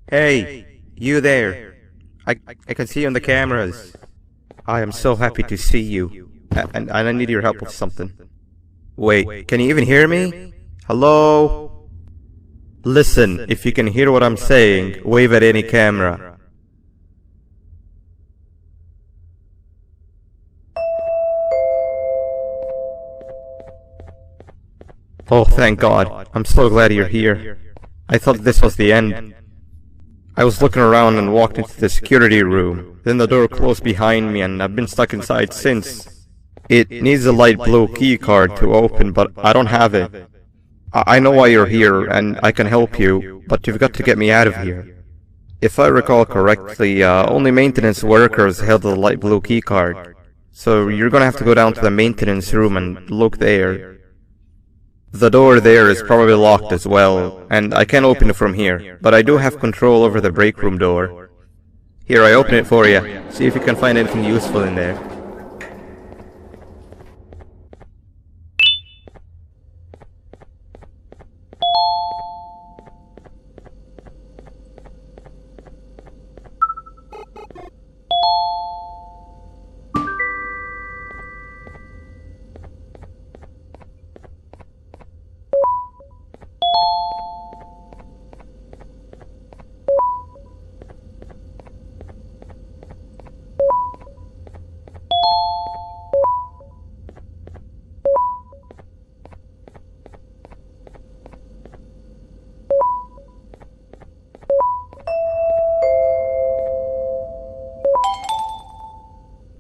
Hey, you there. I can see you on the cameras. I am so happy to see you. And I need your help with something. Wait, can you even hear me? Hello? Listen, if you can hear what I'm saying, wave at any camera. Oh, thank God. I'm so glad you're here. I thought this was the end. I was looking around and walked into the security room. Then the door closed behind me and I've been stuck inside since. It needs a light blue key card to open, but I don't have it. I know why you're here and I can help you, but you've got to get me out of here. If I recall correctly, only maintenance workers held the light blue key card. So you're gonna have to go down to the maintenance room and look there. The door there is probably locked as well, and I can't open it from here, but I do have control over the break room door. Here, I open it for you. See if you can find anything useful in there.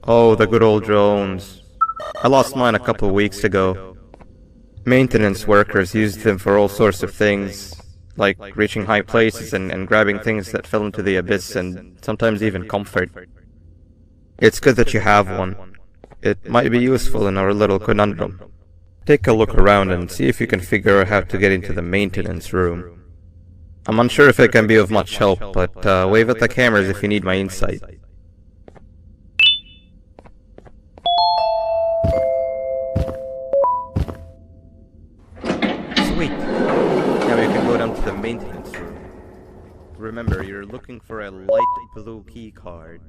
Oh, the good old drones. I lost mine a couple weeks ago. Maintenance workers used them for all sorts of things, like reaching high places and grabbing things that fell into the abyss and sometimes even comfort. It's good that you have one. It might be useful in our little conundrum. Take a look around and see if you can figure out how to get into the maintenance room. I'm unsure if it can be of much help, but wave at the cameras if you need my insight. Sweet! Now you can go down to the maintenance room. Remember, you're looking for a light blue key card.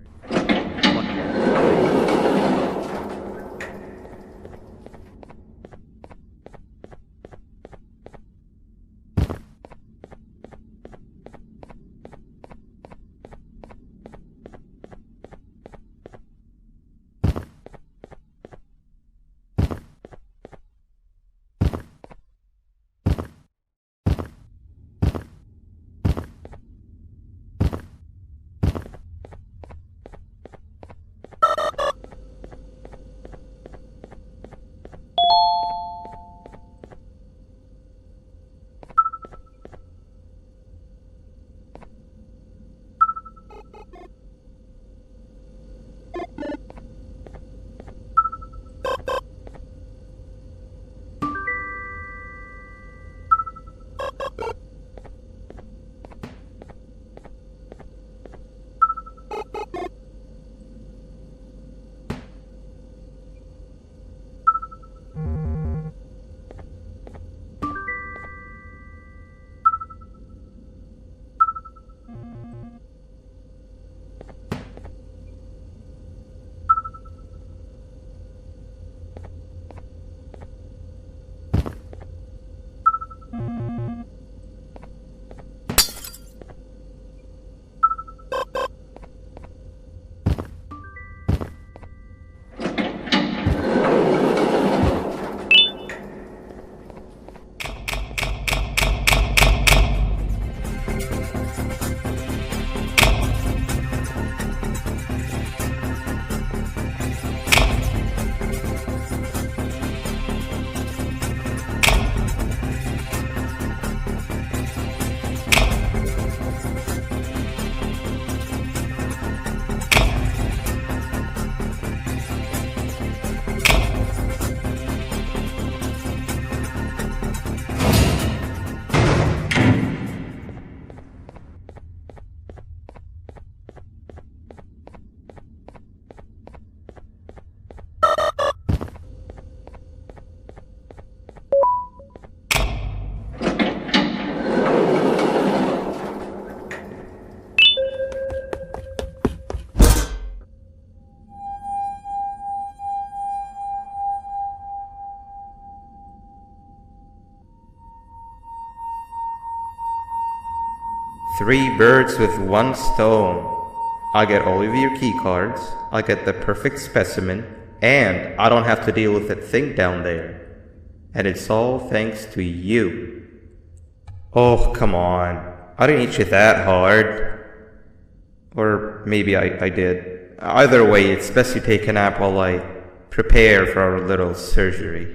Three birds with one stone. I get all of your key cards, I get the perfect specimen, and I don't have to deal with that thing down there. And it's all thanks to you. Oh, come on. I didn't hit you that hard. Or maybe I did. Either way, it's best you take a nap while I prepare for our little surgery.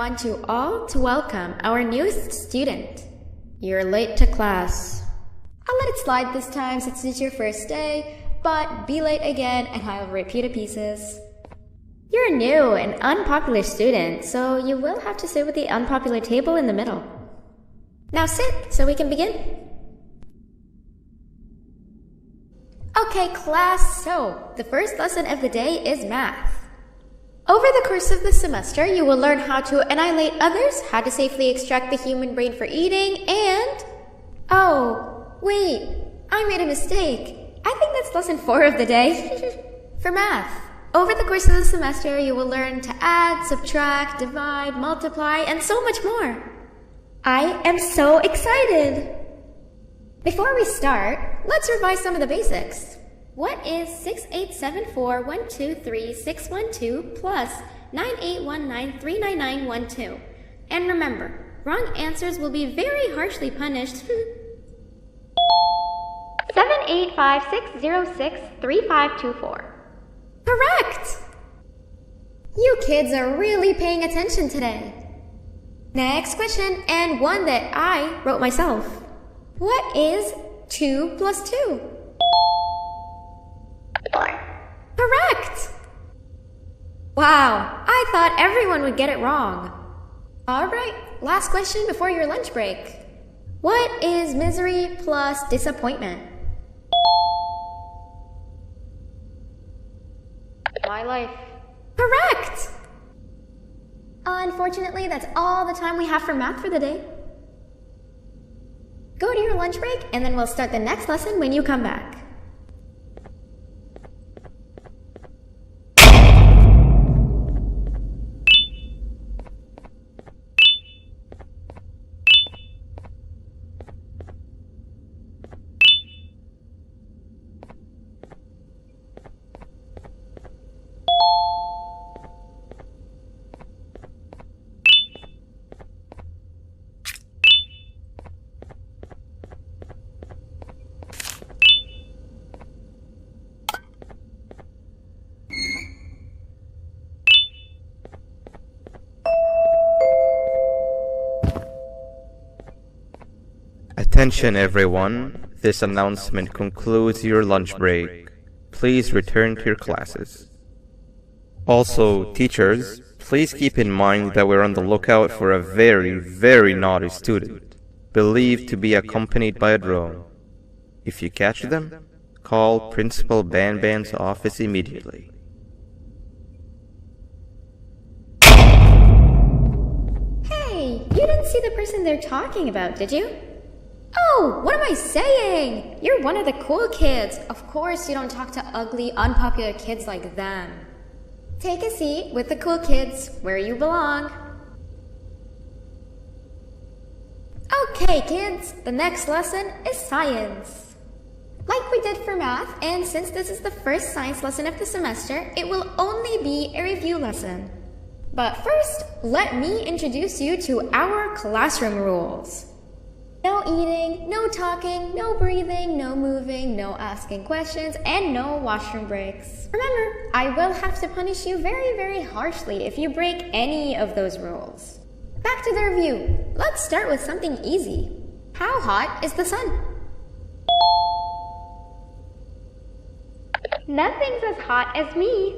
want you all to welcome our newest student. You're late to class. I'll let it slide this time since it's your first day, but be late again and I'll repeat the pieces. You're a new and unpopular student, so you will have to sit with the unpopular table in the middle. Now sit so we can begin. Okay, class, so the first lesson of the day is math. Over the course of the semester, you will learn how to annihilate others, how to safely extract the human brain for eating, and... Oh, wait, I made a mistake. I think that's lesson 4 of the day. For math, over the course of the semester, you will learn to add, subtract, divide, multiply, and so much more. I am so excited! Before we start, let's revise some of the basics. What is 6874123612 plus 9819399912? And remember, wrong answers will be very harshly punished. 785-606-3524. Correct! You kids are really paying attention today. Next question, and one that I wrote myself. What is 2 plus 2? 4. Correct! Wow, I thought everyone would get it wrong. Alright, last question before your lunch break. What is misery plus disappointment? My life. Correct! Unfortunately, that's all the time we have for math for the day. Go to your lunch break, and then we'll start the next lesson when you come back. Attention everyone, this announcement concludes your lunch break. Please return to your classes. Also, teachers, please keep in mind that we're on the lookout for a very naughty student, believed to be accompanied by a drone. If you catch them, call Principal Banban's office immediately. Hey, you didn't see the person they're talking about, did you? Oh, what am I saying? You're one of the cool kids. Of course you don't talk to ugly, unpopular kids like them. Take a seat with the cool kids where you belong. Okay, kids, the next lesson is science. Like we did for math, and since this is the first science lesson of the semester, it will only be a review lesson. But first, let me introduce you to our classroom rules. No eating, no talking, no breathing, no moving, no asking questions, and no washroom breaks. Remember, I will have to punish you very harshly if you break any of those rules. Back to the review. Let's start with something easy. How hot is the sun? Nothing's as hot as me.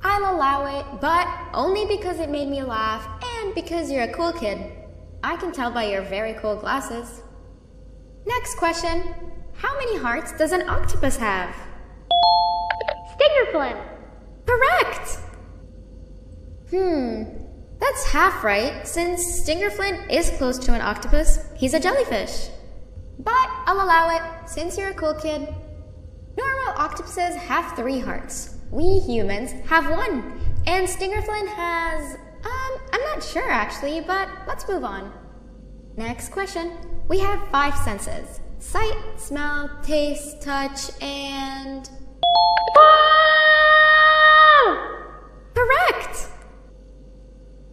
I'll allow it, but only because it made me laugh and because you're a cool kid. I can tell by your very cool glasses. Next question. How many hearts does an octopus have? Stingerflint. Correct! That's half right, since Stingerflint is close to an octopus. He's a jellyfish. But I'll allow it, since you're a cool kid. Normal octopuses have 3 hearts. We humans have 1. And Stingerflint has... I'm not sure actually, but let's move on. Next question. We have 5 senses. Sight, smell, taste, touch, and... Whoa! Correct!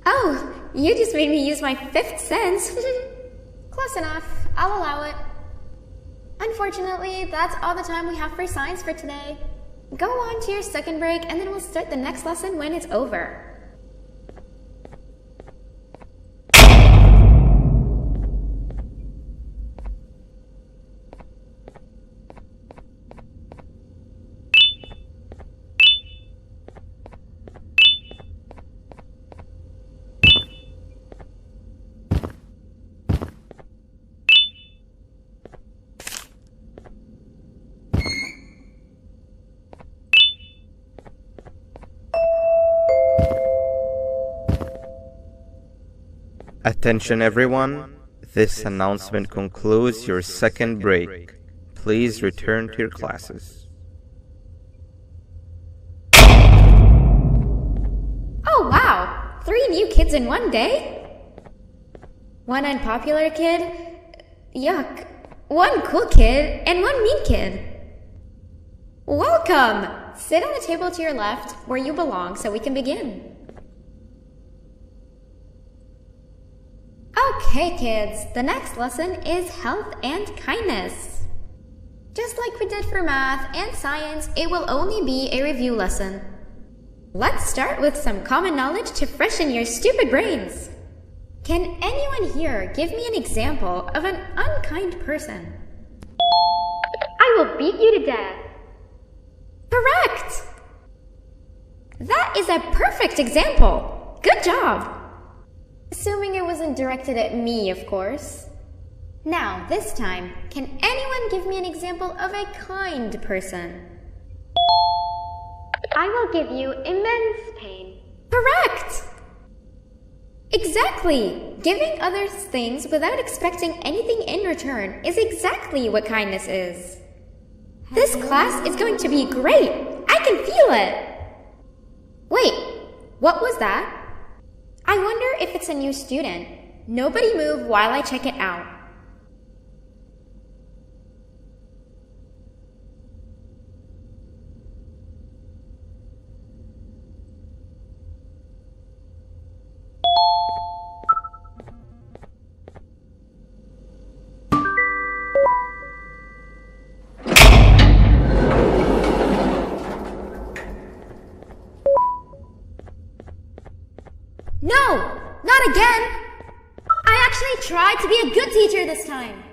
Oh, you just made me use my 5th sense. Close enough. I'll allow it. Unfortunately, that's all the time we have for science for today. Go on to your second break and then we'll start the next lesson when it's over. Attention everyone, this announcement concludes your second break. Please return to your classes. Oh wow! 3 new kids in one day? 1 unpopular kid? Yuck. 1 cool kid and 1 mean kid. Welcome! Sit on the table to your left where you belong so we can begin. Okay, kids, the next lesson is health and kindness. Just like we did for math and science, it will only be a review lesson. Let's start with some common knowledge to freshen your stupid brains. Can anyone here give me an example of an unkind person? I will beat you to death. Correct! That is a perfect example. Good job. Assuming it wasn't directed at me, of course. Now, this time, can anyone give me an example of a kind person? I will give you immense pain. Correct! Exactly! Giving others things without expecting anything in return is exactly what kindness is. This class is going to be great! I can feel it! Wait, what was that? I wonder if it's a new student. Nobody move while I check it out. No! Not again! I actually tried to be a good teacher this time.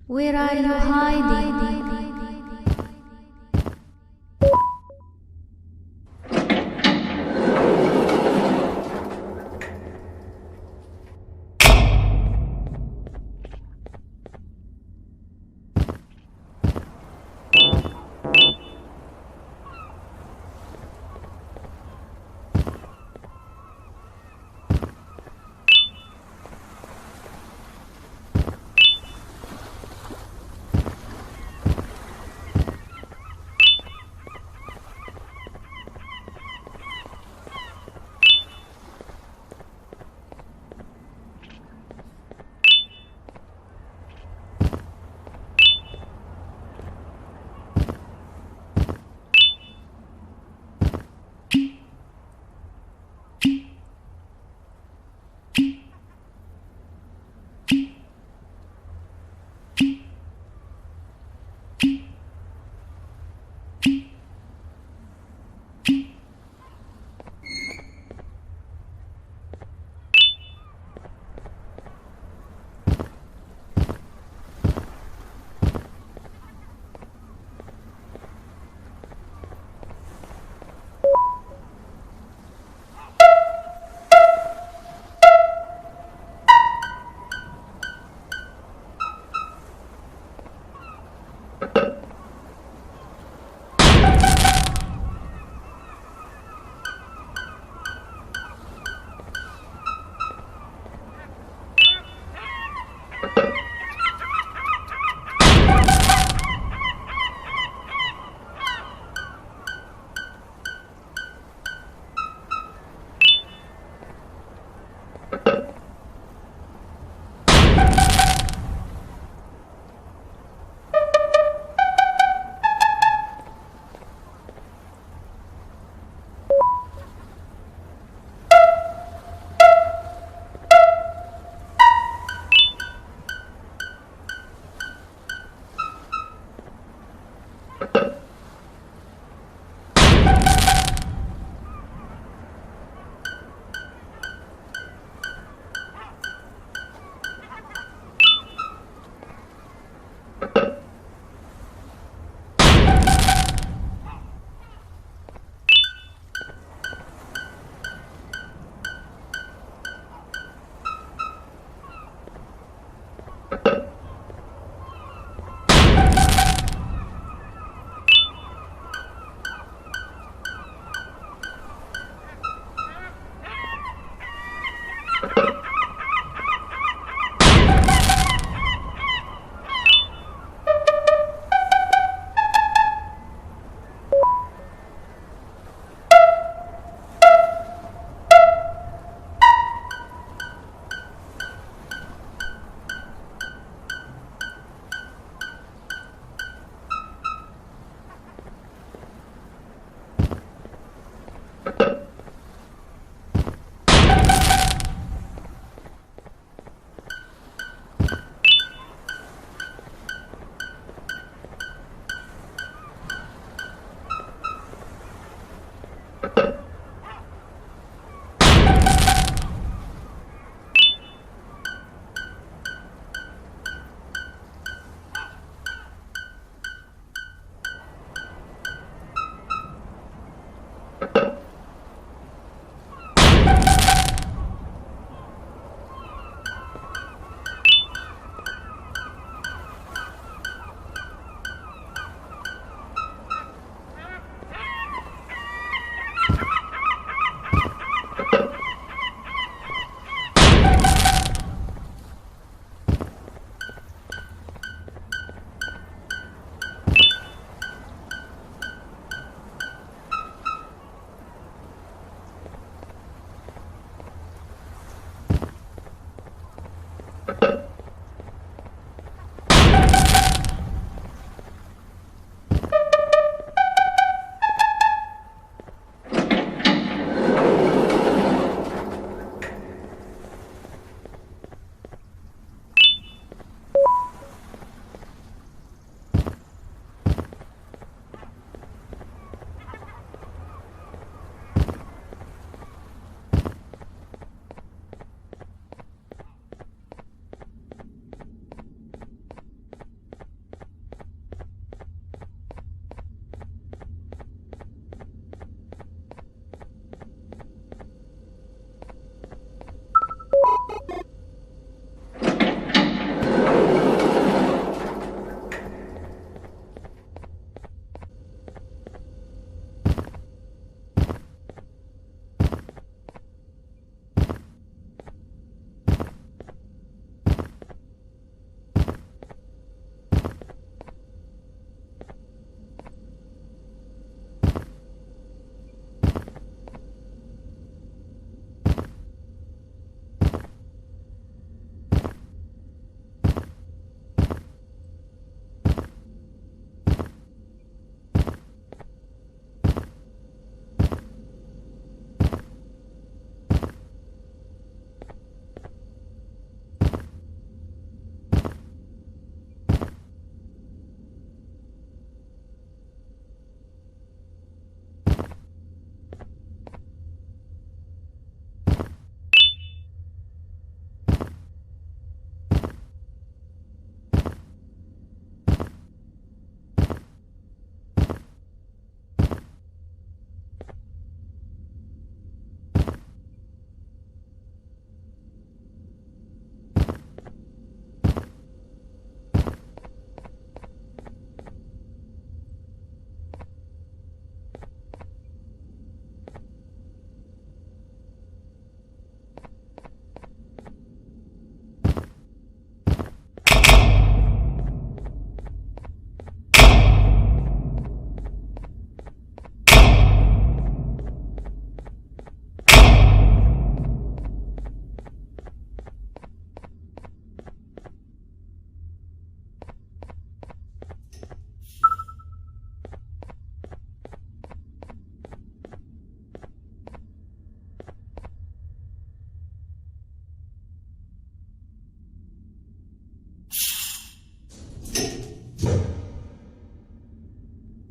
Where are you hiding?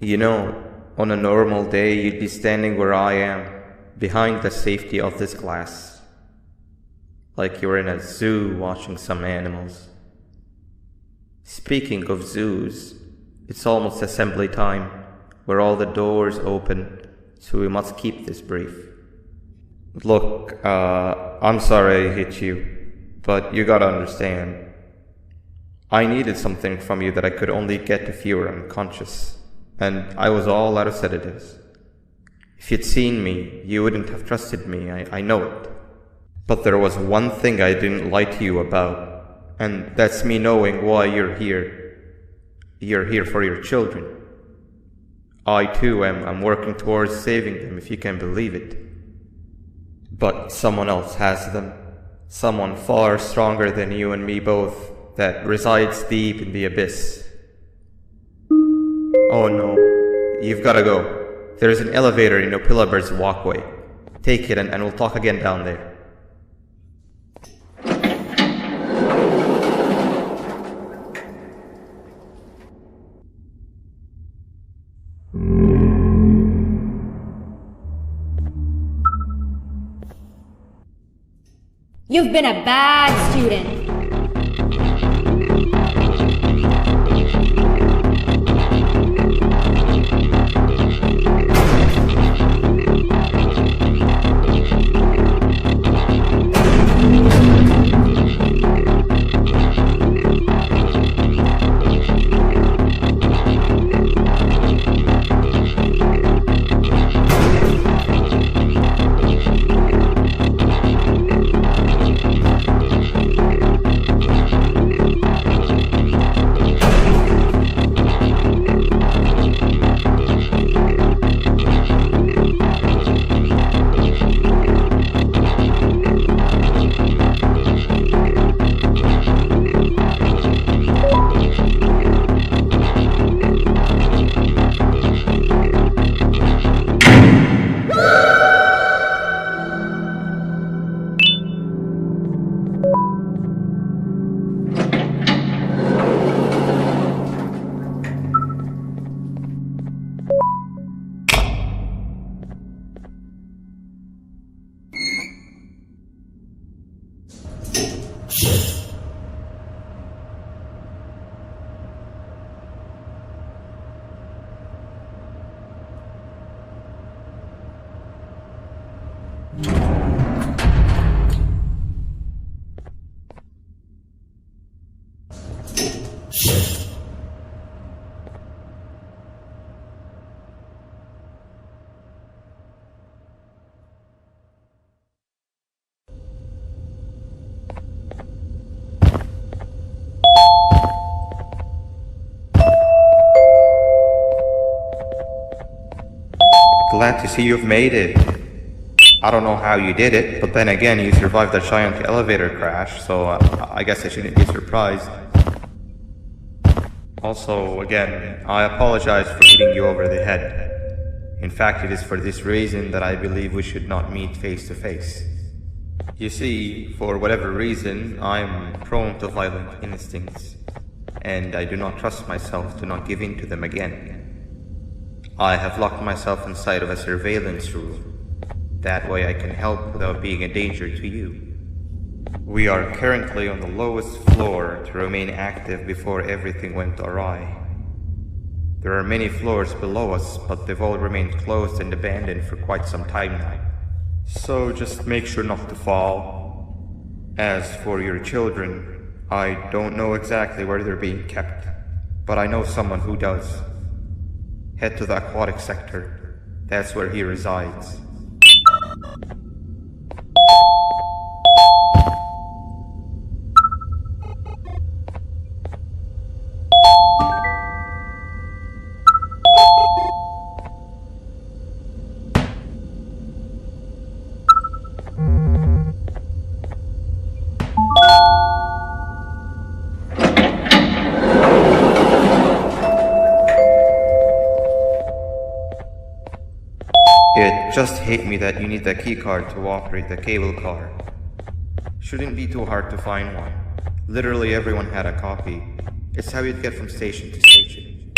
You know, on a normal day you'd be standing where I am, behind the safety of this glass. Like you're in a zoo watching some animals. Speaking of zoos, it's almost assembly time, where all the doors open, so we must keep this brief. Look, I'm sorry I hit you, but you gotta understand. I needed something from you that I could only get if you were unconscious, and I was all out of sedatives. If you'd seen me, you wouldn't have trusted me, I know it. But there was one thing I didn't lie to you about, and that's me knowing why you're here. You're here for your children. I too am working towards saving them, if you can believe it. But someone else has them. Someone far stronger than you and me both, that resides deep in the abyss. Oh no, you've gotta go. There's an elevator in Opillabird's walkway. Take it and we'll talk again down there. You've been a bad student. Glad to see you've made it. I don't know how you did it, but then again, you survived that giant elevator crash, so I guess I shouldn't be surprised. Also, again, I apologize for hitting you over the head. In fact, it is for this reason that I believe we should not meet face to face. You see, for whatever reason, I'm prone to violent instincts, and I do not trust myself to not give in to them again. I have locked myself inside of a surveillance room. That way I can help without being a danger to you. We are currently on the lowest floor to remain active before everything went awry. There are many floors below us, but they've all remained closed and abandoned for quite some time now. So just make sure not to fall. As for your children, I don't know exactly where they're being kept, but I know someone who does. Head to the aquatic sector. That's where he resides. It just hit me that you need the keycard to operate the cable car. Shouldn't be too hard to find one. Literally everyone had a copy. It's how you'd get from station to station.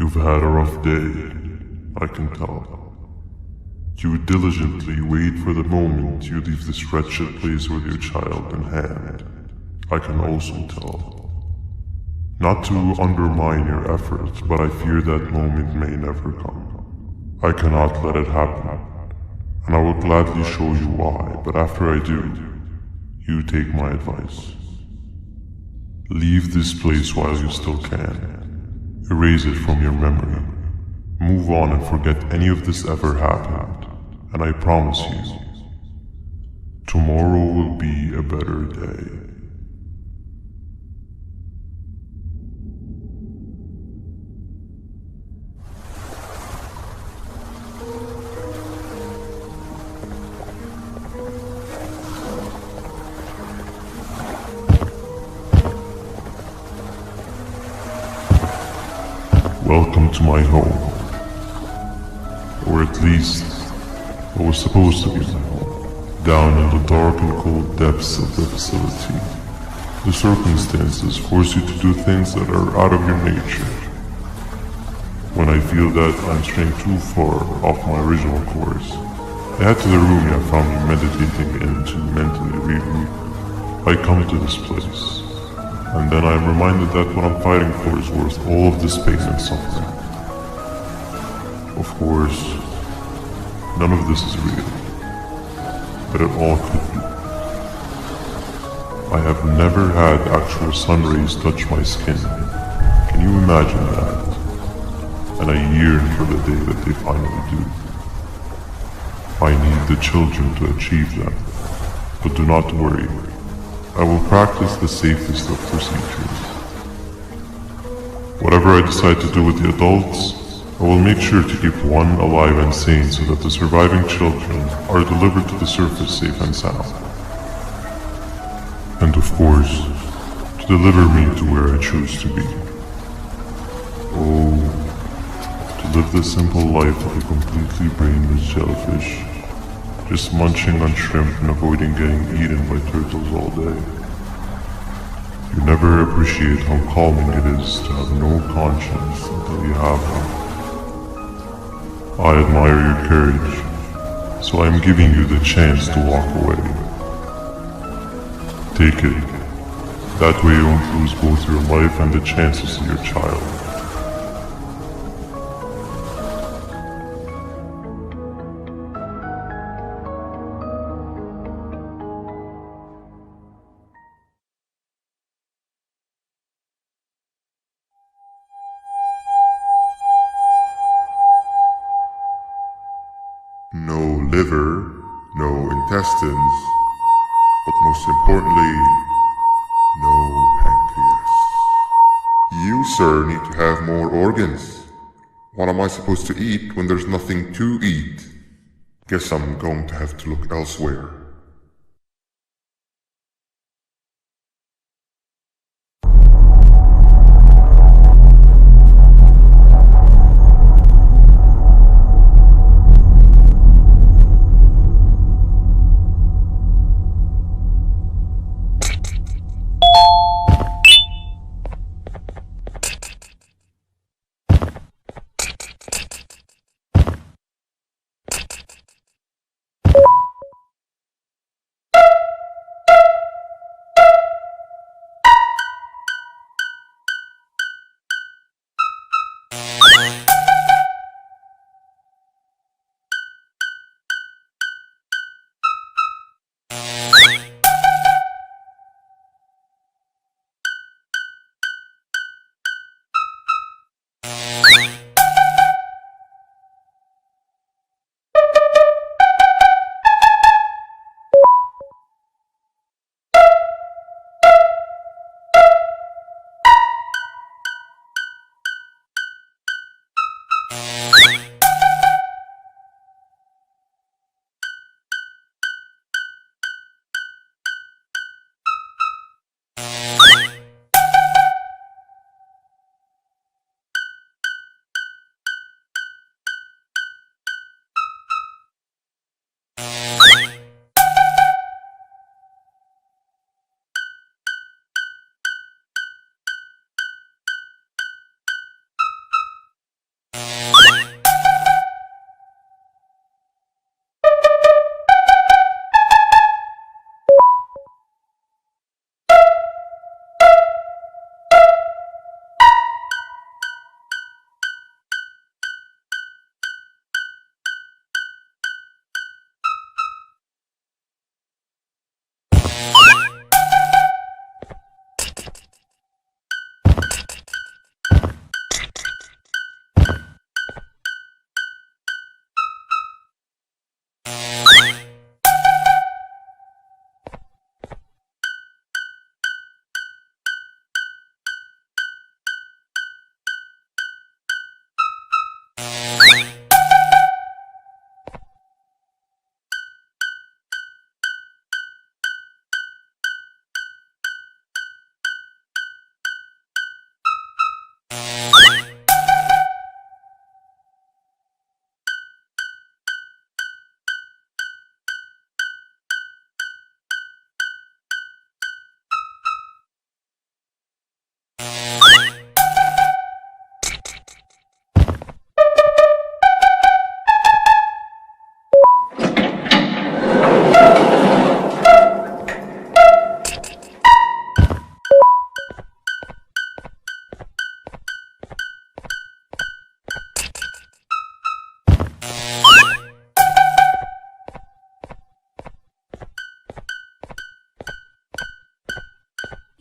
You've had a rough day, I can tell. You diligently wait for the moment you leave this wretched place with your child in hand. I can also tell. Not to undermine your efforts, but I fear that moment may never come. I cannot let it happen, and I will gladly show you why, but after I do, you take my advice. Leave this place while you still can. Erase it from your memory. Move on and forget any of this ever happened, and I promise you, tomorrow will be a better day. Welcome to my home. Or at least, what was supposed to be my home. Down in the dark and cold depths of the facility, the circumstances force you to do things that are out of your nature. When I feel that I'm straying too far off my original course, I head to the room I found me meditating in to mentally regroup. I come to this place, and then I am reminded that what I'm fighting for is worth all of this pain and suffering. Of course, none of this is real, but it all could be. I have never had actual sun rays touch my skin. Can you imagine that? And I yearn for the day that they finally do. I need the children to achieve that, but do not worry. I will practice the safest of procedures. Whatever I decide to do with the adults, I will make sure to keep one alive and sane so that the surviving children are delivered to the surface safe and sound. And of course, to deliver me to where I choose to be. Oh, to live this simple life like a completely brainless jellyfish, just munching on shrimp and avoiding getting eaten by turtles all day. You never appreciate how calming it is to have no conscience until you have one. I admire your courage, so I am giving you the chance to walk away. Take it. That way you won't lose both your life and the chance to see your child. No liver, no intestines, but most importantly, no pancreas. You, sir, need to have more organs. What am I supposed to eat when there's nothing to eat? Guess I'm going to have to look elsewhere.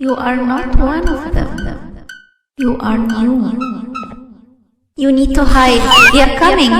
You are not one of them. You are new. You need to hide. They are coming.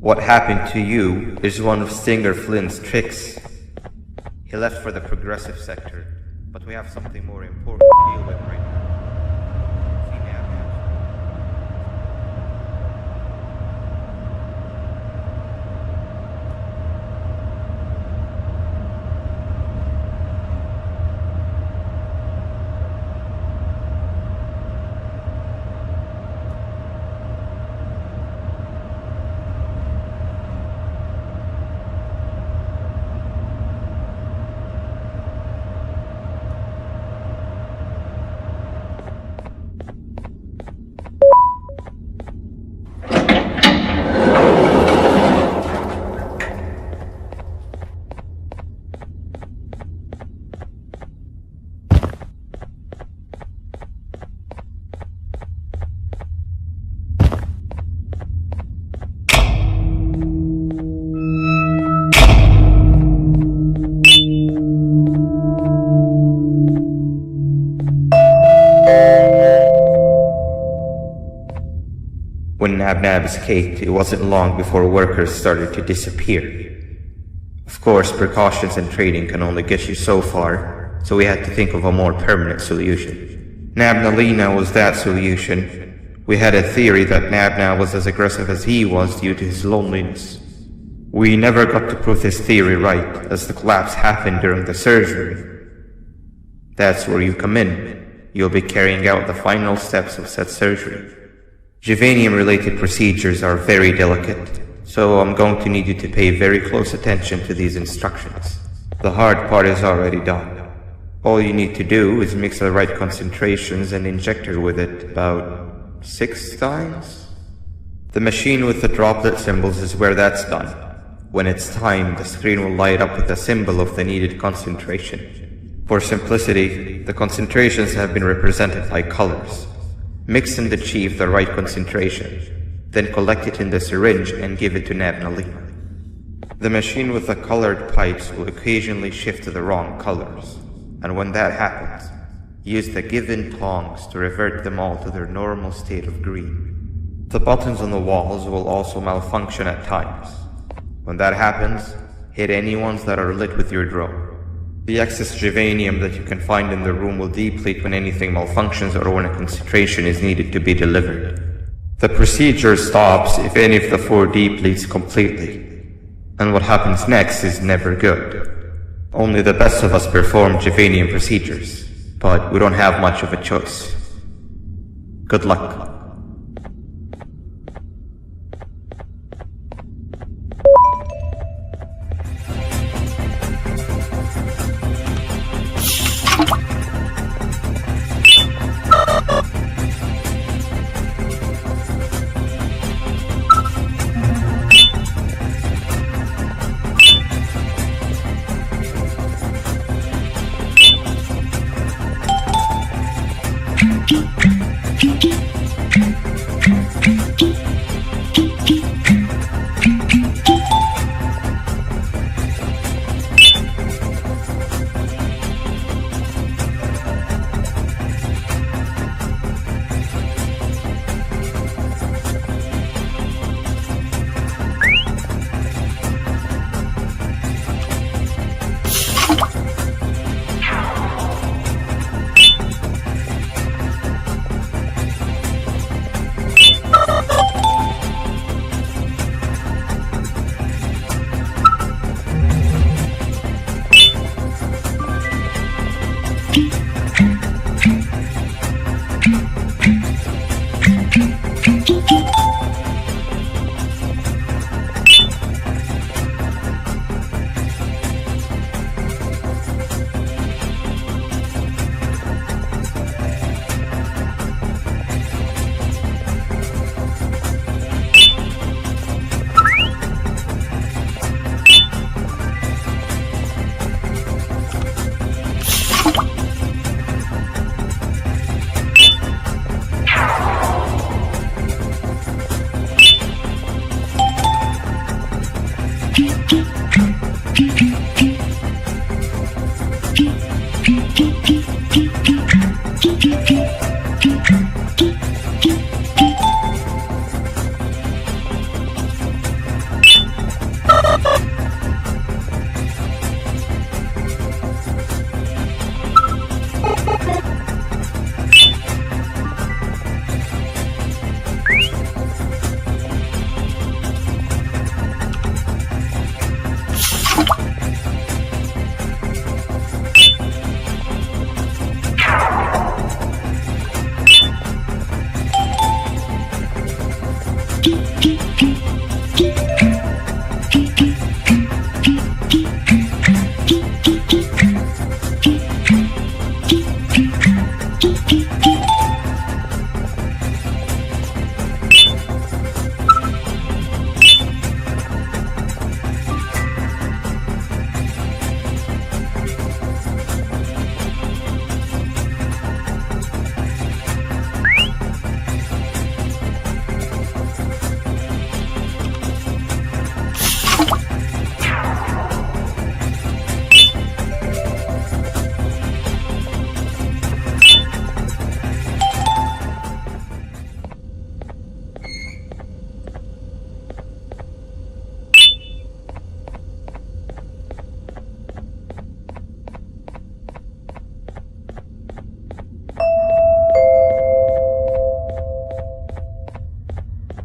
What happened to you is one of Stinger Flynn's tricks. He left for the progressive sector, but we have something more important to deal with right now. See, When Nab escaped, it wasn't long before workers started to disappear. Of course, precautions and trading can only get you so far, so we had to think of a more permanent solution. Nabnalina was that solution. We had a theory that Nabna was as aggressive as he was due to his loneliness. We never got to prove this theory right, as the collapse happened during the surgery. That's where you come in. You'll be carrying out the final steps of said surgery. Juvenium-related procedures are very delicate, so I'm going to need you to pay very close attention to these instructions. The hard part is already done. All you need to do is mix the right concentrations and inject her with it about 6 times. The machine with the droplet symbols is where that's done. When it's time, the screen will light up with a symbol of the needed concentration. For simplicity, the concentrations have been represented by colors. Mix and achieve the right concentration, then collect it in the syringe and give it to Nabnalina. The machine with the colored pipes will occasionally shift to the wrong colors, and when that happens, use the given tongs to revert them all to their normal state of green. The buttons on the walls will also malfunction at times. When that happens, hit any ones that are lit with your drone. The excess Juvanium that you can find in the room will deplete when anything malfunctions or when a concentration is needed to be delivered. The procedure stops if any of the 4 depletes completely, and what happens next is never good. Only the best of us perform Juvanium procedures, but we don't have much of a choice. Good luck.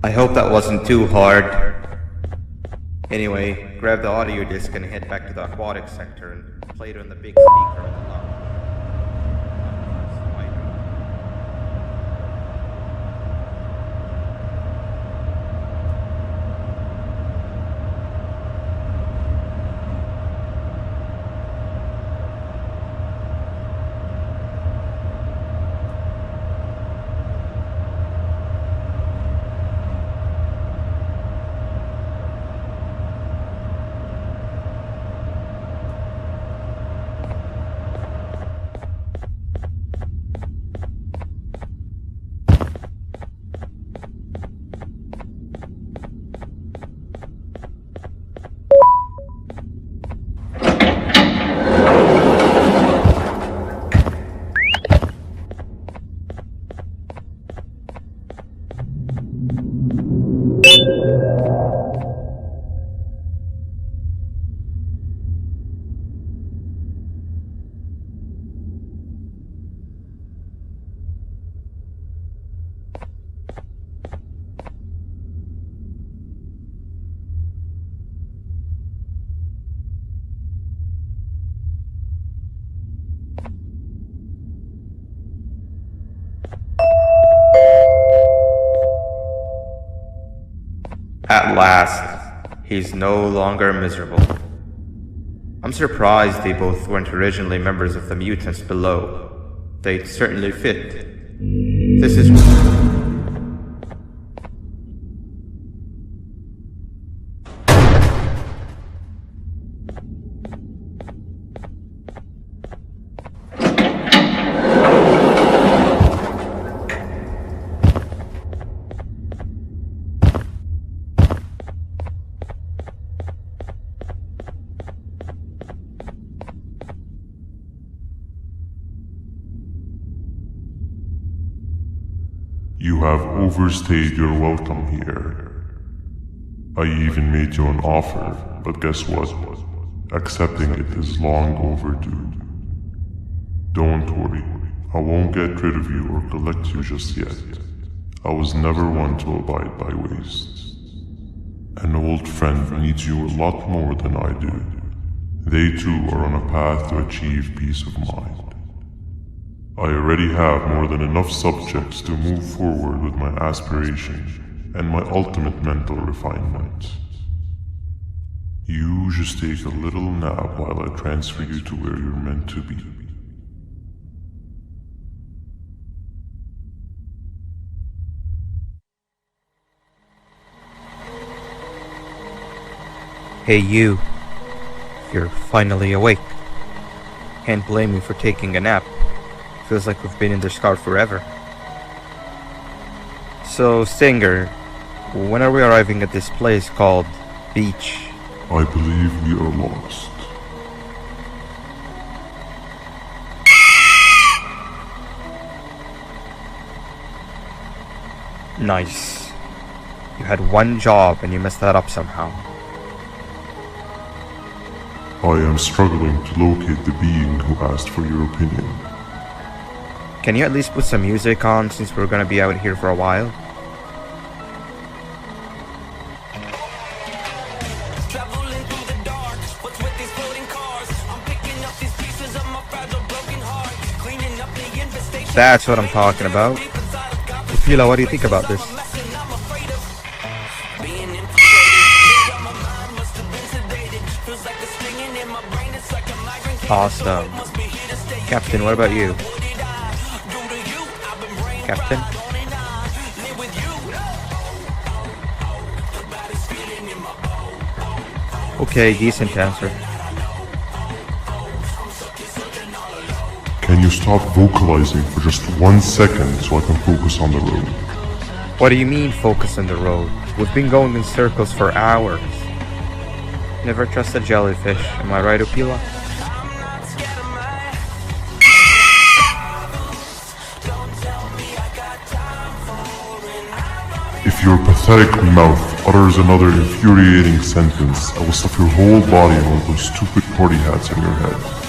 I hope that wasn't too hard. Anyway, grab the audio disc and head back to the aquatic sector and play it on the big speaker in the lounge. At last, he's no longer miserable. I'm surprised they both weren't originally members of the mutants below. They'd certainly fit. This is... You have overstayed your welcome here. I even made you an offer, but guess what? Accepting it is long overdue. Don't worry, I won't get rid of you or collect you just yet. I was never one to abide by wastes. An old friend needs you a lot more than I do. They too are on a path to achieve peace of mind. I already have more than enough subjects to move forward with my aspiration and my ultimate mental refinement. You just take a little nap while I transfer you to where you're meant to be. Hey you. You're finally awake. Can't blame me for taking a nap. Feels like we've been in this car forever. So, Stinger, when are we arriving at this place called Beach? I believe we are lost. Nice. You had one job and you messed that up somehow. I am struggling to locate the being who asked for your opinion. Can you at least put some music on since we're gonna be out here for a while? That's what I'm talking about. Fila, what do you think about this? Awesome. Captain, what about you? Captain? Okay, decent answer. Can you stop vocalizing for just 1 second so I can focus on the road? What do you mean focus on the road? We've been going in circles for hours. Never trust a jellyfish, am I right, Upila? If your pathetic mouth utters another infuriating sentence, I will stuff your whole body in one of those stupid party hats on your head.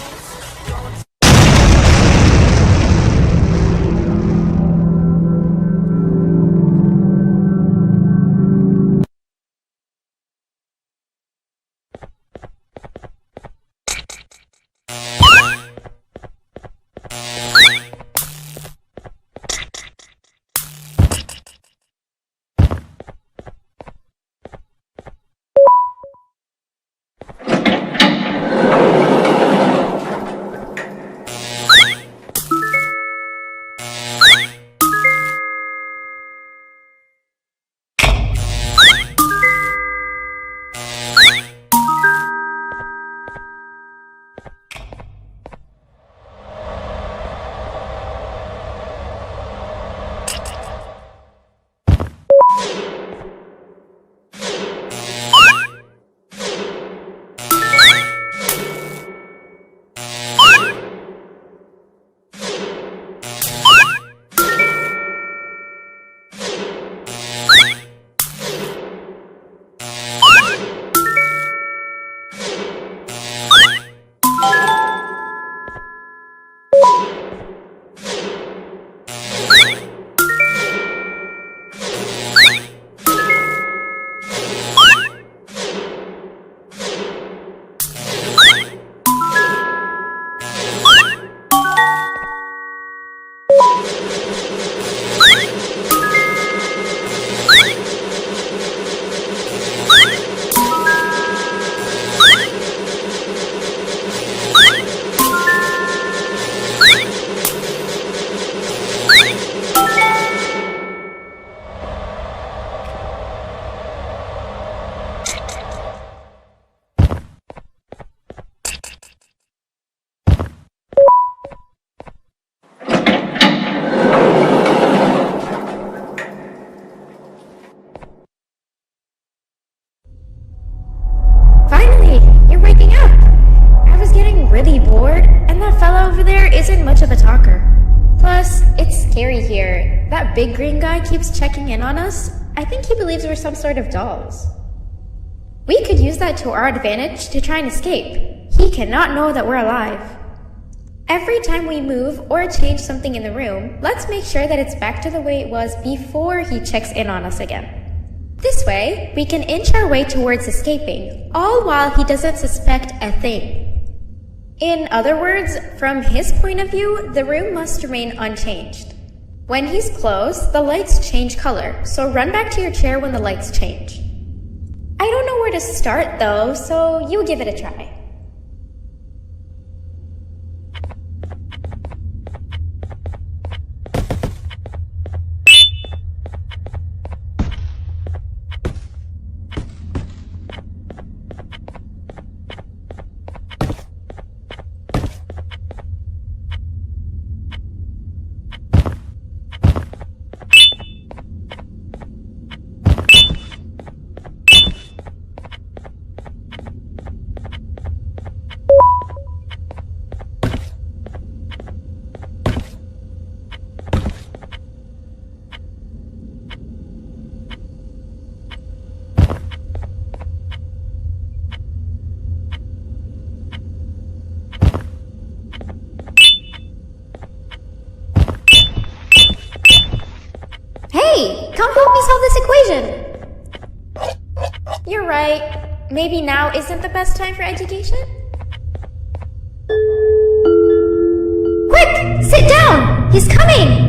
isn't much of a talker. Plus, it's scary here. That big green guy keeps checking in on us. I think he believes we're some sort of dolls. We could use that to our advantage to try and escape. He cannot know that we're alive. Every time we move or change something in the room, let's make sure that it's back to the way it was before he checks in on us again. This way, we can inch our way towards escaping, all while he doesn't suspect a thing. In other words, from his point of view, the room must remain unchanged. When he's close, the lights change color, so run back to your chair when the lights change. I don't know where to start though, so you give it a try. Hey, come help me solve this equation! You're right. Maybe now isn't the best time for education? Quick! Sit down! He's coming!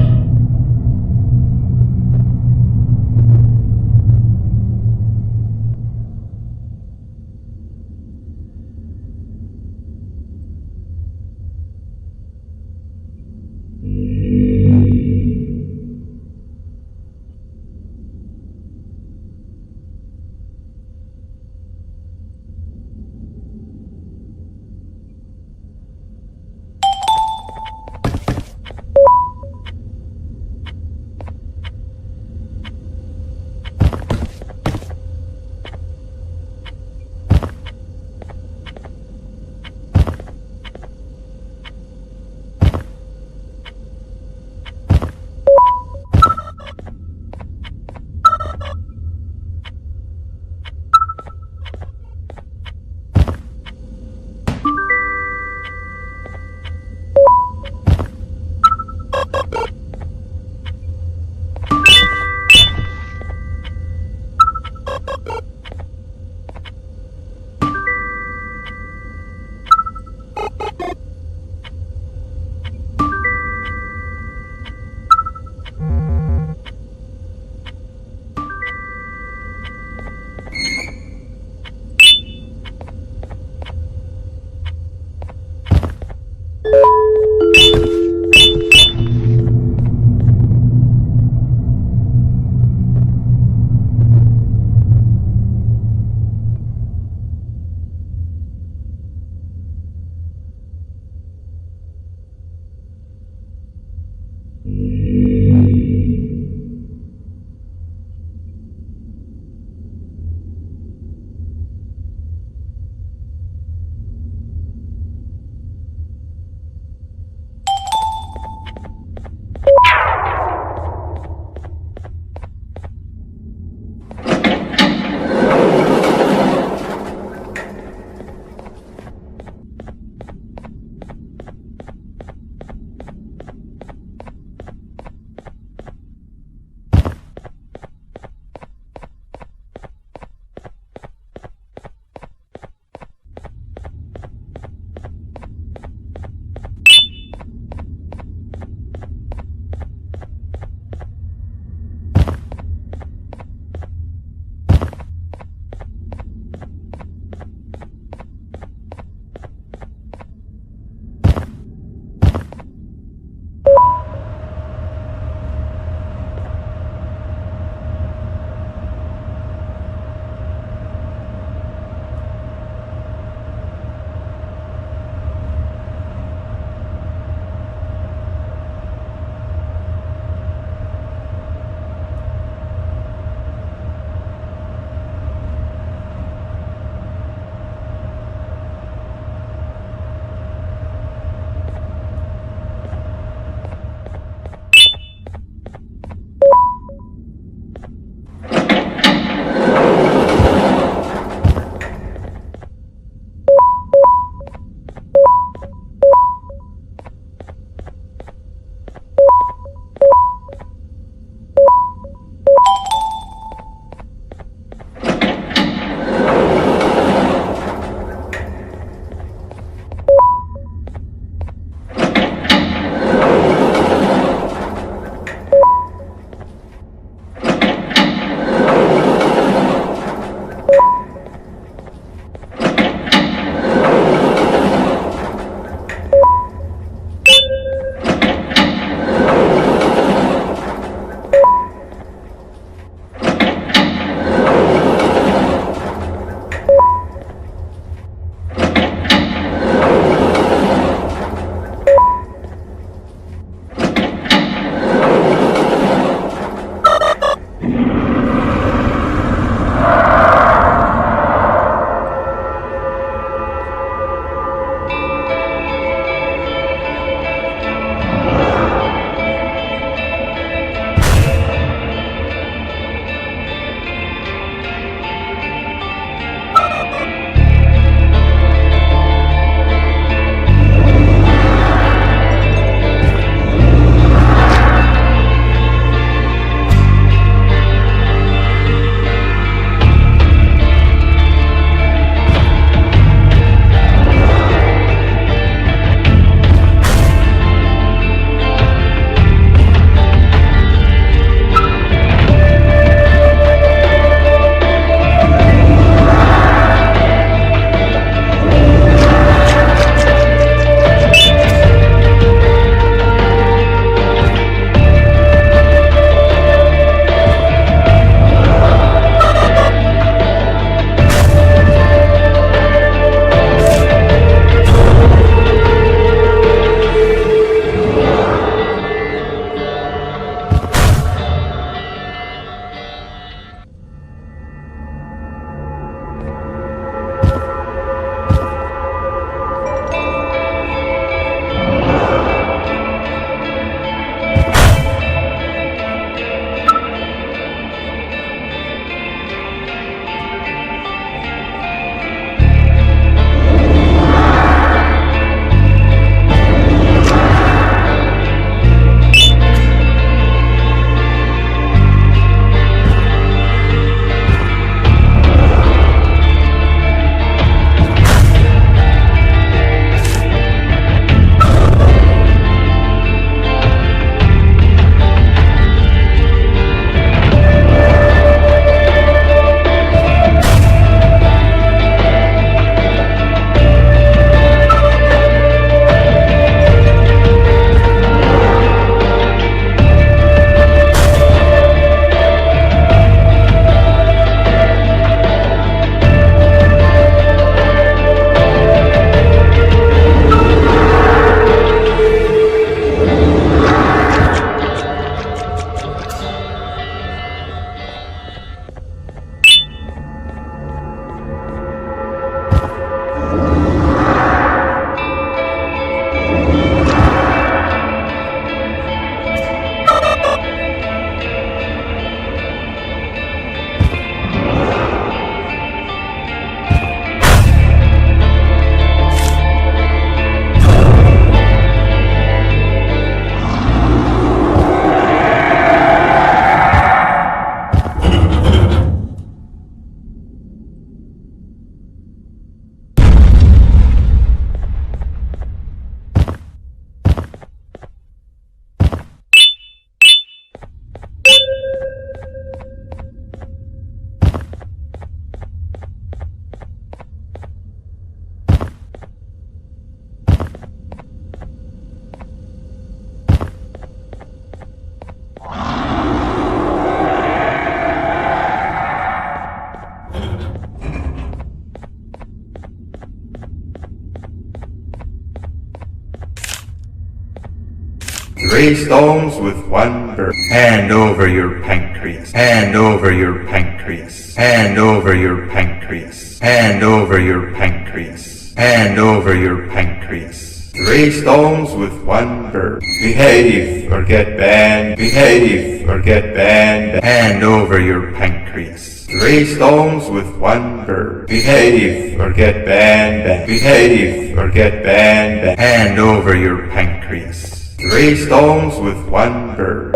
3 stones with 1 bird. Hand over your pancreas. Hand over your pancreas. Hand over your pancreas. Hand over your pancreas. Hand over your pancreas. 3 stones with 1 bird. Behave or get banned. Behave or get banned. Hand over your pancreas. 3 stones with 1 bird. Behave or get banned. Behave or get banned. Hand over your pancreas. 3 stones with 1 bird.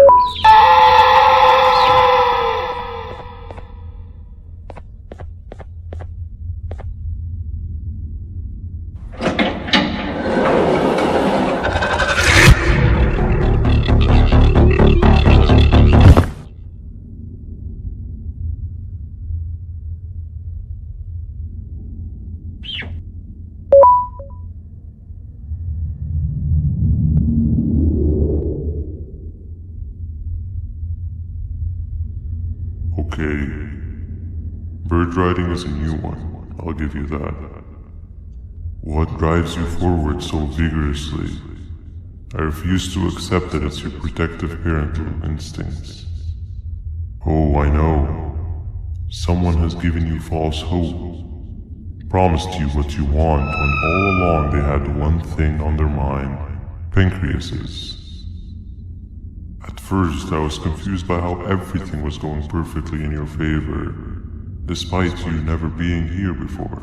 Okay. Bird riding is a new one, I'll give you that. What drives you forward so vigorously? I refuse to accept that it's your protective parental instincts. Oh, I know. Someone has given you false hope. Promised you what you want when all along they had one thing on their mind. Pancreases. At first, I was confused by how everything was going perfectly in your favor, despite you never being here before.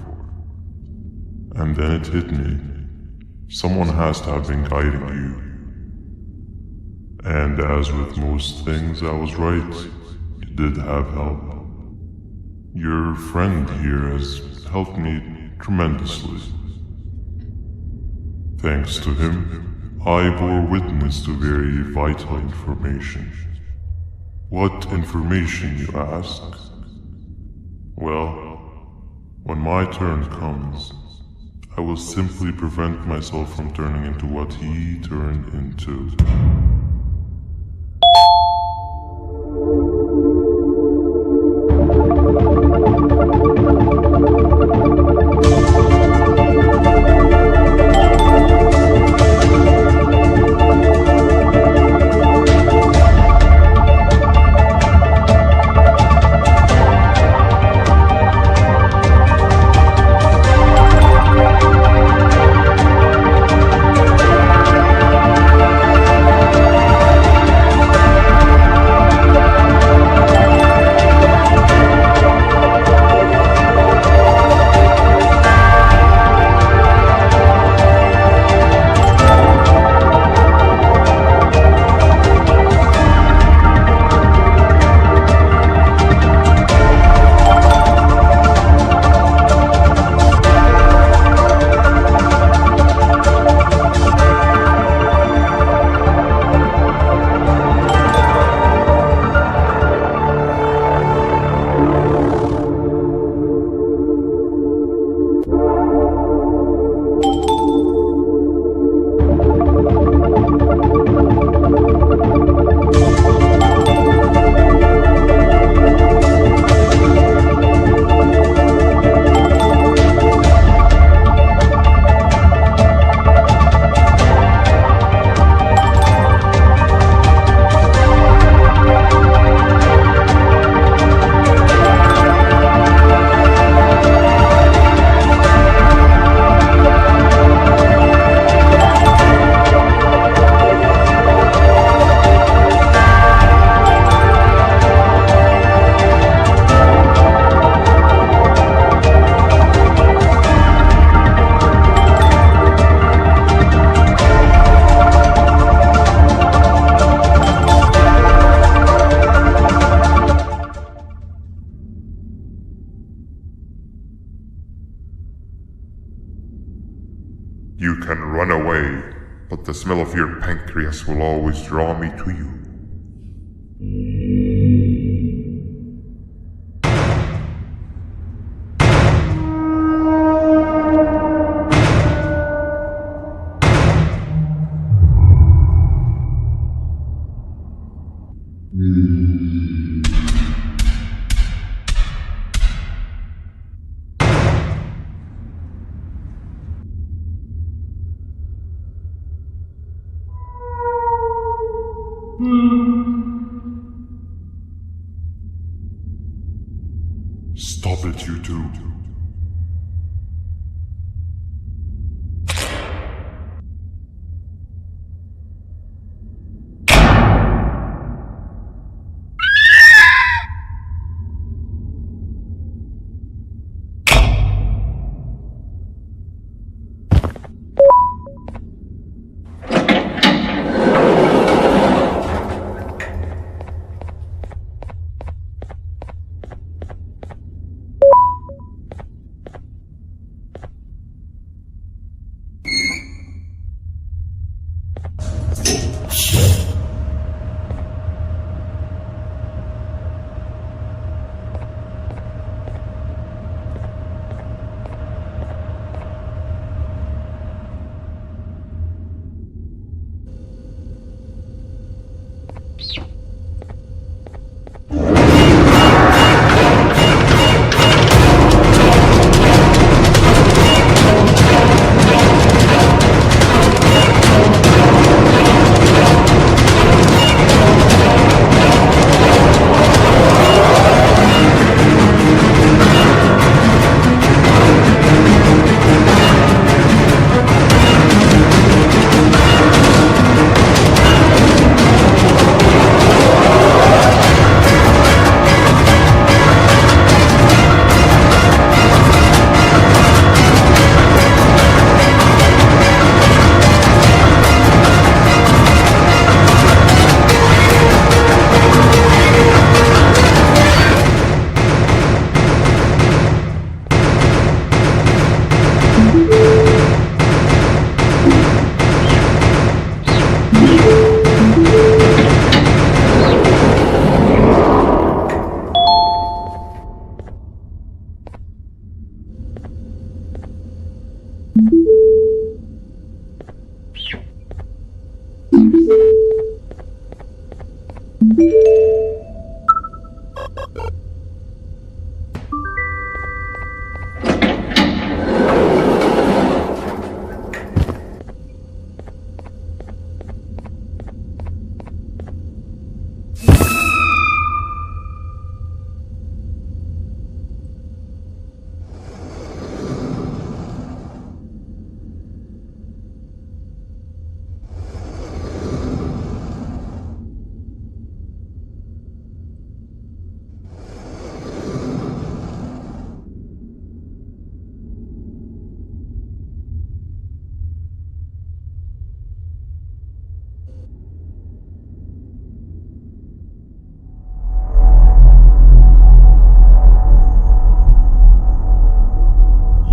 And then it hit me. Someone has to have been guiding you. And as with most things, I was right. You did have help. Your friend here has helped me tremendously. Thanks to him, I bore witness to very vital information. What information, you ask? Well, when my turn comes, I will simply prevent myself from turning into what he turned into. You can run away, but the smell of your pancreas will always draw me to you. Stop it, you two.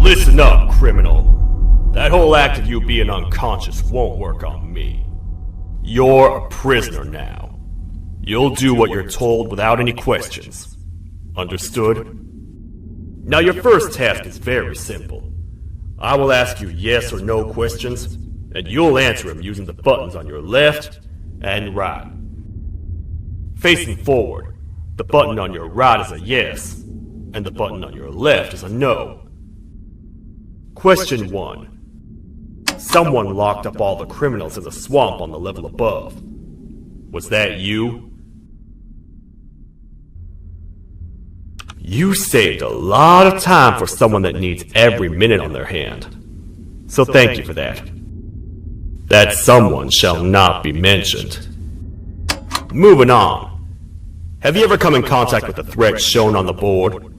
Listen up, criminal. That whole act of you being unconscious won't work on me. You're a prisoner now. You'll do what you're told without any questions. Understood? Now your first task is very simple. I will ask you yes or no questions, and you'll answer them using the buttons on your left and right. Facing forward, the button on your right is a yes, and the button on your left is a no. Question 1. Someone locked up all the criminals in the swamp on the level above. Was that you? You saved a lot of time for someone that needs every minute on their hand. So thank you for that. That someone shall not be mentioned. Moving on. Have you ever come in contact with the threat shown on the board?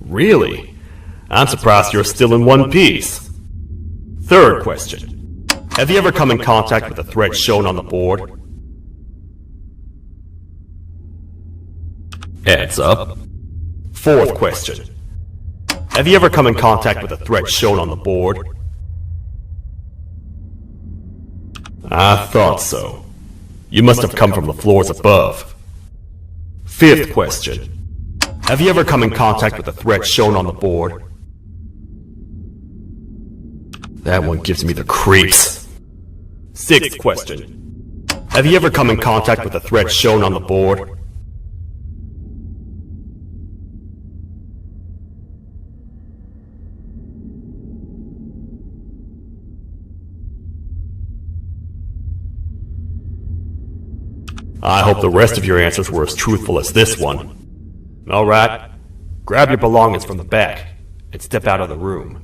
Really? I'm surprised you're still in one piece. Third question. Have you ever come in contact with the threat shown on the board? Heads up. Fourth question. Have you ever come in contact with the threat shown on the board? I thought so. You must have come from the floors above. Fifth question. Have you ever come in contact with the threat shown on the board? That one gives me the creeps. Sixth question. Have you ever come in contact with the threat shown on the board? I hope the rest of your answers were as truthful as this one. Alright, grab your belongings from the back and step out of the room.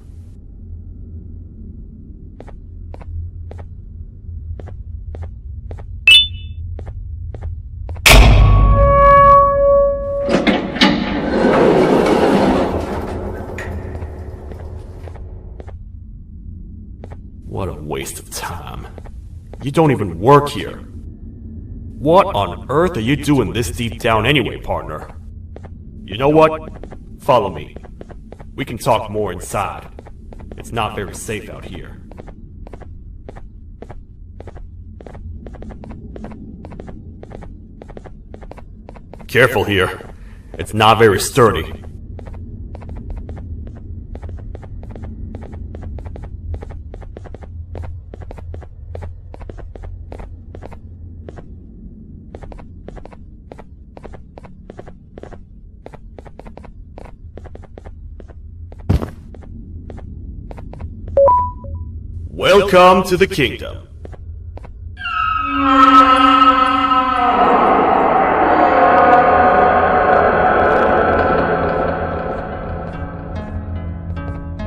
What a waste of time. You don't even work here. What on earth are you doing this deep down anyway, partner? You know what? Follow me. We can talk more inside. It's not very safe out here. Careful here. It's not very sturdy. Welcome to the kingdom.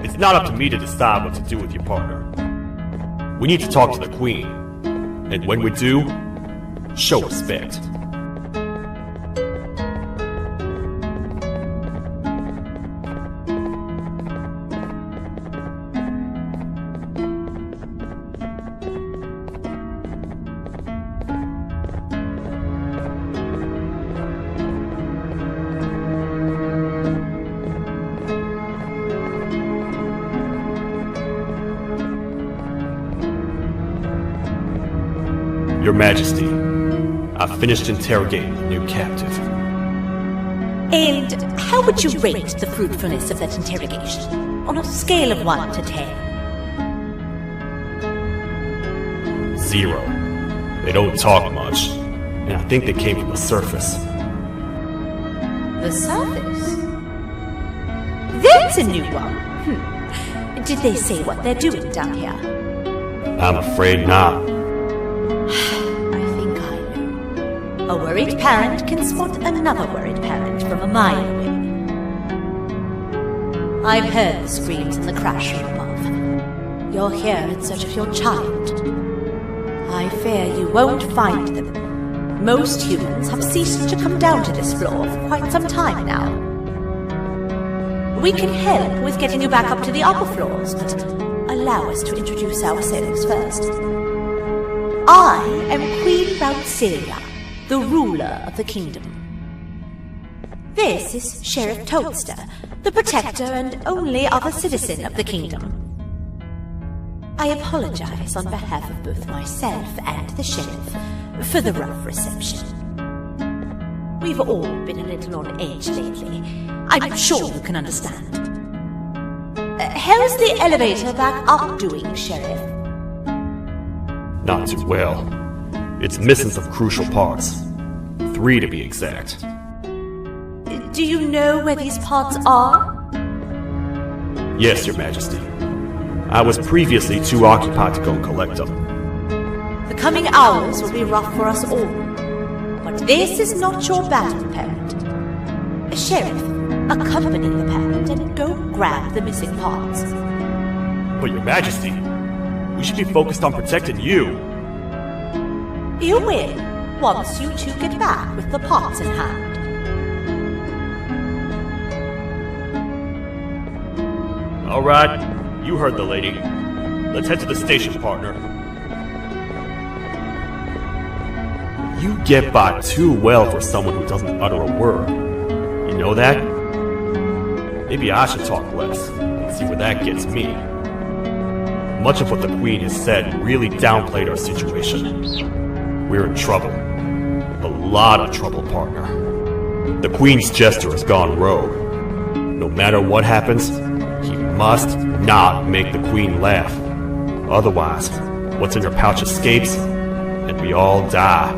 It's not up to me to decide what to do with your partner. We need to talk to the queen. And when we do, show respect. Your Majesty, I've finished interrogating the new captive. And how would you rate the fruitfulness of that interrogation, on a scale of 1 to 10? 0. They don't talk much, and I think they came from the surface. The surface? That's a new one. Did they say what they're doing down here? I'm afraid not. I think I know. A worried parent can spot another worried parent from a mile away. I've heard the screams and the crash from above. You're here in search of your child. I fear you won't find them. Most humans have ceased to come down to this floor for quite some time now. We can help with getting you back up to the upper floors, but allow us to introduce ourselves first. I am Queen Boutsilia, the ruler of the kingdom. This is Sheriff Toadster, the protector and only other citizen of the kingdom. I apologize on behalf of both myself and the sheriff for the rough reception. We've all been a little on edge lately. I'm sure you can understand. How's the elevator back up doing, Sheriff? Not too well. It's missing some crucial parts. 3 to be exact. Do you know where these parts are? Yes, Your Majesty. I was previously too occupied to go and collect them. The coming hours will be rough for us all. But this is not your battle, parent. Sheriff, accompany the parent and go grab the missing parts. But Your Majesty, we should be focused on protecting you. You will, once you two get back with the parts in hand. Alright, you heard the lady. Let's head to the station, partner. You get by too well for someone who doesn't utter a word. You know that? Maybe I should talk less and see where that gets me. Much of what the Queen has said really downplayed our situation. We're in trouble. A lot of trouble, partner. The Queen's jester has gone rogue. No matter what happens, he must not make the Queen laugh. Otherwise, what's in her pouch escapes, and we all die.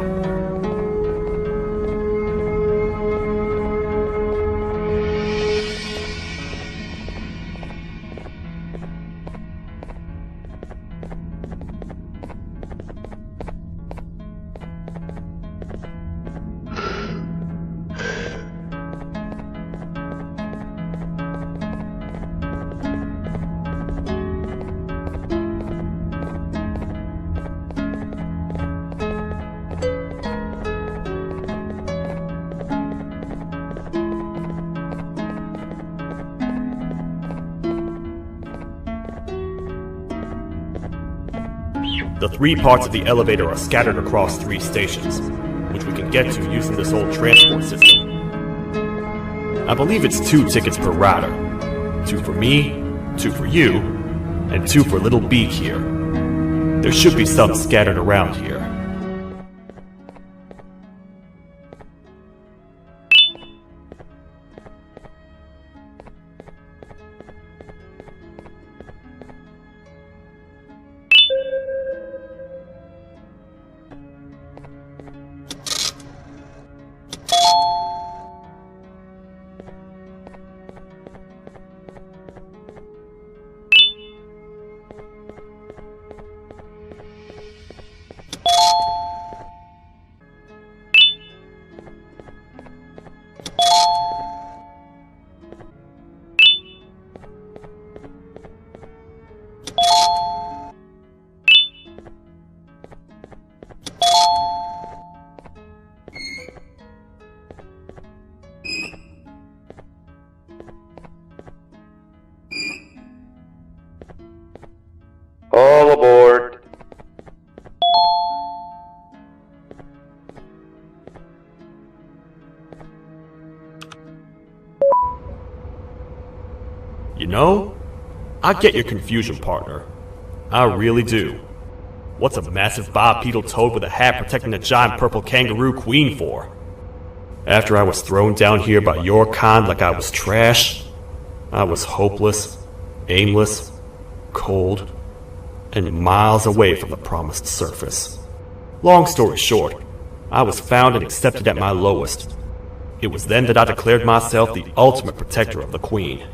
The 3 parts of the elevator are scattered across 3 stations, which we can get to using this old transport system. I believe it's 2 tickets per rider. 2 for me, 2 for you, and 2 for Little Beak here. There should be some scattered around here. All aboard. You know, I get your confusion, partner. I really do. What's a massive bipedal toad with a hat protecting a giant purple kangaroo queen for? After I was thrown down here by your kind like I was trash, I was hopeless, aimless, cold, and miles away from the promised surface. Long story short, I was found and accepted at my lowest. It was then that I declared myself the ultimate protector of the Queen.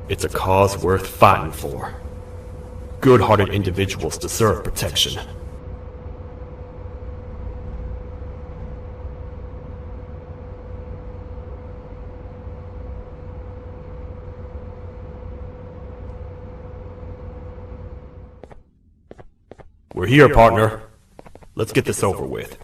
It's a cause worth fighting for. Good-hearted individuals deserve protection. We're here, partner. Let's get this over with.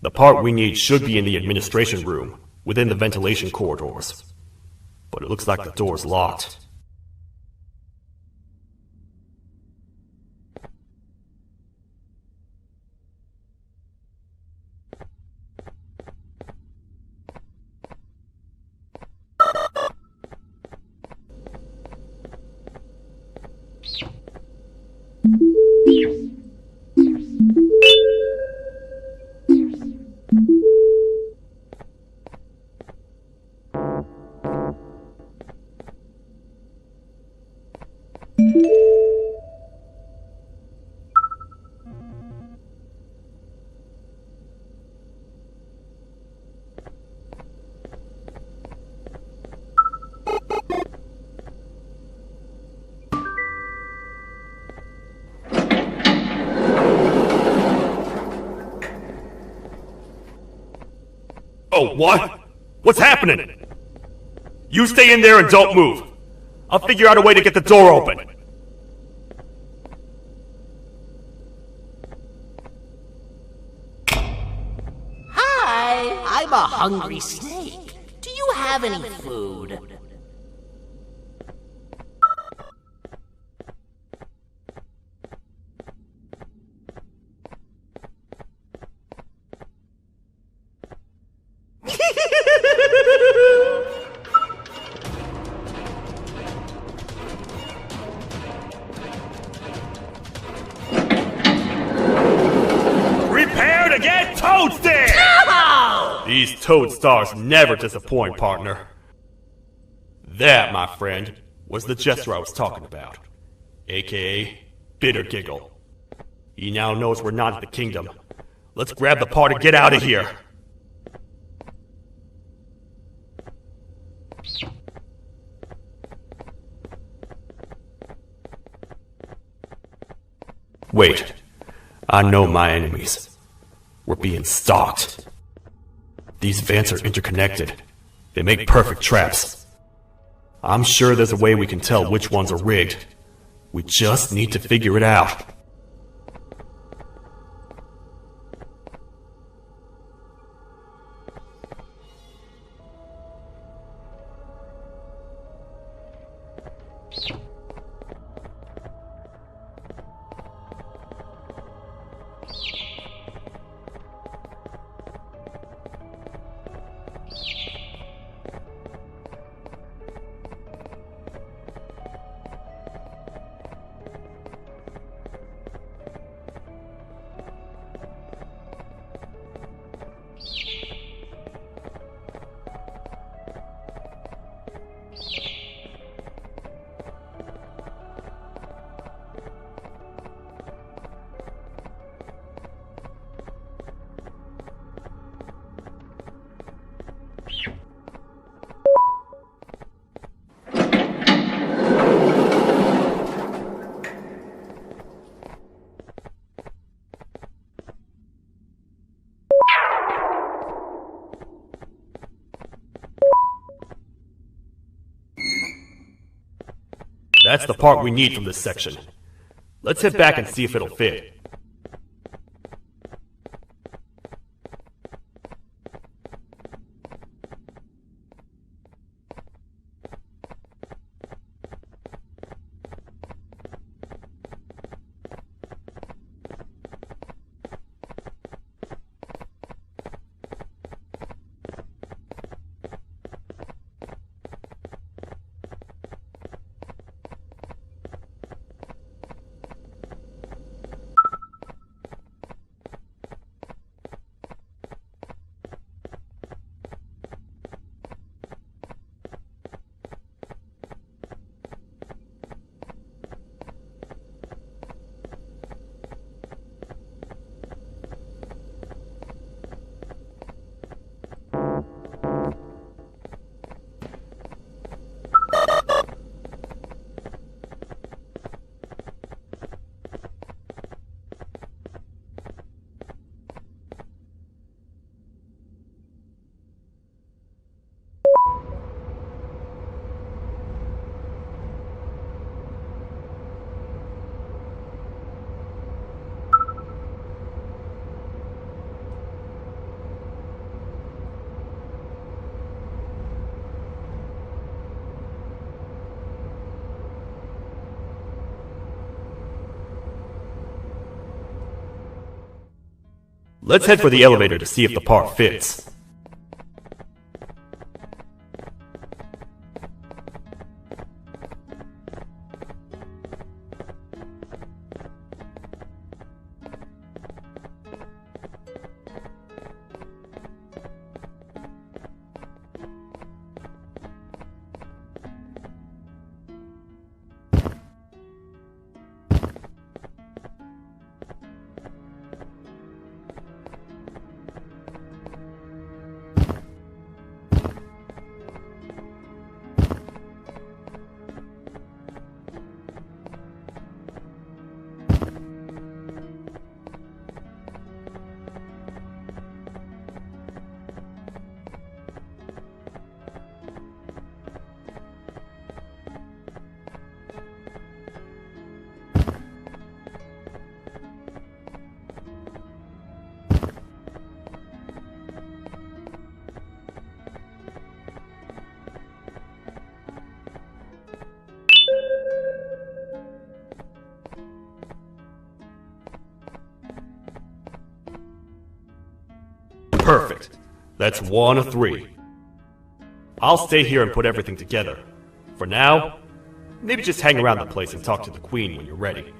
The part we need should be in the administration room, within the ventilation corridors. But it looks like the door's locked. Oh, what? What's happening? You stay in there and don't move. I'll figure out a way to get the door open. Hi, I'm a hungry snake. Do you have any food? Prepare to get toasted! No! These toad stars never disappoint, partner. That, my friend, was the jester I was talking about, aka Bitter Giggle. He now knows we're not at the kingdom. Let's grab the part and get out of here. Wait, I know my enemies. We're being stalked. These vents are interconnected. They make perfect traps. I'm sure there's a way we can tell which ones are rigged. We just need to figure it out. That's the part we need from this section. Let's head back and see if it'll fit. Let's head for the elevator to see if the part fits. Perfect. That's 1 of 3. I'll stay here and put everything together. For now, maybe just hang around the place and talk to the Queen when you're ready.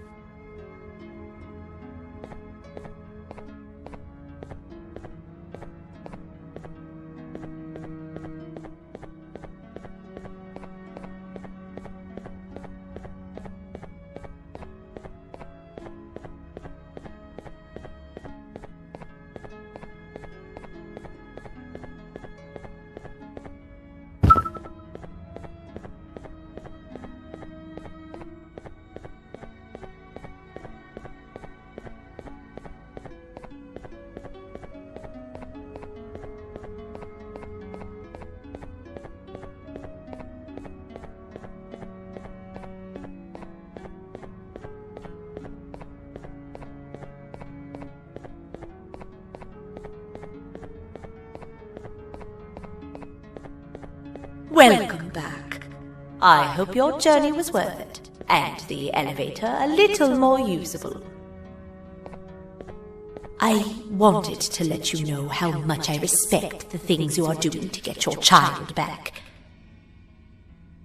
Welcome back. I hope your journey was worth it, and the elevator a little more usable. I wanted to let you know how much I respect the things you are doing to get your child back.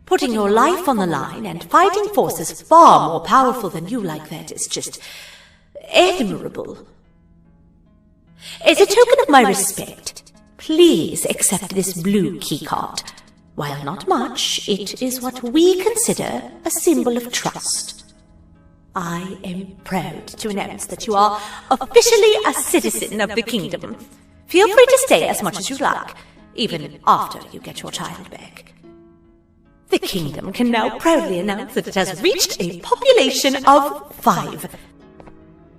Putting your life on the line and fighting forces far more powerful than you like that is just admirable. As a token of my respect, please accept this blue keycard. While not much, it is what we consider a symbol of trust. I am proud to announce that you are officially a citizen of the kingdom. Feel free to stay as much as you like, even after you get your child back. The kingdom can now proudly announce that it has reached a population of 5.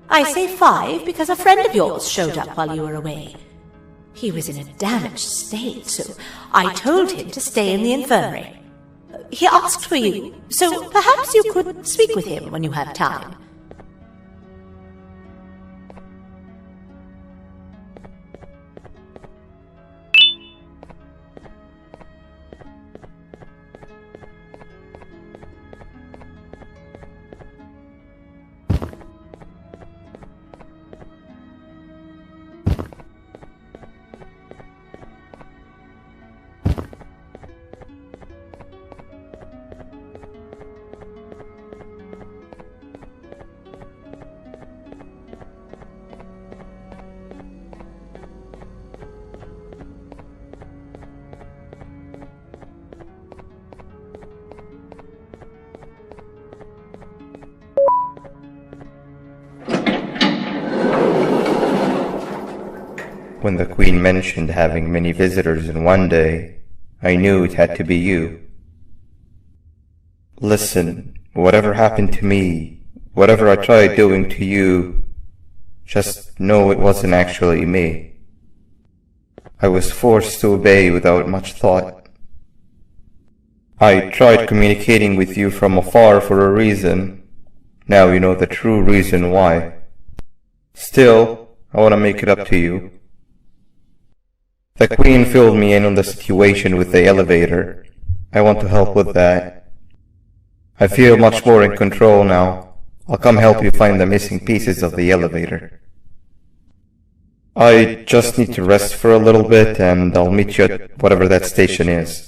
I say 5 because a friend of yours showed up while you were away. He was in a damaged state, so I told him to stay in the infirmary. He asked for you, so perhaps you could speak with him when you have time. When the Queen mentioned having many visitors in one day, I knew it had to be you. Listen, whatever happened to me, whatever I tried doing to you, just know it wasn't actually me. I was forced to obey without much thought. I tried communicating with you from afar for a reason. Now you know the true reason why. Still, I want to make it up to you. The Queen filled me in on the situation with the elevator. I want to help with that. I feel much more in control now. I'll come help you find the missing pieces of the elevator. I just need to rest for a little bit and I'll meet you at whatever that station is.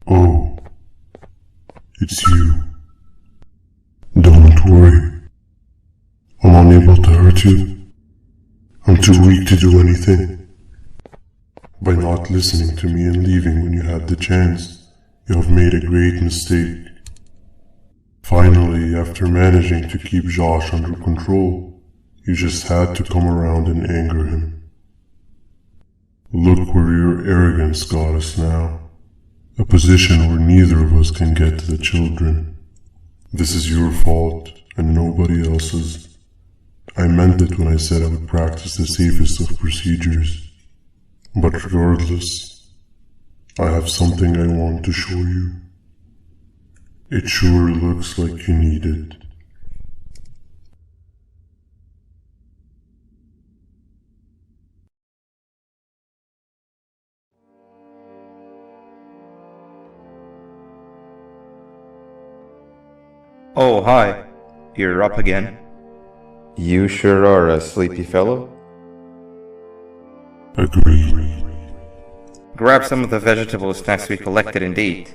Oh, it's you. Don't worry. I'm unable to hurt you. I'm too weak to do anything. By not listening to me and leaving when you had the chance, you have made a great mistake. Finally, after managing to keep Josh under control, you just had to come around and anger him. Look where your arrogance got us now. A position where neither of us can get to the children. This is your fault, and nobody else's. I meant it when I said I would practice the safest of procedures. But regardless, I have something I want to show you. It sure looks like you need it. Oh, hi. You're up again. You sure are a sleepy fellow. Agreed. Grab some of the vegetable snacks we collected and eat.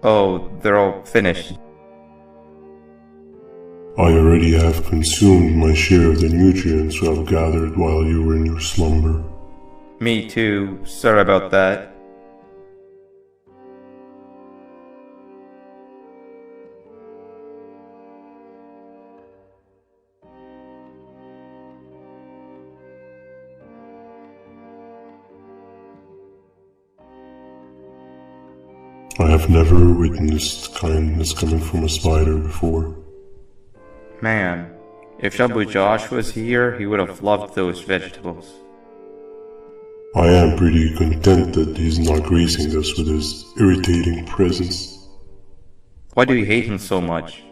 Oh, they're all finished. I already have consumed my share of the nutrients I've gathered while you were in your slumber. Me too. Sorry about that. I have never witnessed kindness coming from a spider before. Man, if Shabu Josh was here, he would have loved those vegetables. I am pretty content that he's not gracing us with his irritating presence. Why do you hate him so much?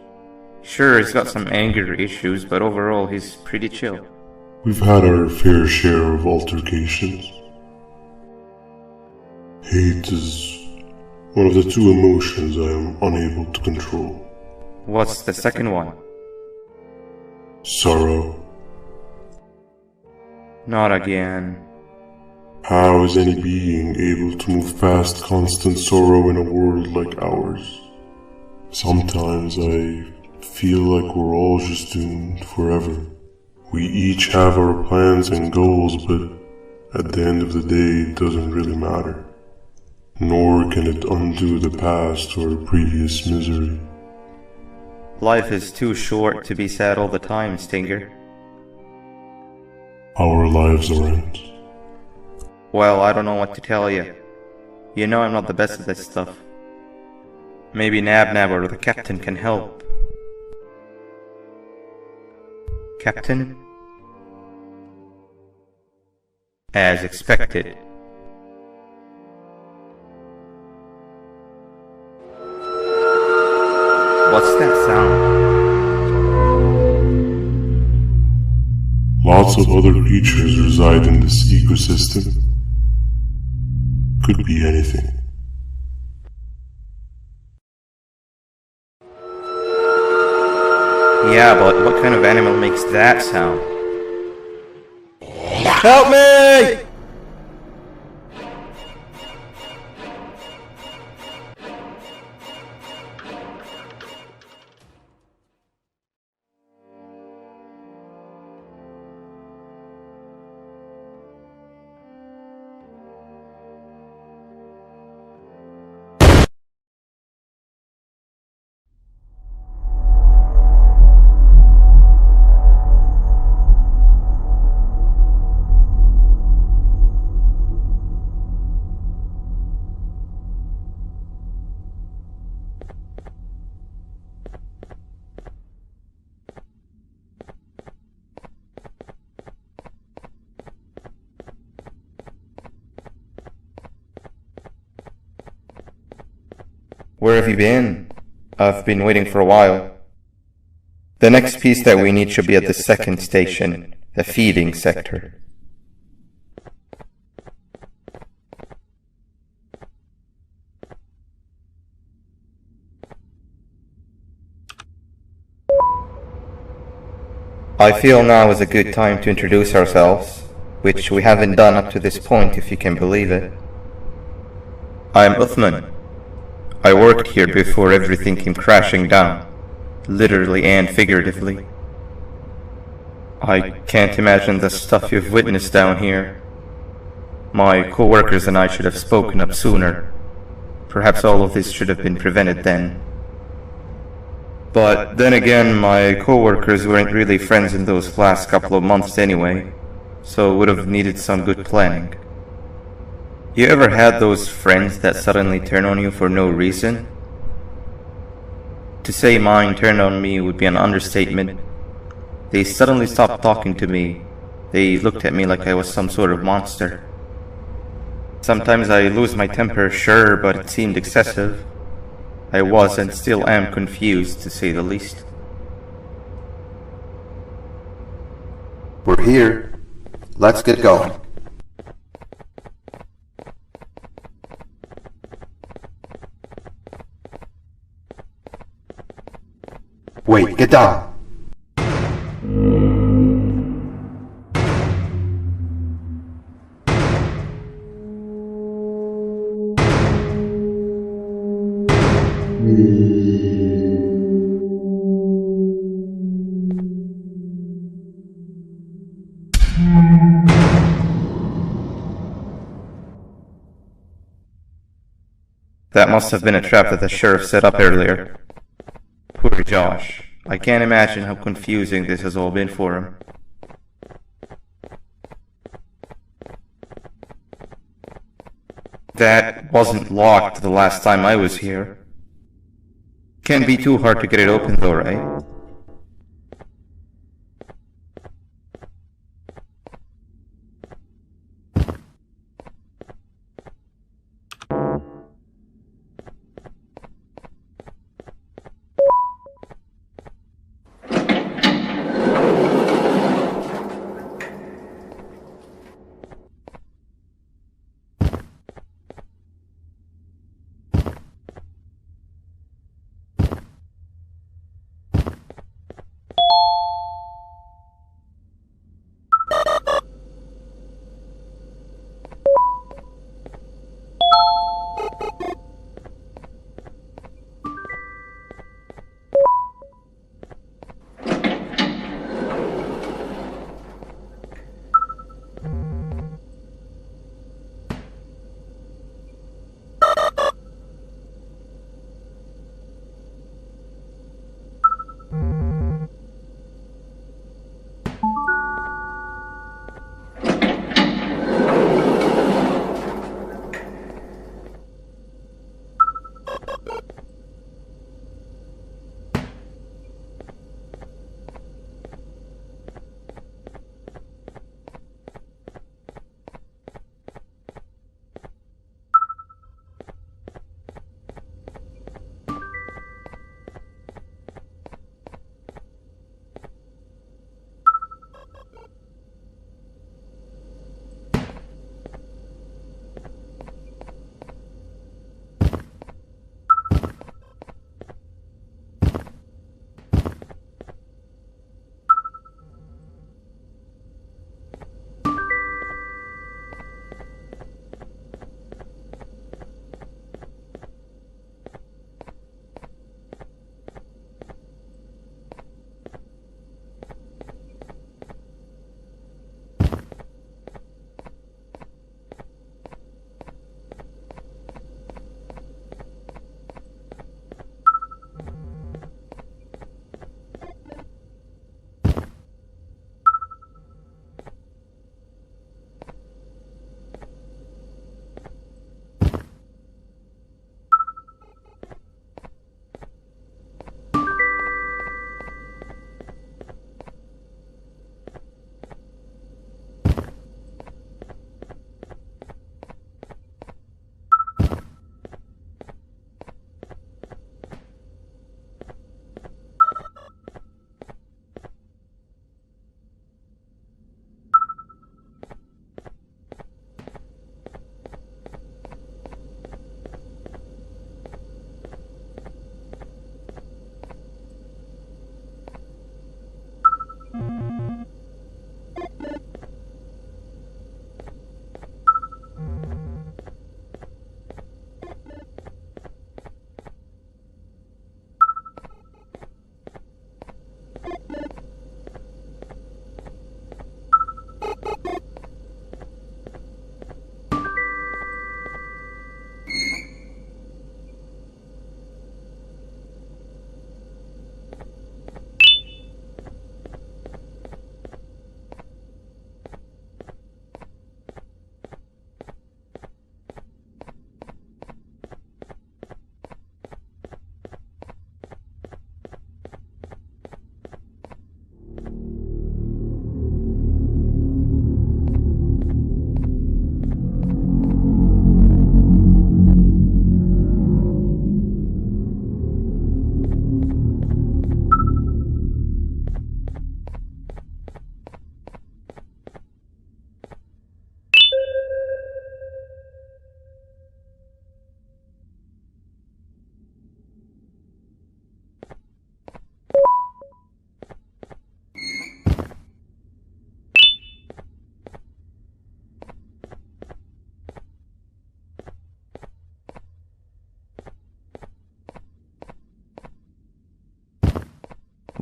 Sure, he's got some anger issues, but overall he's pretty chill. We've had our fair share of altercations. Hate is one of the two emotions I am unable to control. What's the second one? Sorrow. Not again. How is any being able to move past constant sorrow in a world like ours? Sometimes I feel like we're all just doomed forever, We each have our plans and goals, but at the end of the day, it doesn't really matter. Nor can it undo the past or previous misery. Life is too short to be sad all the time, Stinger. Our lives aren't. Well, I don't know what to tell you. You know I'm not the best at this stuff. Maybe Nab or the captain can help. Captain? As expected. What's that sound? Lots of other creatures reside in this ecosystem. Could be anything. Yeah, but what kind of animal makes that sound? Help me! Where have you been? I've been waiting for a while. The next piece that we need should be at the second station, the feeding sector. I feel now is a good time to introduce ourselves, which we haven't done up to this point, if you can believe it. I'm Uthman. I worked here before everything came crashing down, literally and figuratively. I can't imagine the stuff you've witnessed down here. My co-workers and I should have spoken up sooner. Perhaps all of this should have been prevented then. But then again, my co-workers weren't really friends in those last couple of months anyway, so would have needed some good planning. You ever had those friends that suddenly turn on you for no reason? To say mine turned on me would be an understatement. They suddenly stopped talking to me. They looked at me like I was some sort of monster. Sometimes I lose my temper, sure, but it seemed excessive. I was and still am confused, to say the least. We're here. Let's get going. Wait, get down! That must have been a trap that the sheriff set up earlier. Poor Josh. I can't imagine how confusing this has all been for him. That wasn't locked the last time I was here. Can't be too hard to get it open though, right?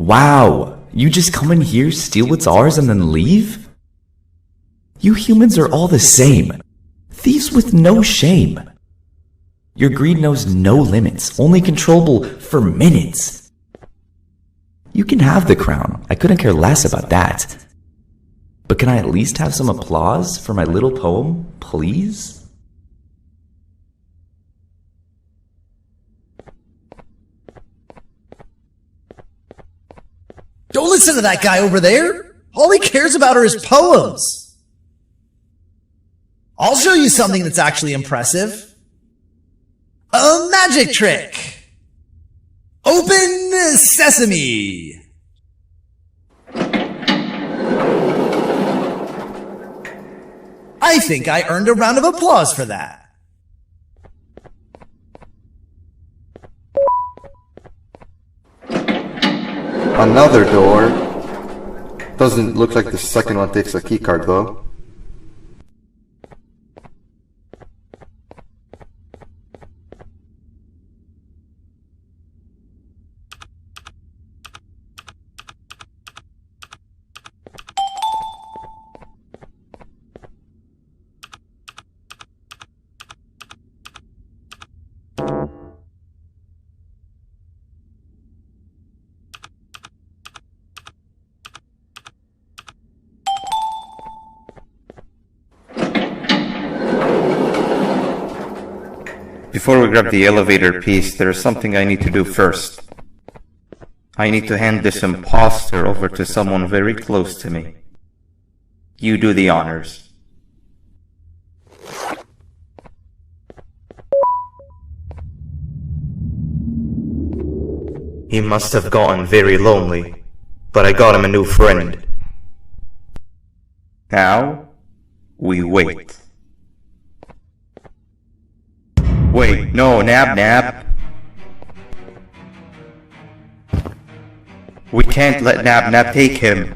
Wow, you just come in here, steal what's ours, and then leave? You humans are all the same. Thieves with no shame. Your greed knows no limits, only controllable for minutes. You can have the crown, I couldn't care less about that. But can I at least have some applause for my little poem, please? Don't listen to that guy over there! All he cares about are his poems! I'll show you something that's actually impressive. A magic trick! Open sesame! I think I earned a round of applause for that. Another door. Doesn't look like the second one takes a keycard though. Before we grab the elevator piece, there is something I need to do first. I need to hand this imposter over to someone very close to me. You do the honors. He must have gotten very lonely, but I got him a new friend. Now, we wait. Wait, no, Nab. We can't let Nab take him.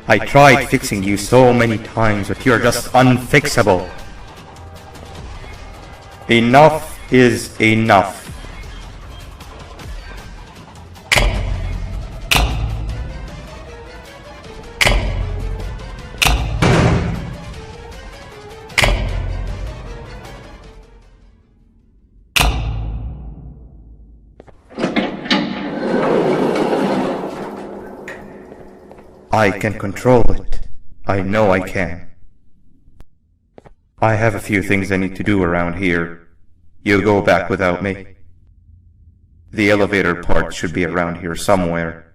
I tried fixing you so many times, but you're just unfixable. Enough is enough. I can control it. I know I can. I have a few things I need to do around here. You go back without me. The elevator part should be around here somewhere.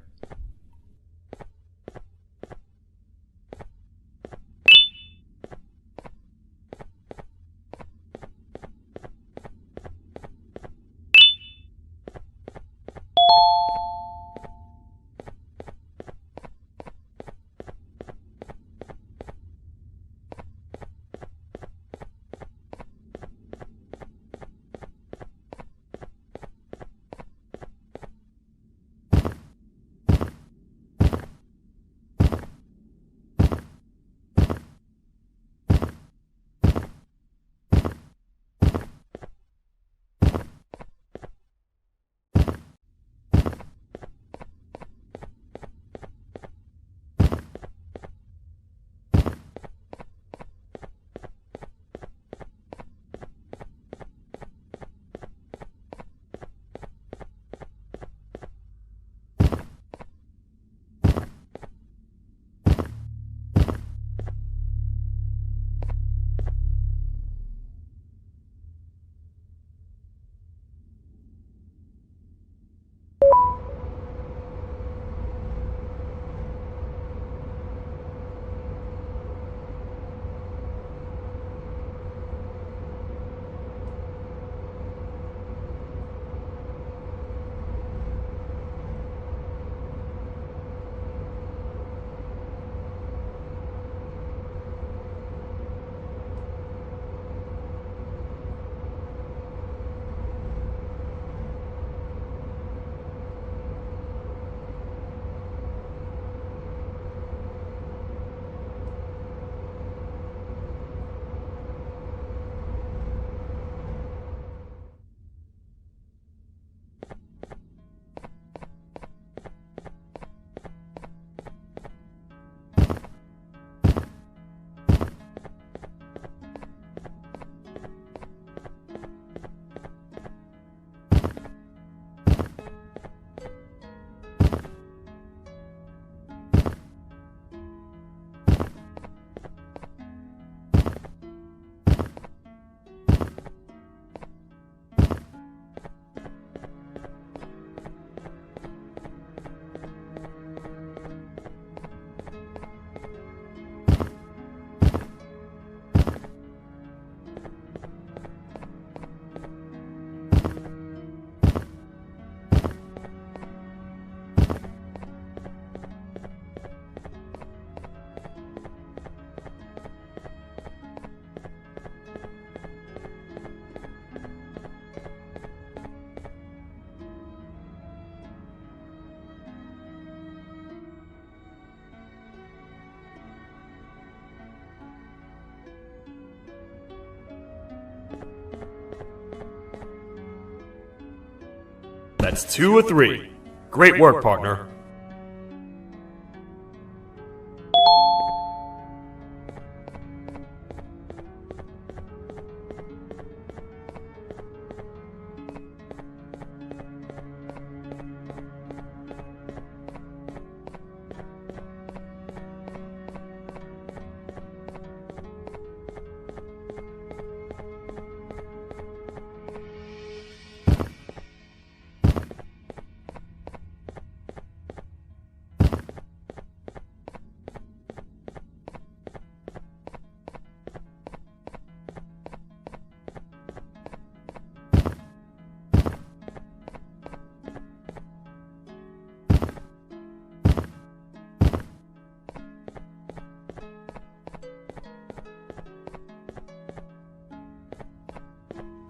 That's 2 of 3. Great work, partner.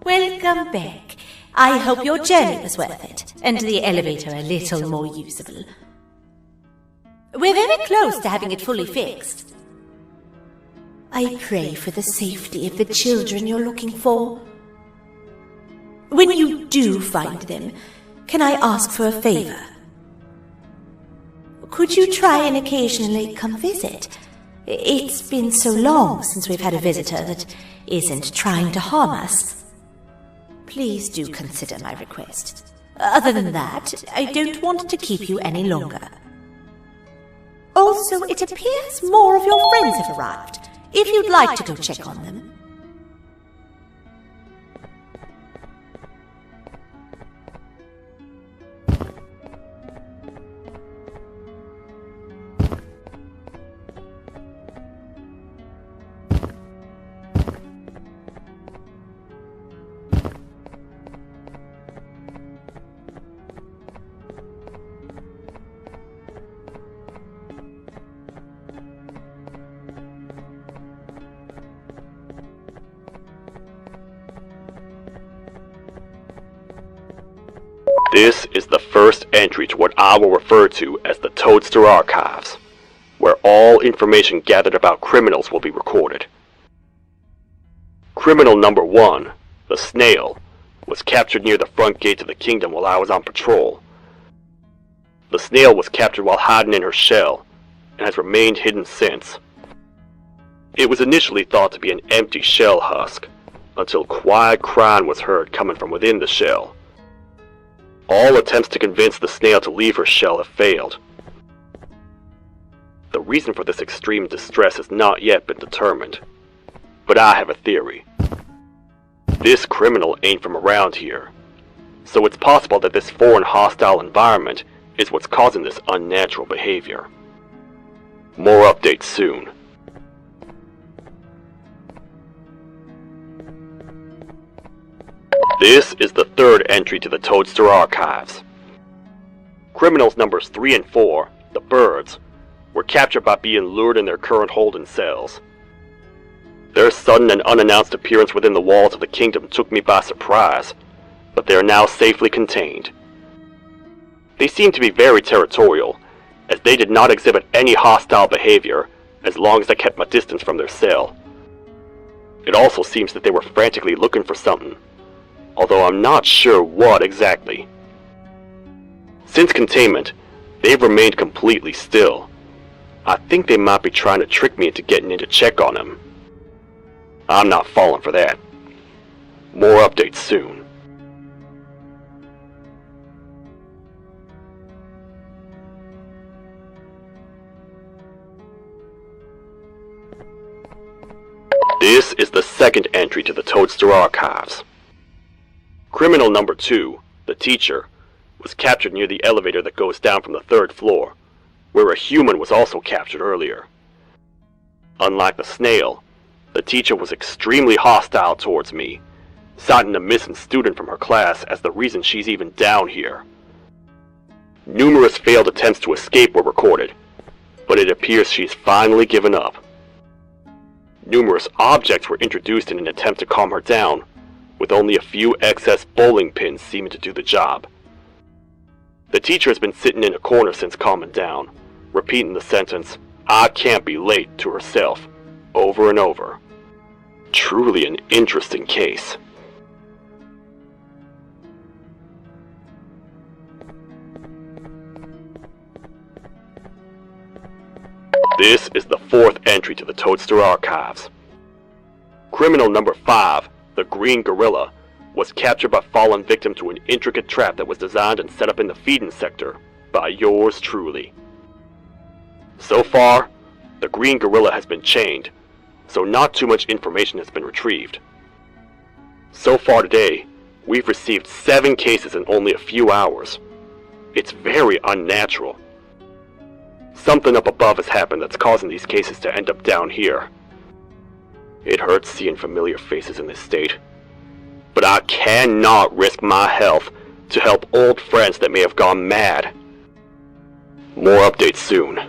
Welcome back. I hope your journey was worth it, and the elevator a little more usable. We're very close to having it fully fixed. I pray for the safety of the children you're looking for. When you do find them, can I ask for a favor? Could you try and occasionally come visit? It's been so long since we've had a visitor that isn't trying to harm us. Please do consider my request. Other than that, I don't want to keep you any longer. Also, it appears more of your friends have arrived, if you'd like to go check on them. This is the first entry to what I will refer to as the Toadster Archives, where all information gathered about criminals will be recorded. Criminal number 1, the snail, was captured near the front gate of the kingdom while I was on patrol. The snail was captured while hiding in her shell, and has remained hidden since. It was initially thought to be an empty shell husk, until quiet crying was heard coming from within the shell. All attempts to convince the snail to leave her shell have failed. The reason for this extreme distress has not yet been determined, but I have a theory. This criminal ain't from around here, so it's possible that this foreign hostile environment is what's causing this unnatural behavior. More updates soon. This is the third entry to the Toadster Archives. Criminals numbers 3 and 4, the birds, were captured by being lured in their current holding cells. Their sudden and unannounced appearance within the walls of the kingdom took me by surprise, but they are now safely contained. They seem to be very territorial, as they did not exhibit any hostile behavior as long as I kept my distance from their cell. It also seems that they were frantically looking for something, although I'm not sure what exactly. Since containment, they've remained completely still. I think they might be trying to trick me into getting in to check on them. I'm not falling for that. More updates soon. This is the second entry to the Toadster Archives. Criminal number 2, the teacher, was captured near the elevator that goes down from the 3rd floor, where a human was also captured earlier. Unlike the snail, the teacher was extremely hostile towards me, citing a missing student from her class as the reason she's even down here. Numerous failed attempts to escape were recorded, but it appears she's finally given up. Numerous objects were introduced in an attempt to calm her down, with only a few excess bowling pins seeming to do the job. The teacher has been sitting in a corner since calming down, repeating the sentence, "I can't be late," to herself, over and over. Truly an interesting case. This is the fourth entry to the Toadster archives. Criminal number 5, the Green Gorilla, was captured but fallen victim to an intricate trap that was designed and set up in the feeding sector by yours truly. So far, the Green Gorilla has been chained, so not too much information has been retrieved. So far today, we've received 7 cases in only a few hours. It's very unnatural. Something up above has happened that's causing these cases to end up down here. It hurts seeing familiar faces in this state, but I cannot risk my health to help old friends that may have gone mad. More updates soon.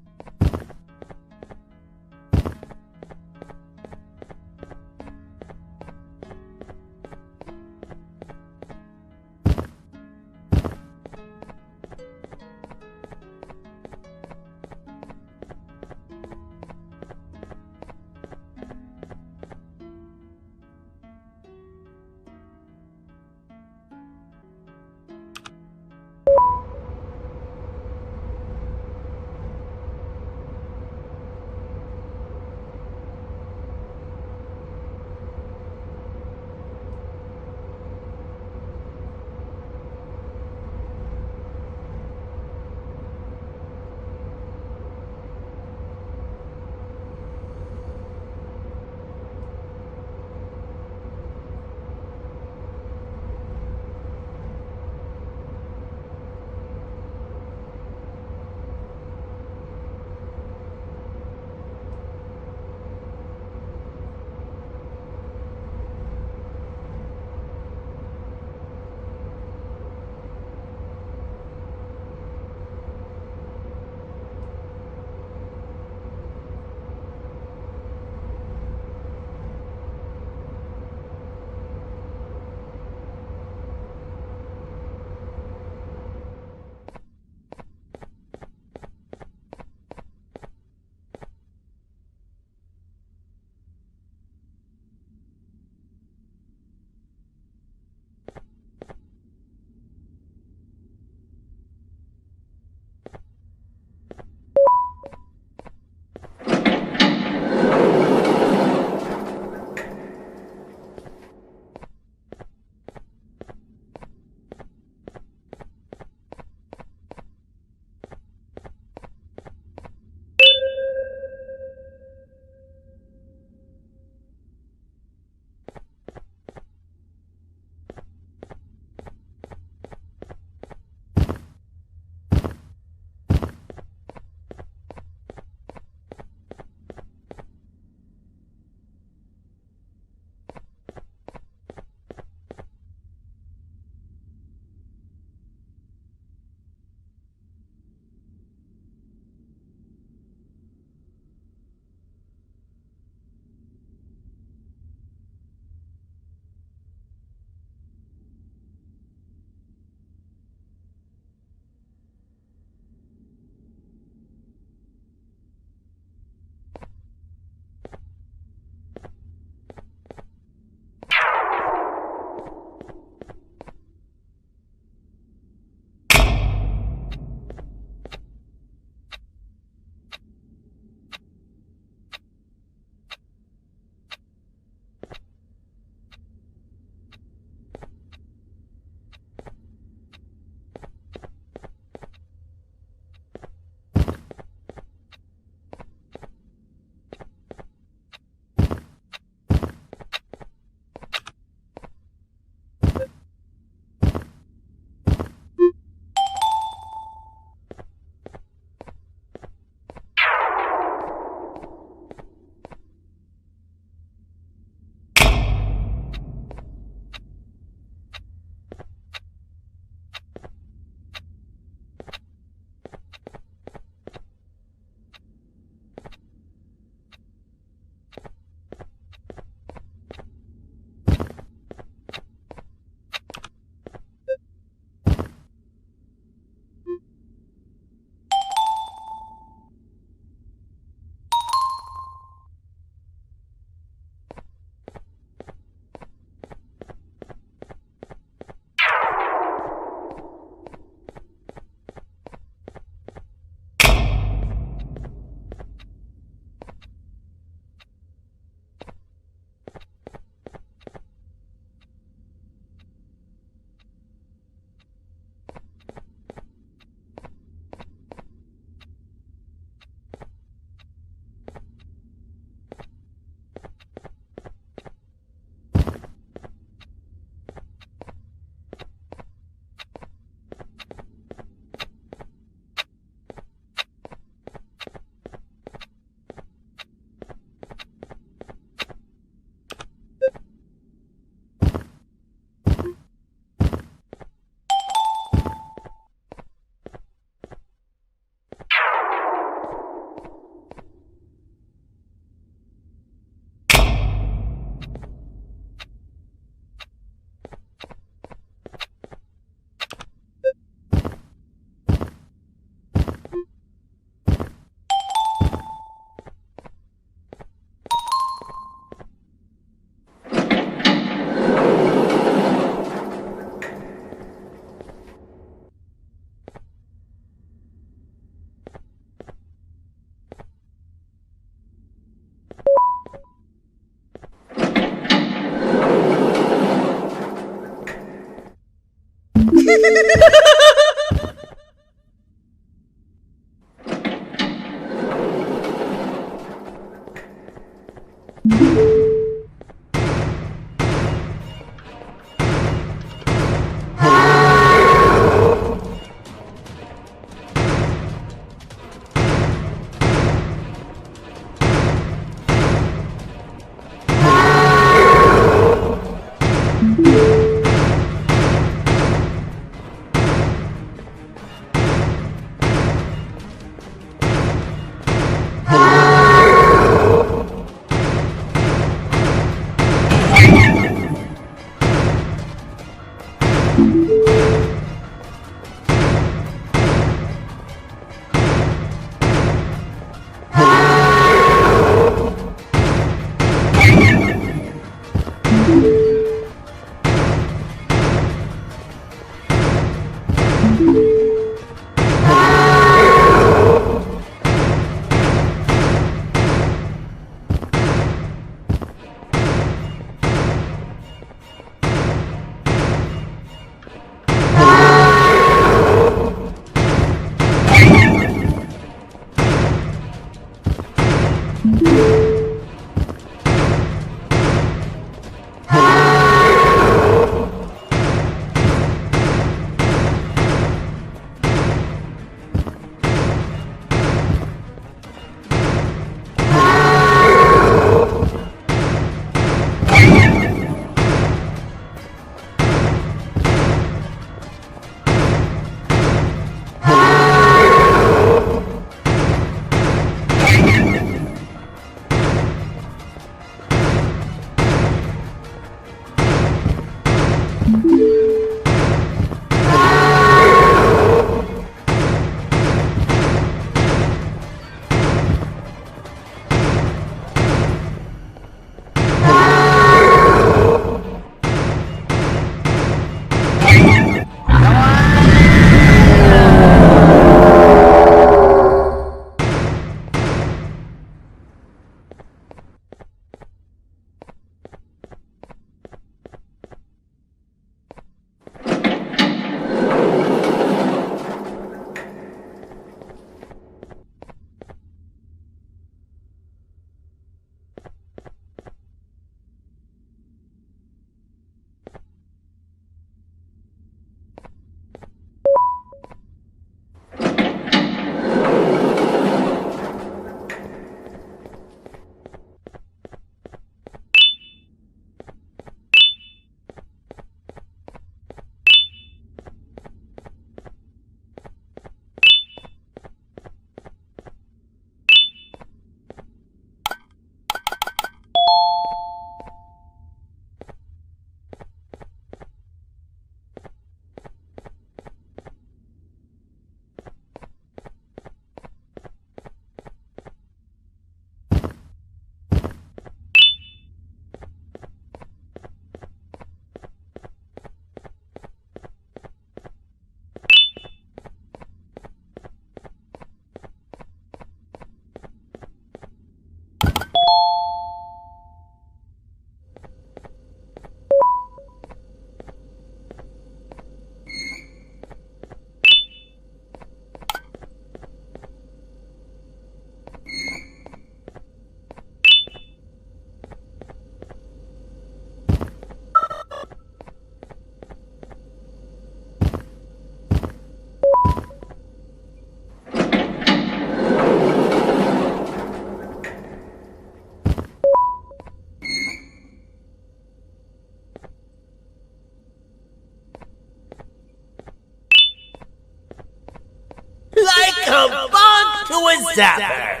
Like a bug to a zapper.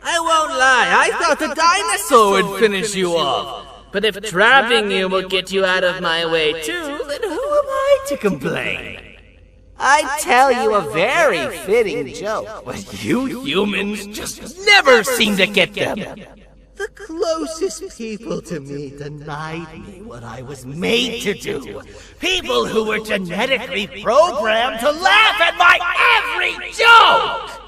I won't lie, I thought the dinosaur would finish you off. But if trapping you will get you out of my way too, then who am I to complain? I tell you a very fitting joke, but you humans just never seem to get them. The closest people to me denied me what I was made to do. People who were genetically programmed to laugh at my every joke!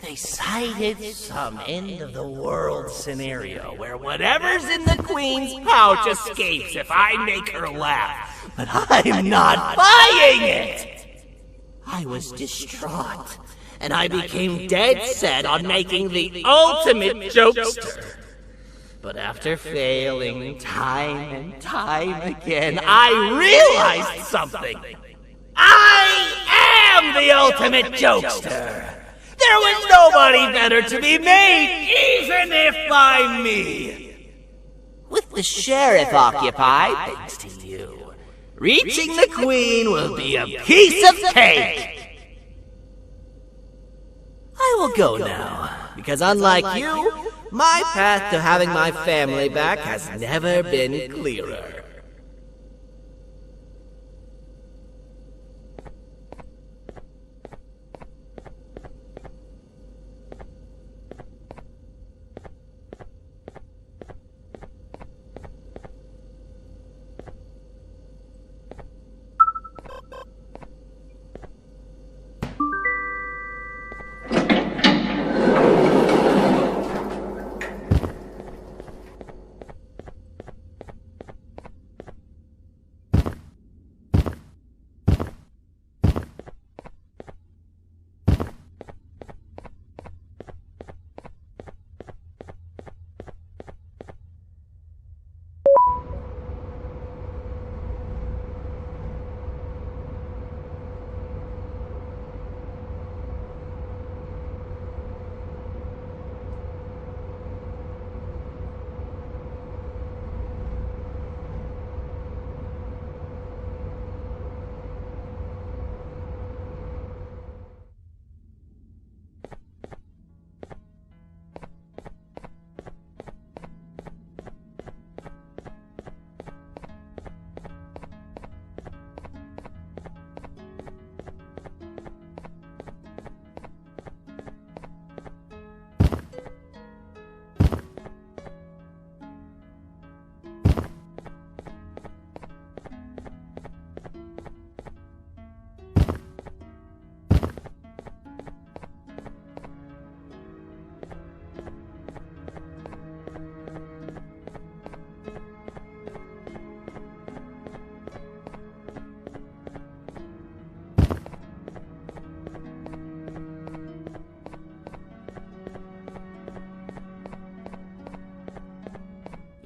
They cited some end-of-the-world scenario where whatever's in the Queen's pouch escapes if I make her laugh. But I'm not buying it! I was distraught, and I became dead set on making the ultimate jokester. But after failing time and time again, I realized something. I am the ultimate jokester! There was nobody better to be made, even if by me! With the sheriff occupied, thanks to you, reaching the Queen will be a piece of cake! I will go now, because unlike you, my path to having my family back has never been clearer.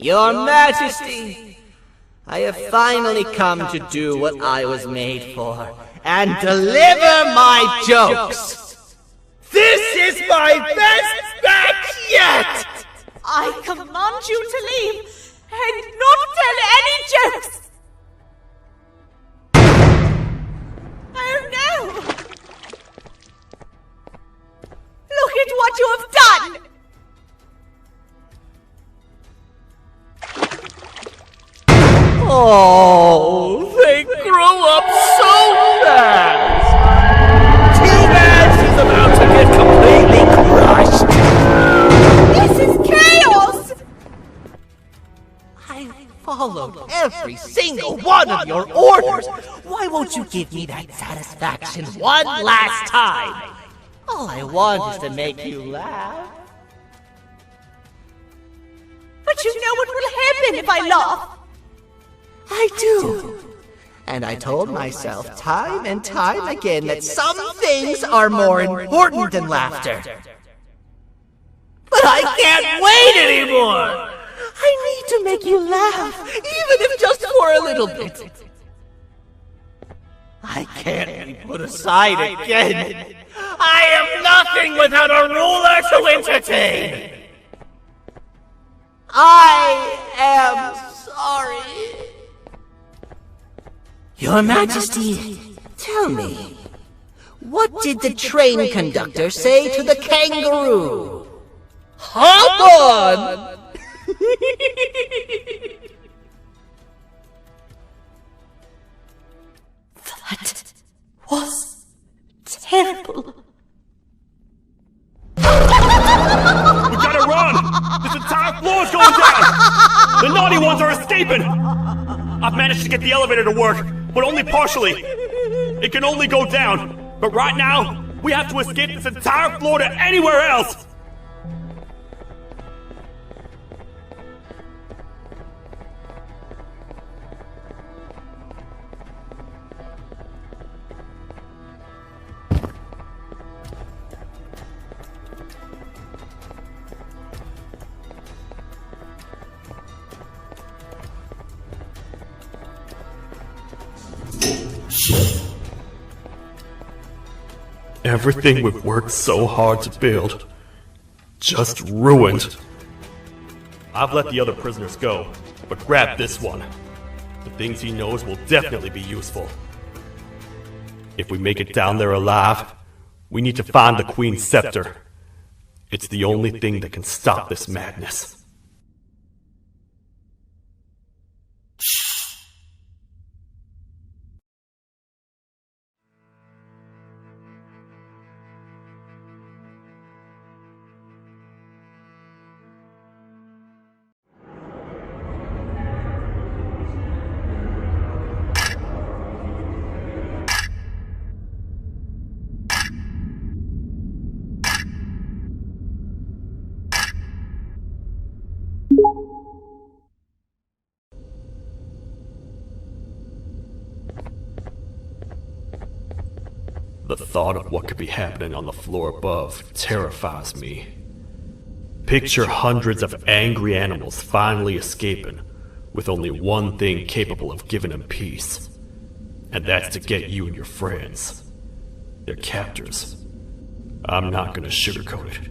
Your Majesty, I have finally come to do what I was made for, and deliver my jokes! This is my best batch yet! I command you to leave, and not tell any jokes! Oh no! Look at what you have done! Oh, they grew up so fast! Too bad she's about to get completely crushed! This is chaos! I followed every single one of your orders! Why won't you give me that satisfaction one last time? All I want is to make you laugh. But you know what will happen if I laugh! I do. And I told myself time and time again that some things are more important than laughter. But I can't wait anymore! I need to make you laugh, even if just for a little bit. I can't be put aside again. I am nothing without a ruler to entertain. I am sorry. Your Majesty, tell me, what did the train conductor say to the kangaroo? Hop on! That was terrible. We gotta run! This entire floor's going down! The naughty ones are escaping! I've managed to get the elevator to work, but only partially. It can only go down, but right now, We have to escape this entire floor to anywhere else! Everything we've worked so hard to build, just ruined. I've let the other prisoners go, but grab this one. The things he knows will definitely be useful. If we make it down there alive, we need to find the Queen's scepter. It's the only thing that can stop this madness. The thought of what could be happening on the floor above terrifies me. Picture hundreds of angry animals finally escaping, with only one thing capable of giving them peace. And that's to get you and your friends. Their captors. I'm not gonna sugarcoat it.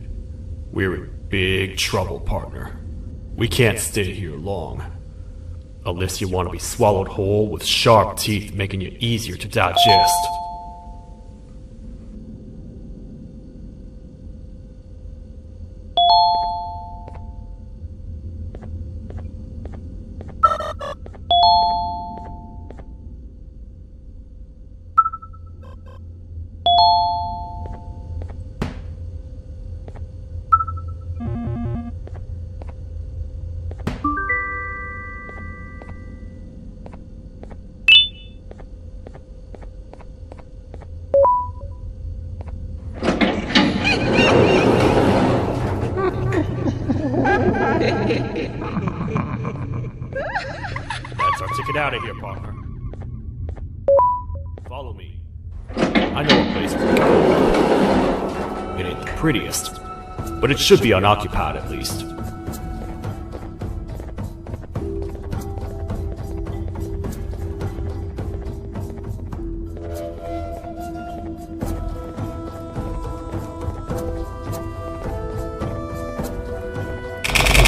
We're in big trouble, partner. We can't stay here long. Unless you want to be swallowed whole with sharp teeth making you easier to digest. That's our ticket out of here, partner. Follow me. I know a place to go. It ain't the prettiest, but it should be unoccupied at least.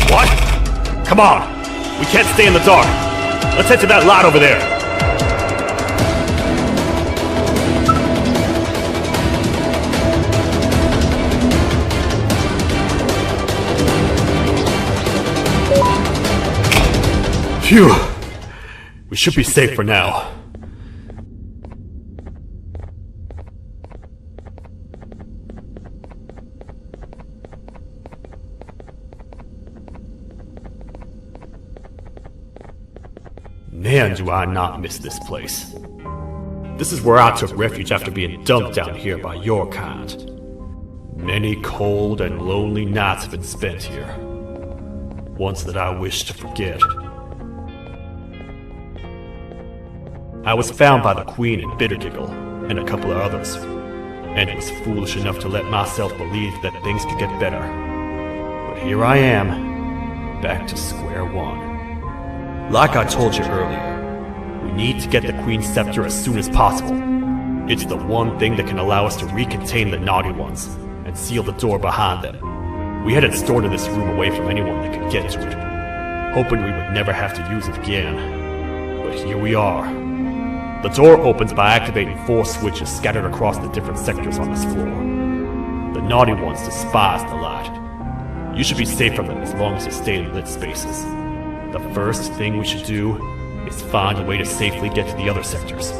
What? Come on! We can't stay in the dark! Let's head to that lot over there! Phew! We should be safe for now. Man, do I not miss this place. This is where I took refuge after being dumped down here by your kind. Many cold and lonely nights have been spent here. Ones that I wish to forget. I was found by the Queen and Bittergiggle, and a couple of others, and was foolish enough to let myself believe that things could get better. But here I am, back to square one. Like I told you earlier, we need to get the Queen's scepter as soon as possible. It's the one thing that can allow us to recontain the naughty ones, and seal the door behind them. We had it stored in this room away from anyone that could get to it, hoping we would never have to use it again. But here we are. The door opens by activating 4 switches scattered across the different sectors on this floor. The naughty ones despise the light. You should be safe from them as long as you stay in lit spaces. The first thing we should do is find a way to safely get to the other sectors.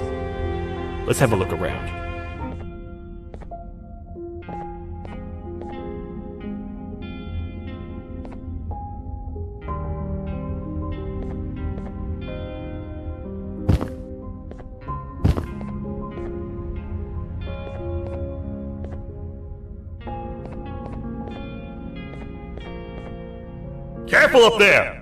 Let's have a look around. Careful up there!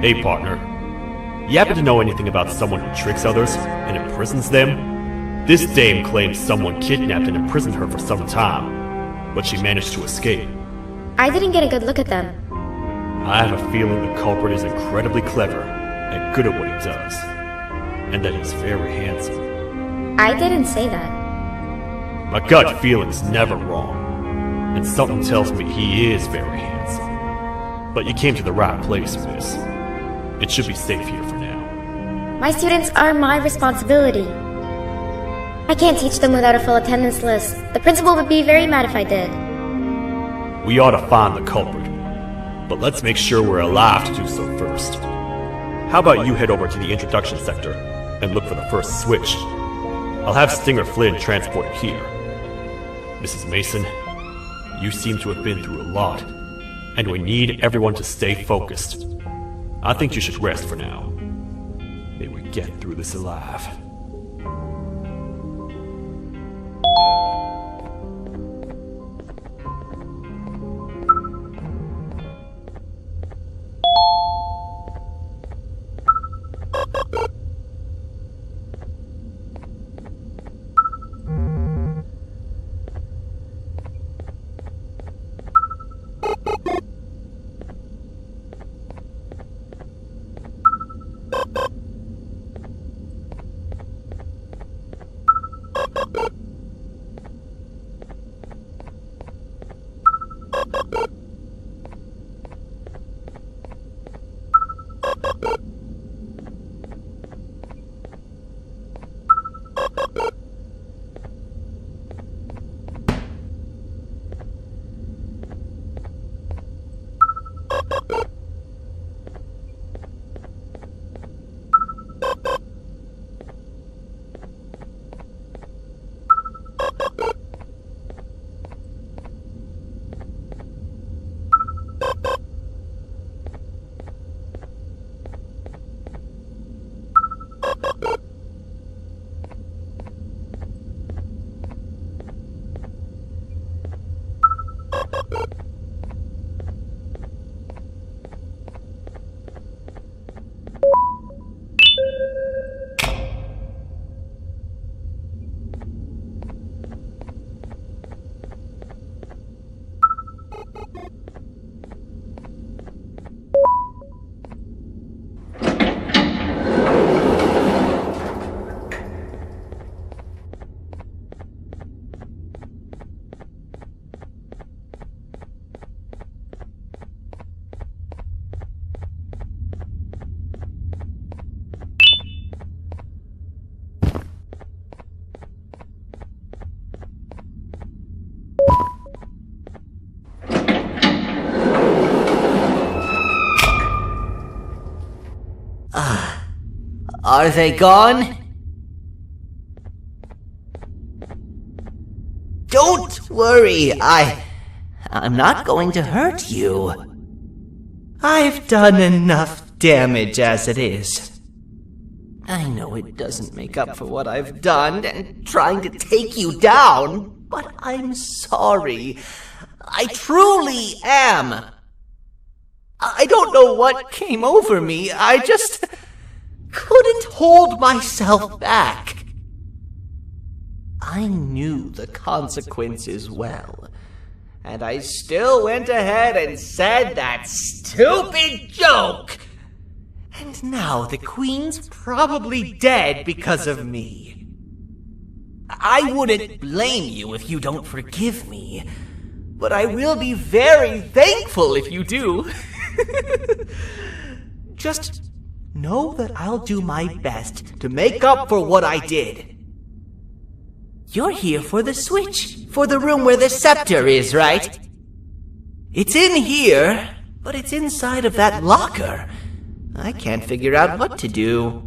Hey partner, you happen to know anything about someone who tricks others and imprisons them? This dame claims someone kidnapped and imprisoned her for some time, but she managed to escape. I didn't get a good look at them. I have a feeling the culprit is incredibly clever and good at what he does, and that he's very handsome. I didn't say that. My gut feeling's never wrong, and something tells me he is very handsome. But you came to the right place, miss. It should be safe here for now. My students are my responsibility. I can't teach them without a full attendance list. The principal would be very mad if I did. We ought to find the culprit, but let's make sure we're alive to do so first. How about you head over to the introduction sector and look for the first switch? I'll have Stinger Flynn transported here. Mrs. Mason, you seem to have been through a lot, and we need everyone to stay focused. I think you should rest for now. May we get through this alive. Are they gone? Don't worry, I'm not going to hurt you. I've done enough damage as it is. I know it doesn't make up for what I've done and trying to take you down, but I'm sorry. I truly am. I don't know what came over me. I just couldn't hold myself back. I knew the consequences well, and I still went ahead and said that stupid joke. And now the Queen's probably dead because of me. I wouldn't blame you if you don't forgive me, but I will be very thankful if you do. Just know that I'll do my best to make up for what I did. You're here for the switch, for the room where the scepter is, right? It's in here, but it's inside of that locker. I can't figure out what to do.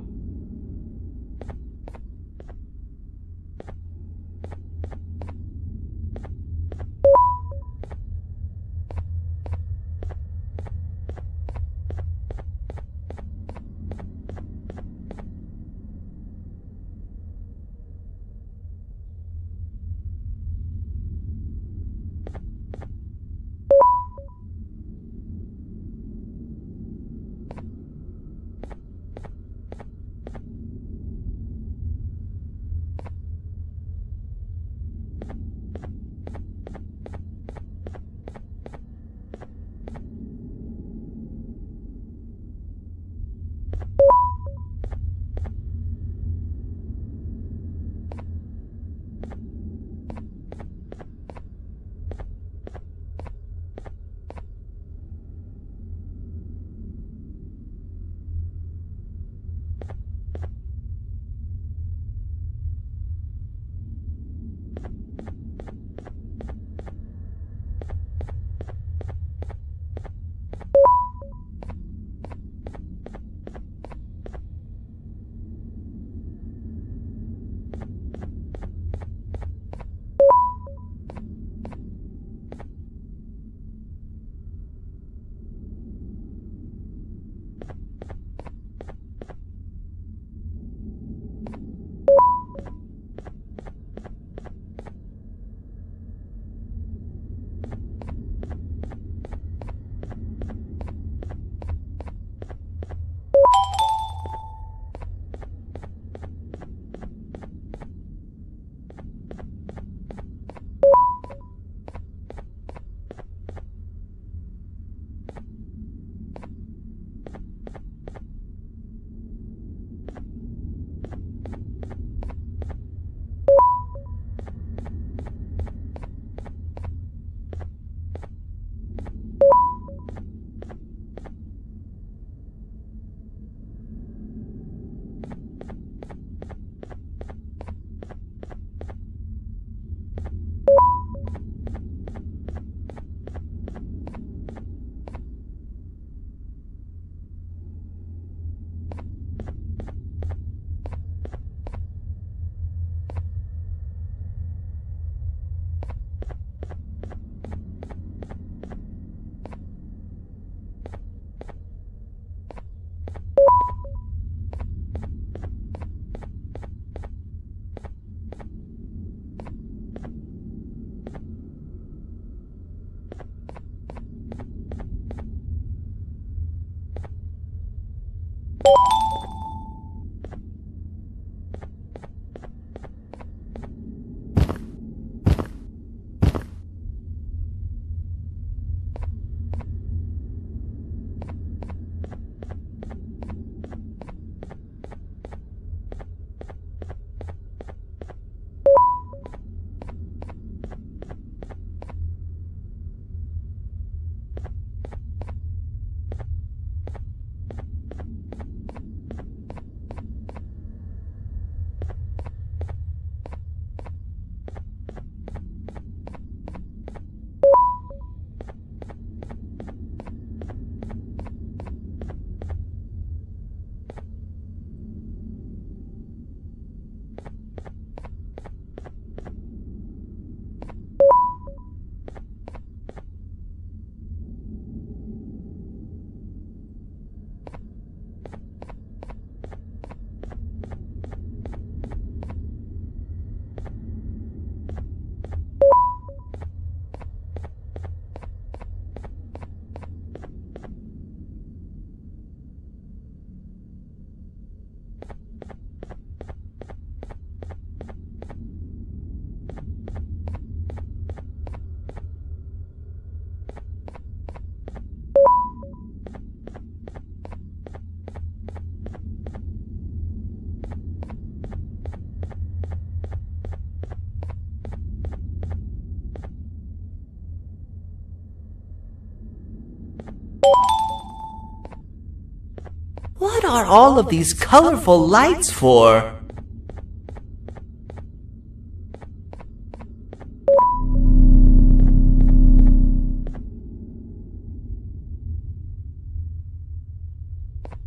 are all of these colorful lights for?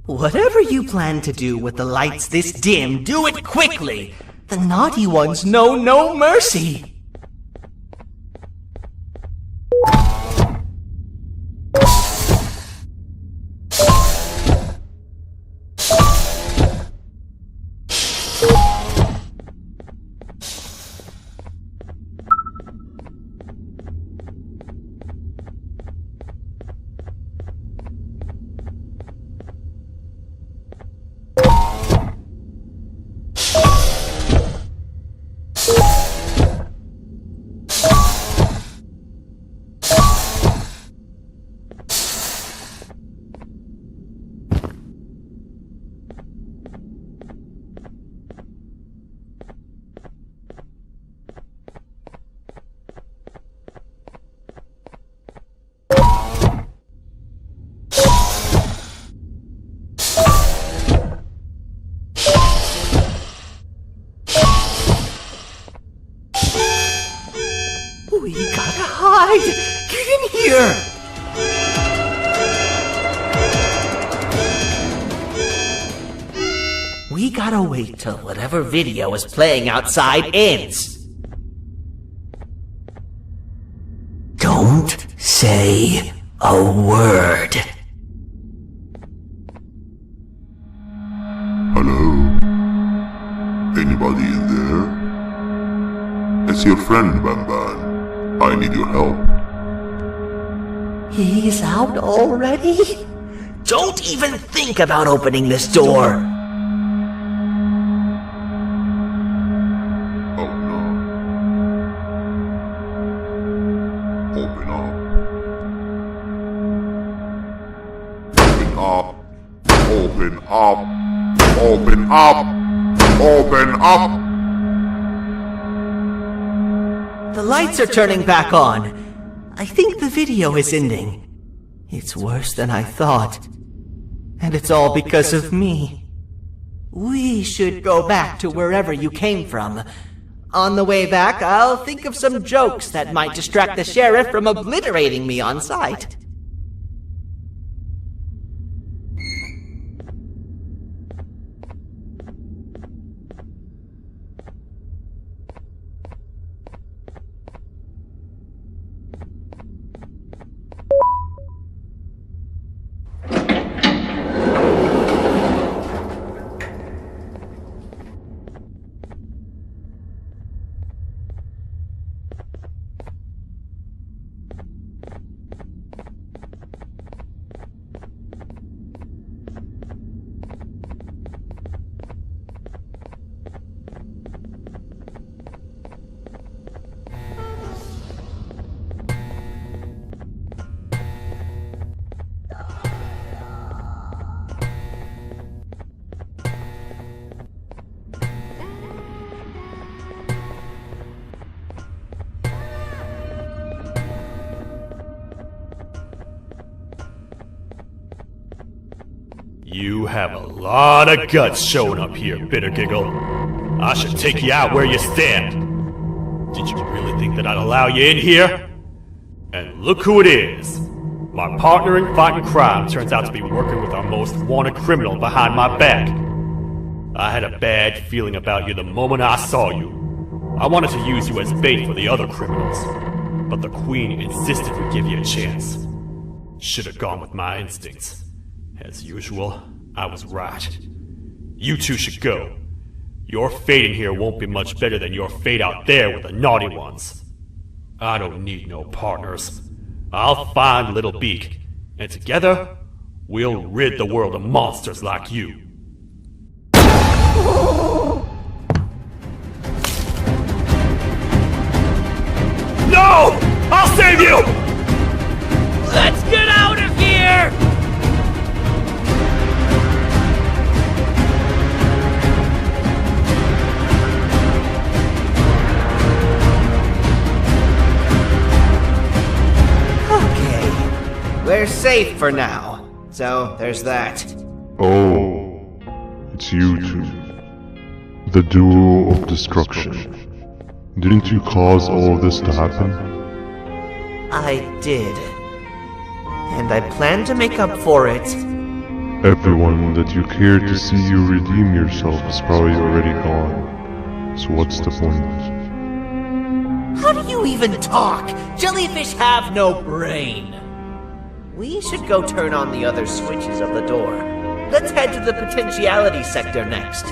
Whatever you plan to do with the lights this dim, do it quickly! The naughty ones know no mercy! We gotta hide! Get in here! We gotta wait till whatever video is playing outside ends. Don't say a word. Hello? Anybody in there? It's your friend, Banban. I need your help. He's out already? Don't even think about opening this door! Oh no. Open up. Open up. Open up. Open up. The lights are turning back on. I think the video is ending. It's worse than I thought. And it's all because of me. We should go back to wherever you came from. On the way back, I'll think of some jokes that might distract the sheriff from obliterating me on sight. You have a lot of guts showing up here, Bitter Giggle. I should take you out where you stand. Did you really think that I'd allow you in here? And look who it is. My partner in fighting crime turns out to be working with our most wanted criminal behind my back. I had a bad feeling about you the moment I saw you. I wanted to use you as bait for the other criminals, but the Queen insisted we give you a chance. Should have gone with my instincts. As usual, I was right. You two should go. Your fate in here won't be much better than your fate out there with the naughty ones. I don't need no partners. I'll find Little Beak, and together, we'll rid the world of monsters like you. No! I'll save you! Let's get out of here! Okay, we're safe for now. So, there's that. Oh, It's you two. The duo of destruction. Didn't you cause all of this to happen? I did. And I plan to make up for it. Everyone that you cared to see you redeem yourself is probably already gone. So what's the point? How do you even talk? Jellyfish have no brain. We should go turn on the other switches of the door. Let's head to the potentiality sector next.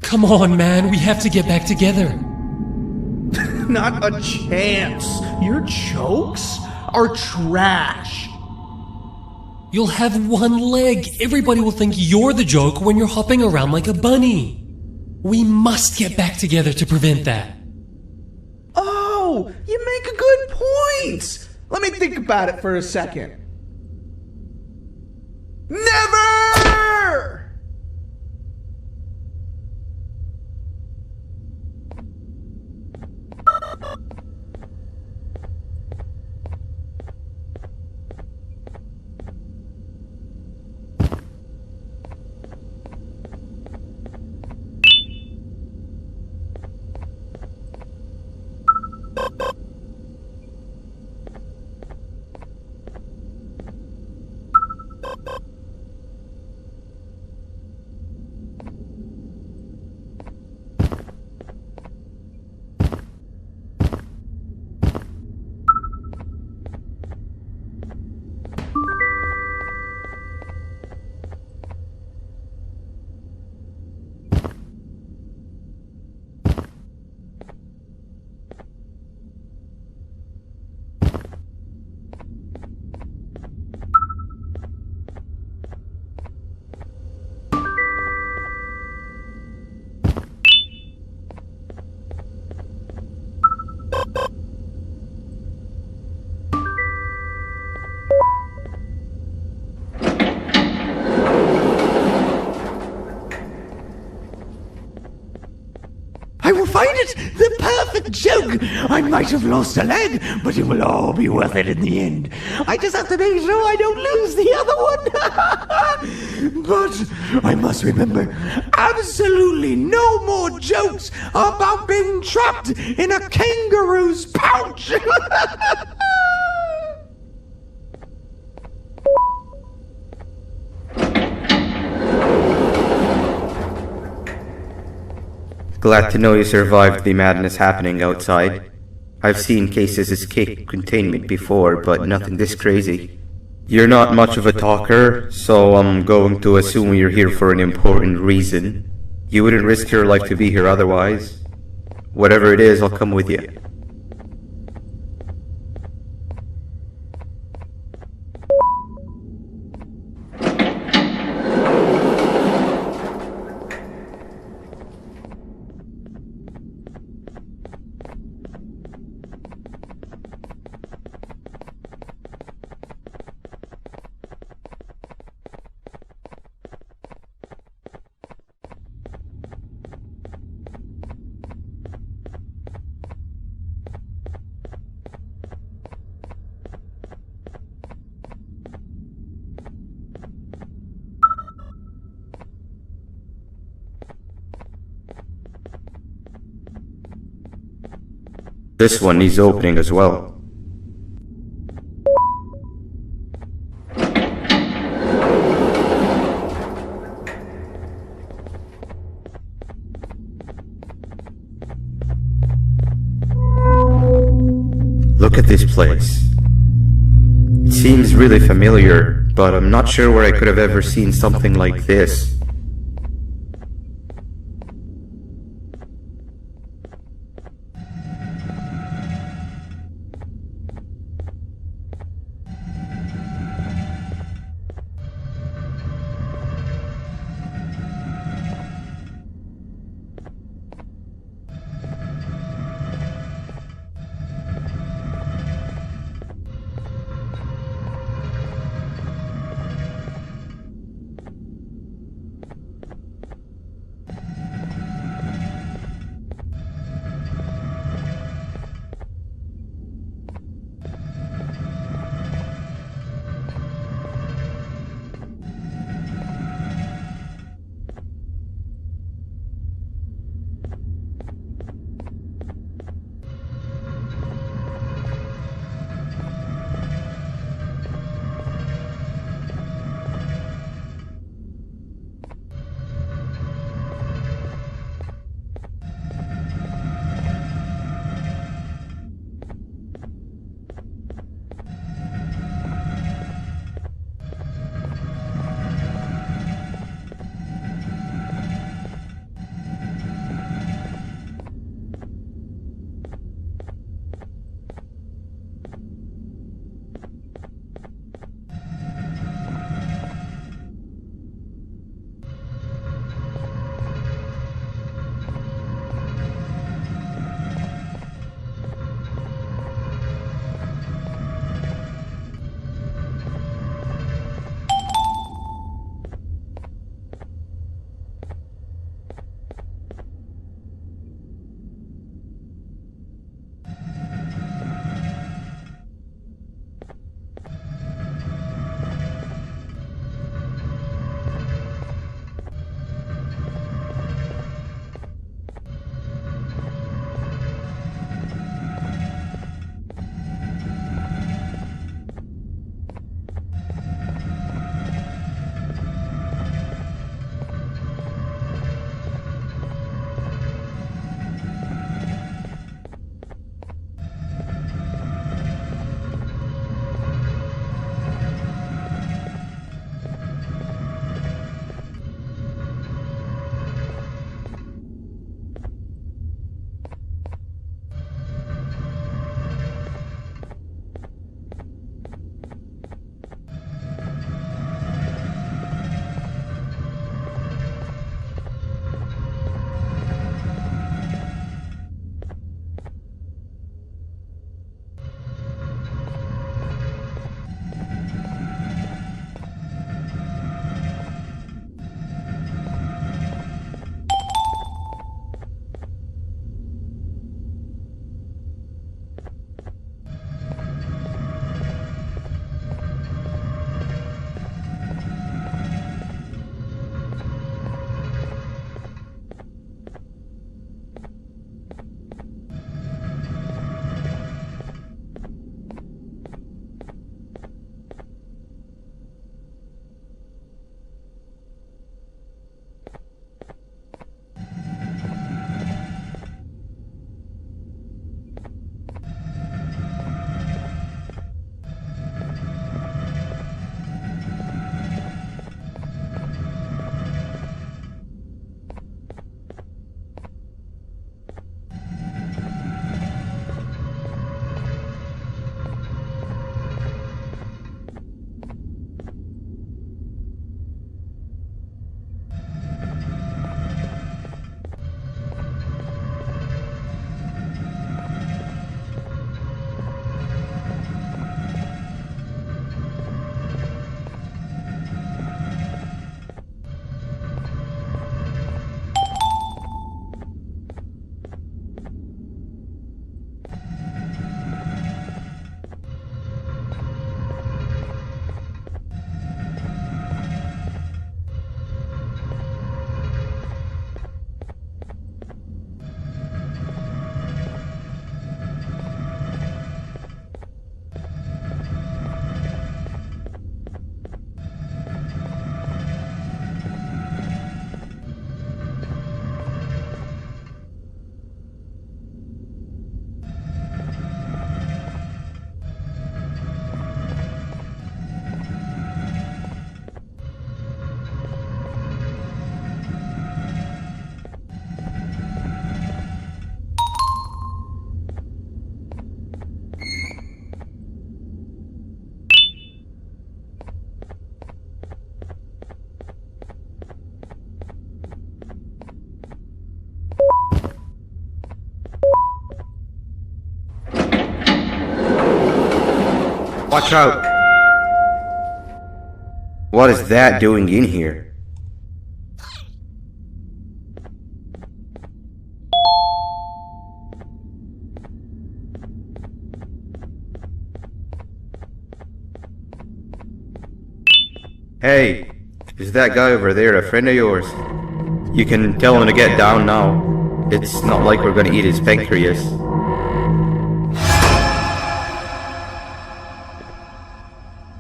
Come on, man, we have to get back together. Not a chance. Your jokes are trash. You'll have one leg. Everybody will think you're the joke when you're hopping around like a bunny. We must get back together to prevent that. Oh, you make a good point. Let me think about it for a second. Never! I will find it! The perfect joke! I might have lost a leg, but it will all be worth it in the end. I just have to make sure I don't lose the other one. But I must remember, absolutely no more jokes about being trapped in a kangaroo's pouch! Glad to know you survived the madness happening outside. I've seen cases escape containment before, but nothing this crazy. You're not much of a talker, so I'm going to assume you're here for an important reason. You wouldn't risk your life to be here otherwise. Whatever it is, I'll come with you. This one needs opening as well. Look at this place. It seems really familiar, but I'm not sure where I could have ever seen something like this. Watch out! What is that doing in here? Hey, is that guy over there a friend of yours? You can tell him to get down now. It's not like we're gonna eat his pancreas.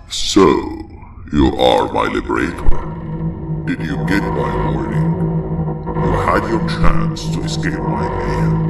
So, you are my liberator. Did you get my warning? You had your chance to escape my mayhem.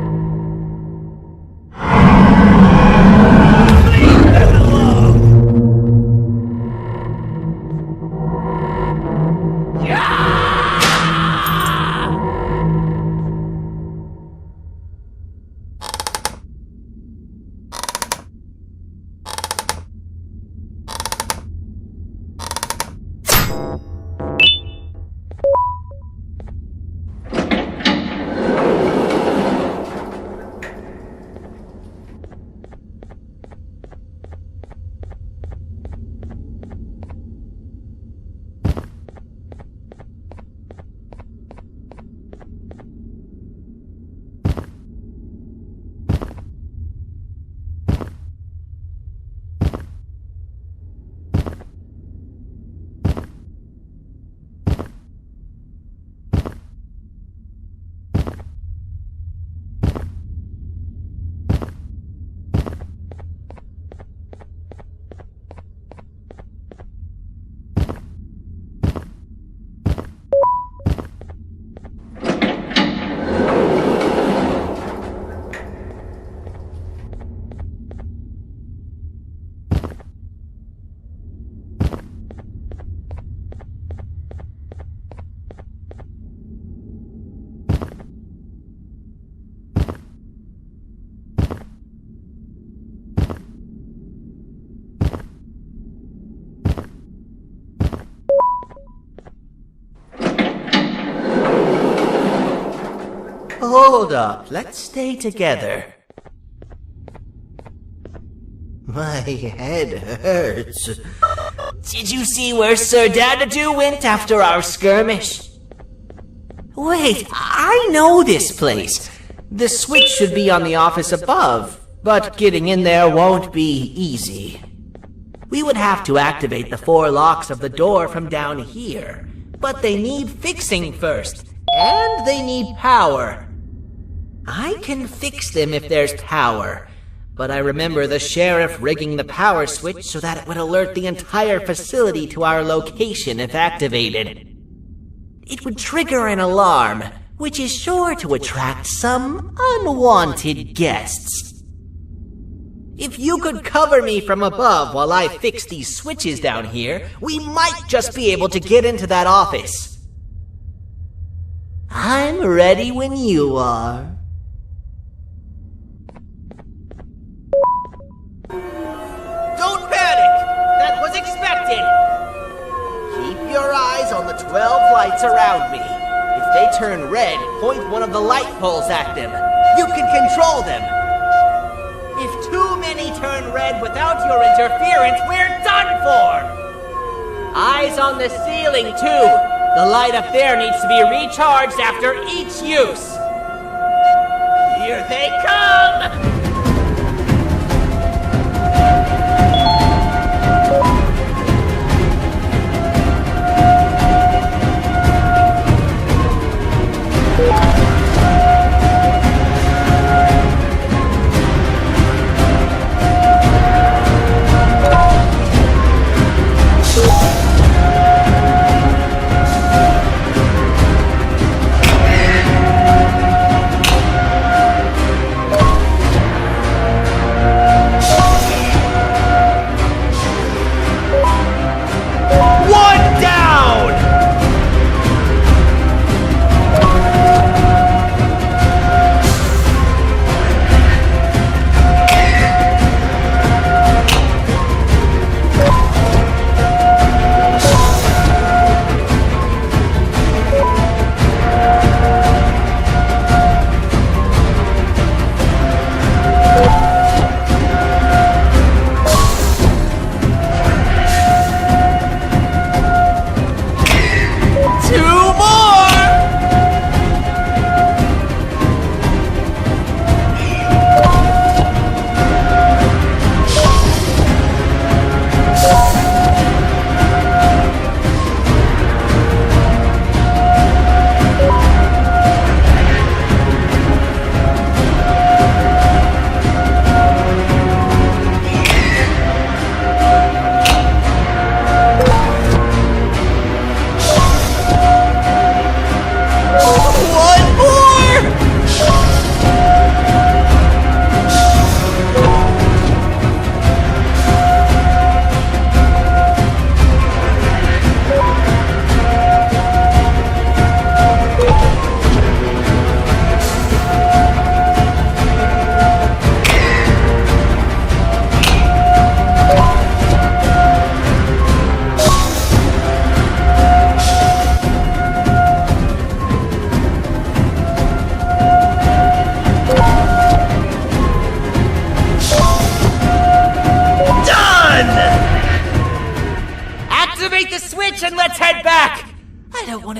Hold up, let's stay together. My head hurts. Did you see where Sir Dadadoo went after our skirmish? Wait, I know this place. The switch should be on the office above, but getting in there won't be easy. We would have to activate the 4 locks of the door from down here, but they need fixing first, and they need power. I can fix them if there's power, but I remember the sheriff rigging the power switch so that it would alert the entire facility to our location if activated. It would trigger an alarm, which is sure to attract some unwanted guests. If you could cover me from above while I fix these switches down here, we might just be able to get into that office. I'm ready when you are. Don't panic! That was expected! Keep your eyes on the 12 lights around me. If they turn red, point one of the light poles at them. You can control them. If too many turn red without your interference, we're done for! Eyes on the ceiling, too. The light up there needs to be recharged after each use. Here they come!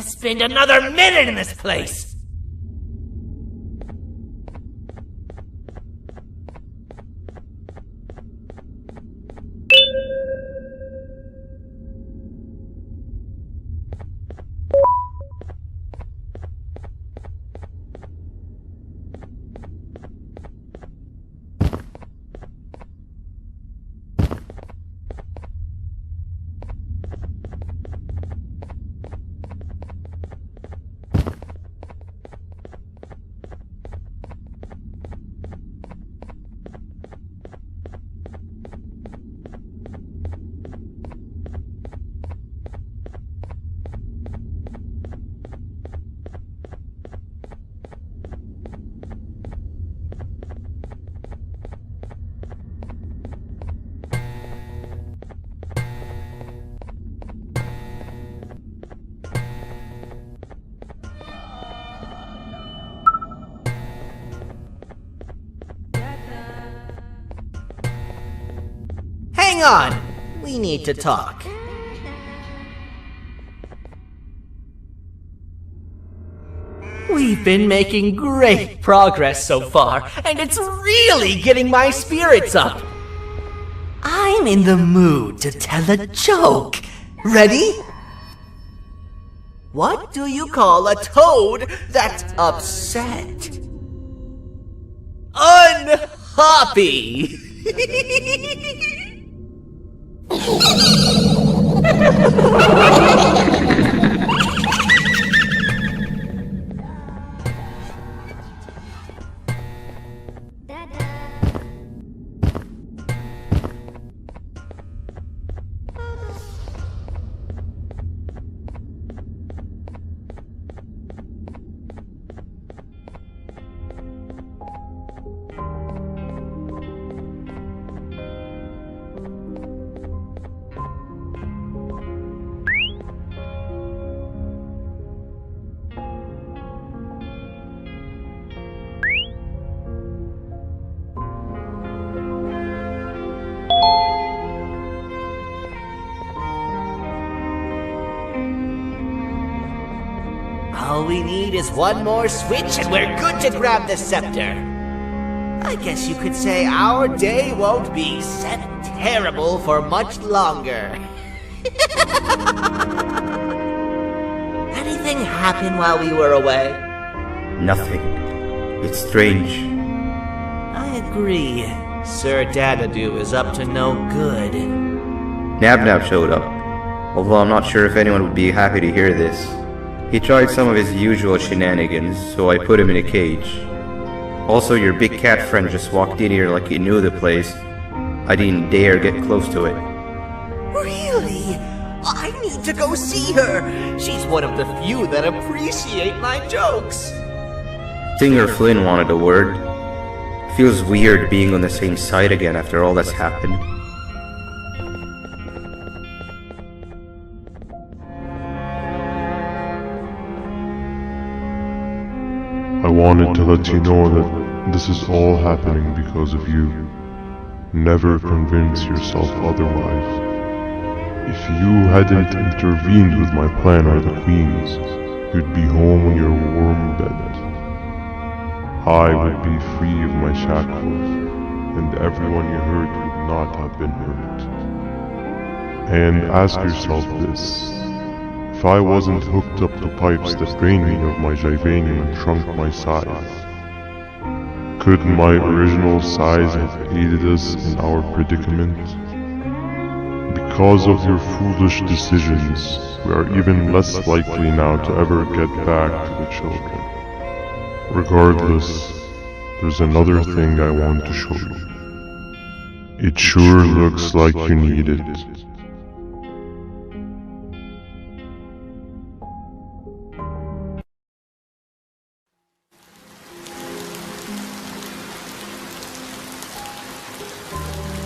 to spend another minute in this place! Hang on! We need to talk. We've been making great progress so far, and it's really getting my spirits up. I'm in the mood to tell a joke. Ready? What do you call a toad that's upset? Unhappy! All we need is one more switch and we're good to grab the scepter. I guess you could say our day won't be terrible for much longer. Anything happen while we were away? Nothing. It's strange. I agree. Sir Dadadoo is up to no good. Nab showed up, although I'm not sure if anyone would be happy to hear this. He tried some of his usual shenanigans, so I put him in a cage. Also, your big cat friend just walked in here like he knew the place. I didn't dare get close to it. Really? I need to go see her! She's one of the few that appreciate my jokes! Singer Flynn wanted a word. Feels weird being on the same side again after all that's happened. I wanted to let you know that this is all happening because of you. Never convince yourself otherwise. If you hadn't intervened with my plan or the Queen's, you'd be home in your warm bed. I would be free of my shackles, and everyone you hurt would not have been hurt. And ask yourself this. If I wasn't hooked up to pipes that drained me of my Jivanium and shrunk my size, could my original size have aided us in our predicament? Because of your foolish decisions, we are even less likely now to ever get back to the children. Regardless, there's another thing I want to show you. It sure looks like you need it.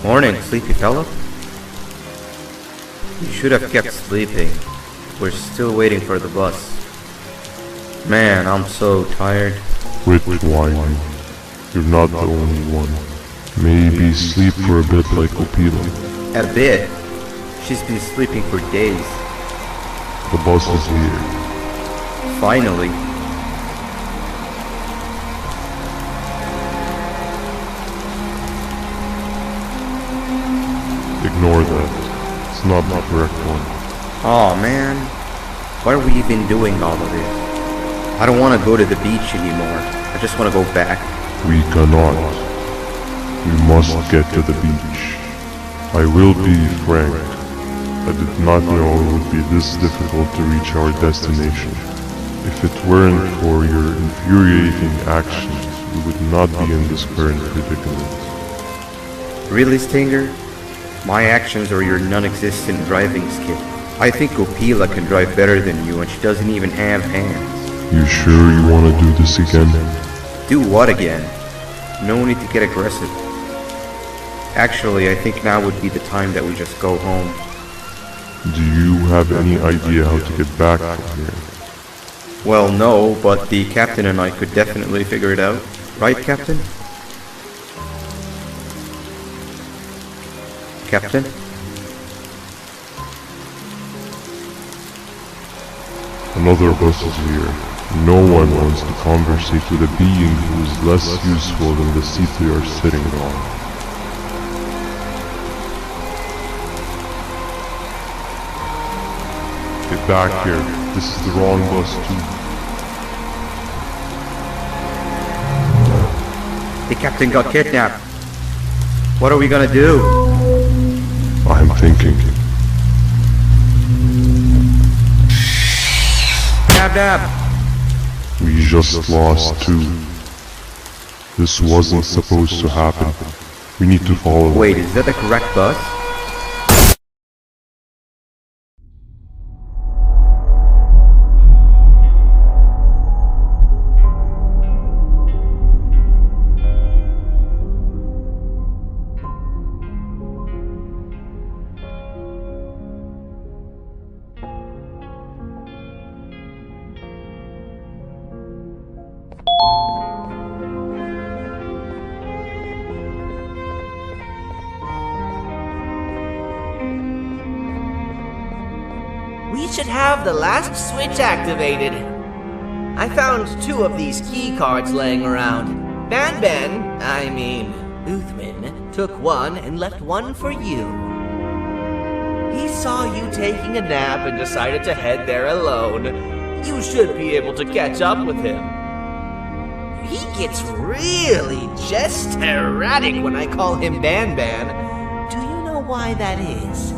Morning, sleepy fella. You should have kept sleeping. We're still waiting for the bus. Man, I'm so tired. Quit whining. You're not the only one. Maybe sleep for a bit like Opila. A bit? She's been sleeping for days. The bus is here. Finally. Ignore that. It's not the correct one. Aw, man. Why are we even doing all of this? I don't want to go to the beach anymore. I just want to go back. We cannot. We must get to the beach. I will be frank. I did not know it would be this difficult to reach our destination. If it weren't for your infuriating actions, we would not be in this current predicament. Really, Stinger? My actions are your non-existent driving skill. I think Opila can drive better than you and she doesn't even have hands. You sure you want to do this again? Do what again? No need to get aggressive. Actually, I think now would be the time that we just go home. Do you have any idea how to get back from here? Well, no, but the captain and I could definitely figure it out. Right, Captain? Captain? Another bus is here. No one wants to conversate with a being who is less useful than the seat they are sitting on. Get back here. This is the wrong bus too. The captain got kidnapped. What are we gonna do? I'm thinking. Dab. We just lost two. This wasn't supposed to happen. We need to follow. Wait, is that the correct bus? We should have the last switch activated. I found 2 of these key cards laying around. Uthman, took one and left one for you. He saw you taking a nap and decided to head there alone. You should be able to catch up with him. He gets really just erratic when I call him Banban. Do you know why that is?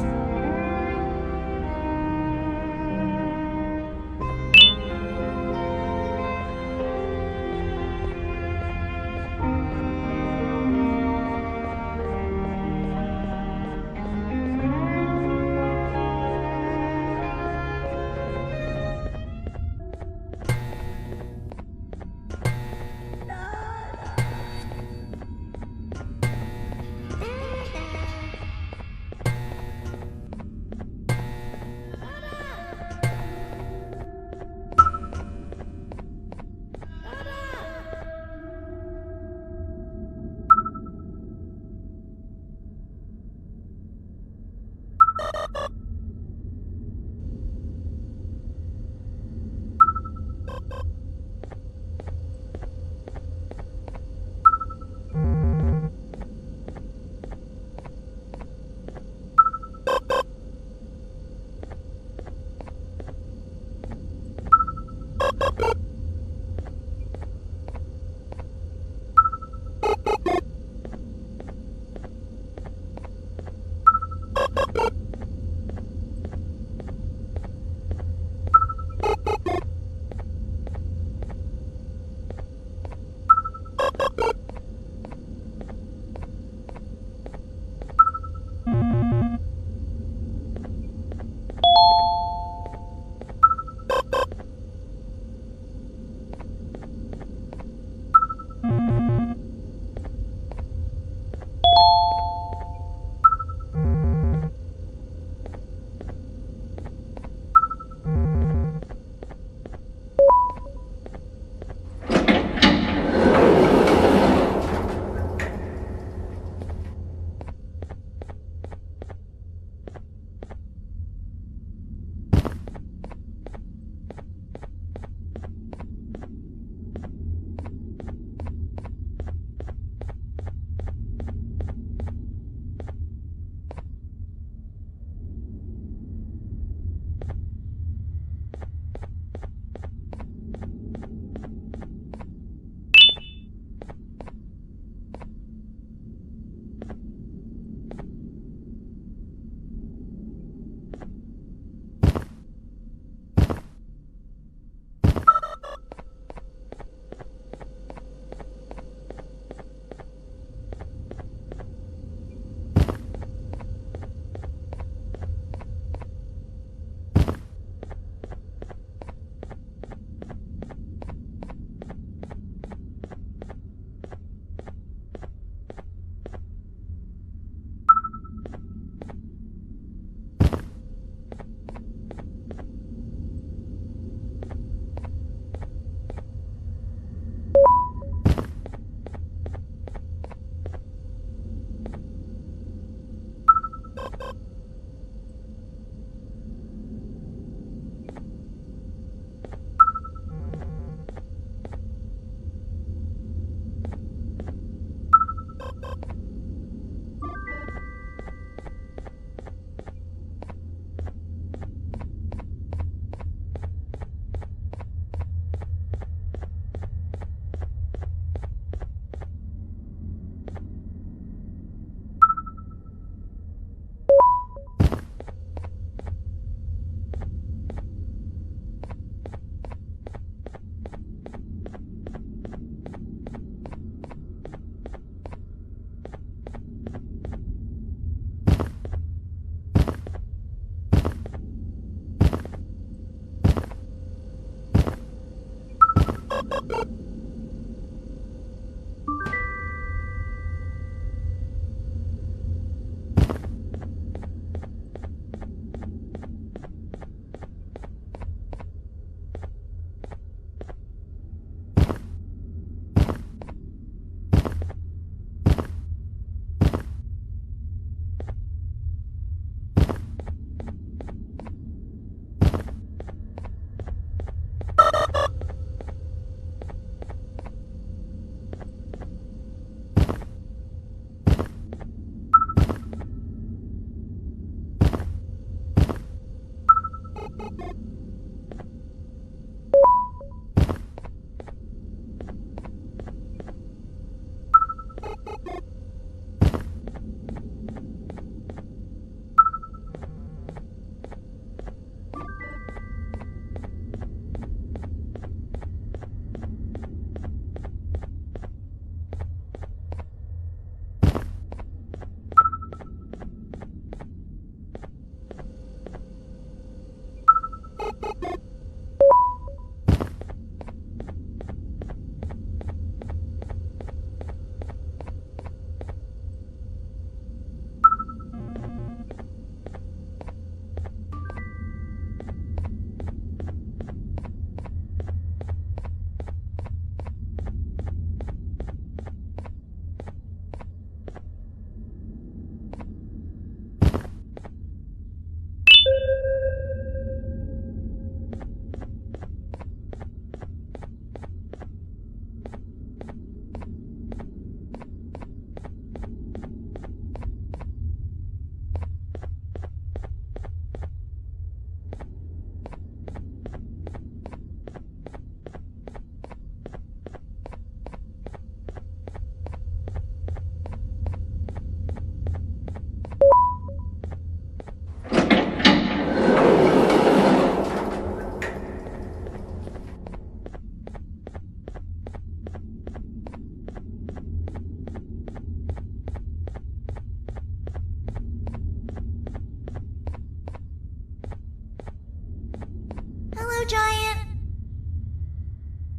Giant.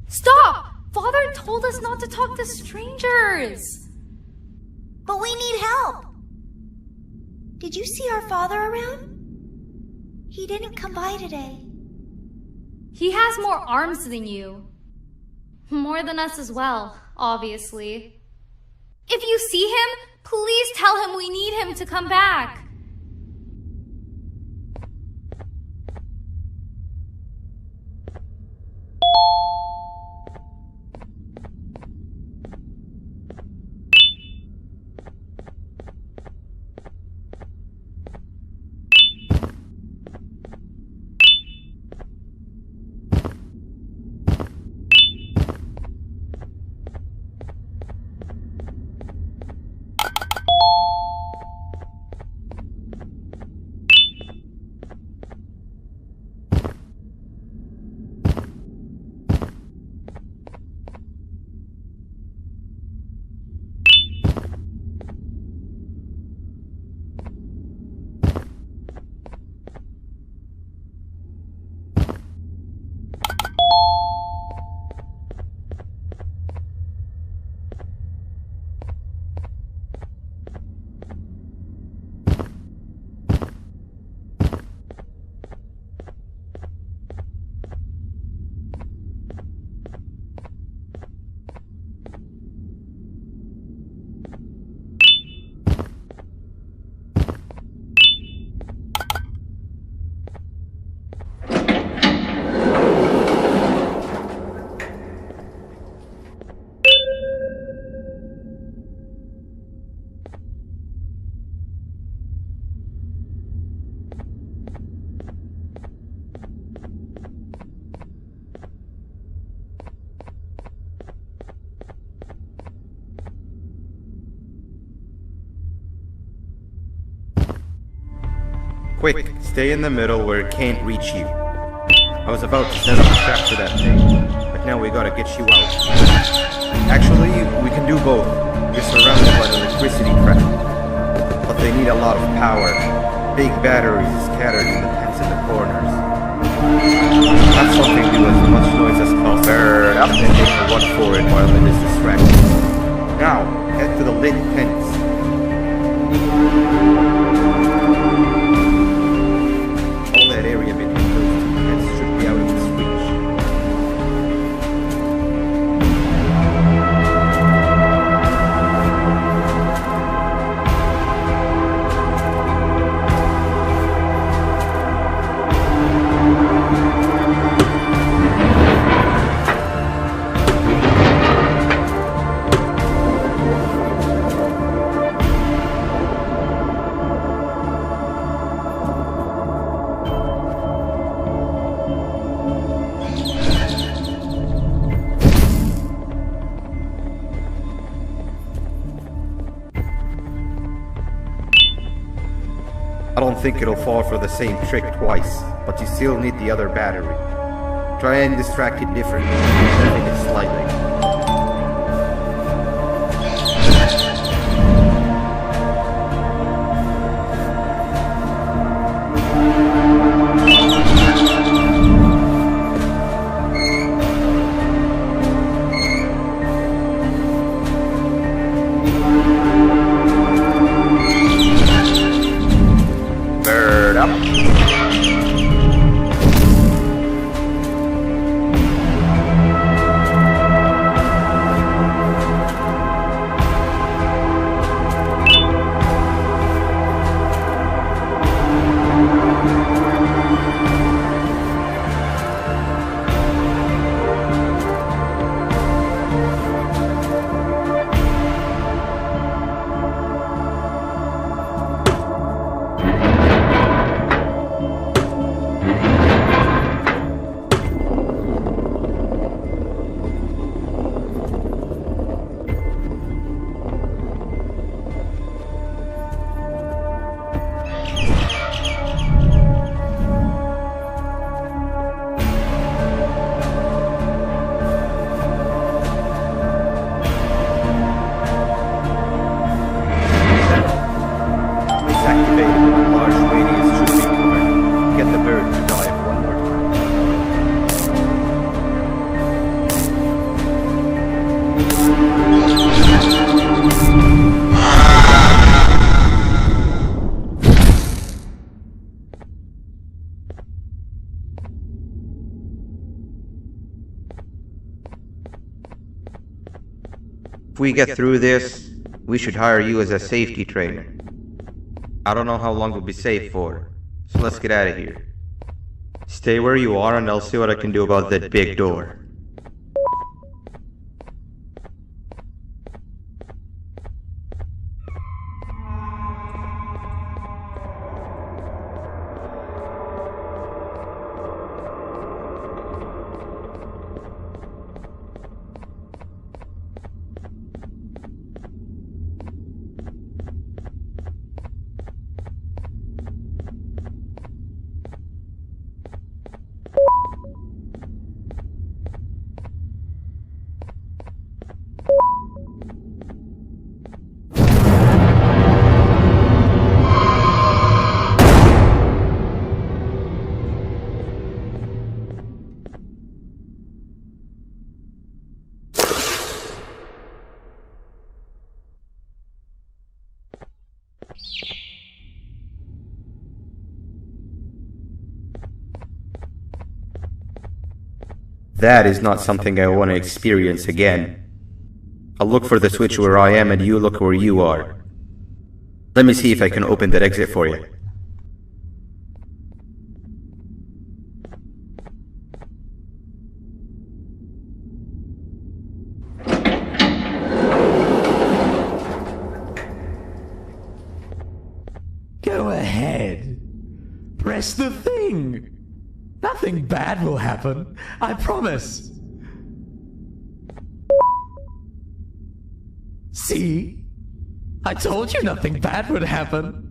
Stop! Father told us not to talk to strangers. But we need help. Did you see our father around? He didn't come by today. He has more arms than you. More than us as well, obviously. If you see him, please tell him we need him to come back. Quick, stay in the middle where it can't reach you. I was about to set up a trap for that thing, but now we gotta get you out. Actually, we can do both. You're surrounded by the electricity trap, but they need a lot of power. Big batteries scattered in the tents in the corners. Not something do as much noise as possible, and they can run for it while it is distracted. Now, head to the lit tents. All that area between those two tents should be out of its reach. I don't think it'll fall for the same trick twice, but you still need the other battery. Try and distract it differently, moving it slightly. Bird up. If we get through this, we should hire you as a safety trainer. I don't know how long we'll be safe for, so let's get out of here. Stay where you are and I'll see what I can do about that big door. That is not something I want to experience again. I'll look for the switch where I am and you look where you are. Let me see if I can open that exit for you. Go ahead. Press the thing. Nothing bad will happen. I promise. See? I told you nothing bad would happen.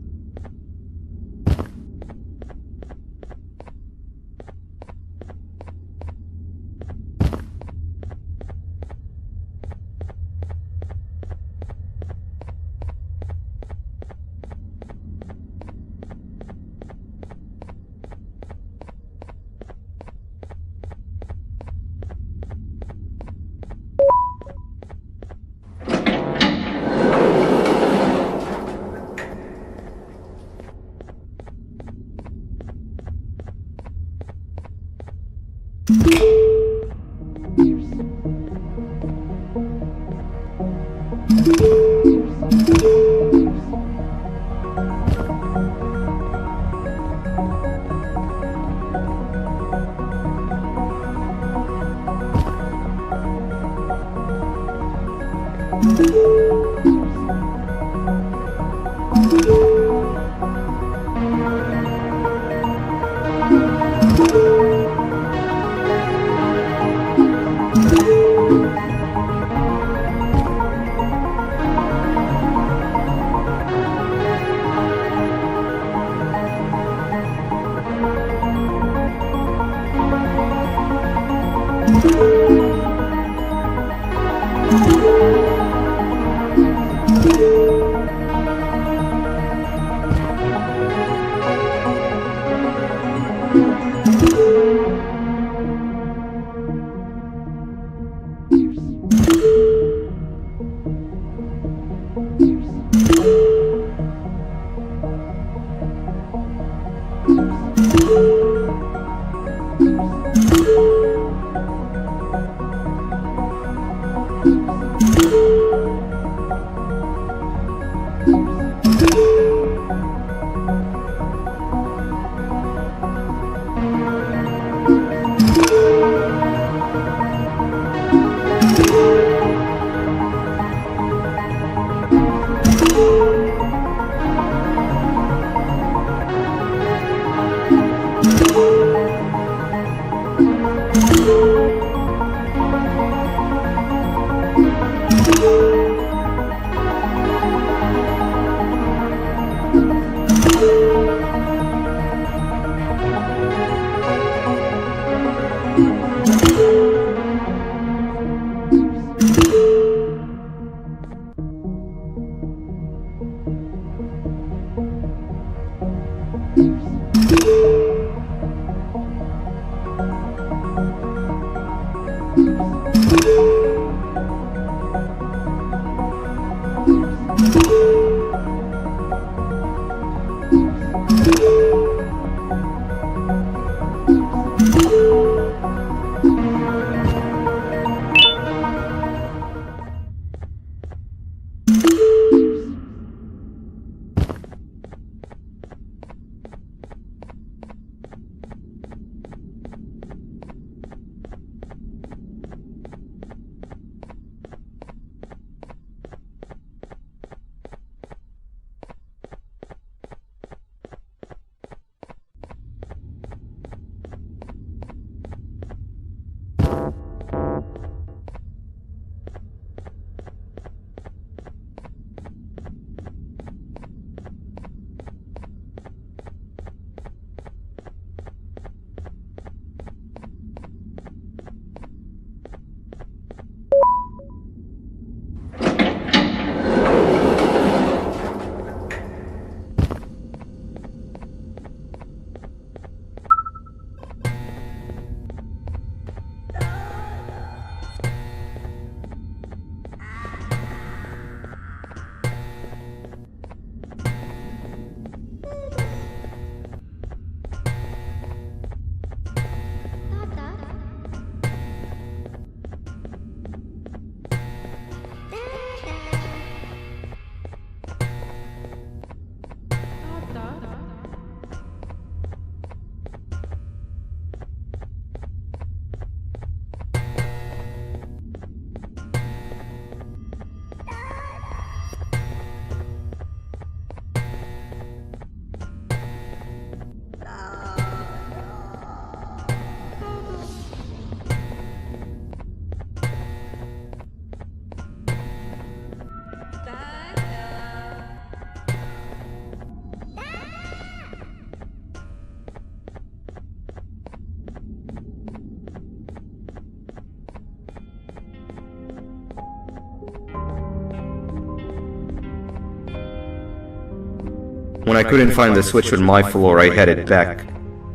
When I couldn't find the switch on my floor, I headed back.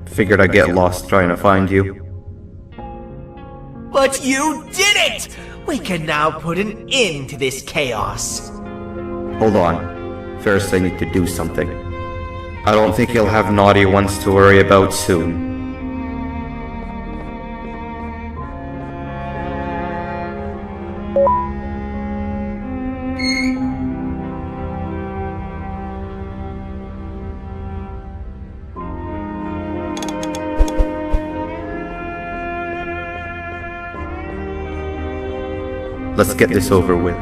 Figured I'd get lost trying to find you. But you did it! We can now put an end to this chaos. Hold on. First I need to do something. I don't think you'll have naughty ones to worry about soon. Let's get this over with.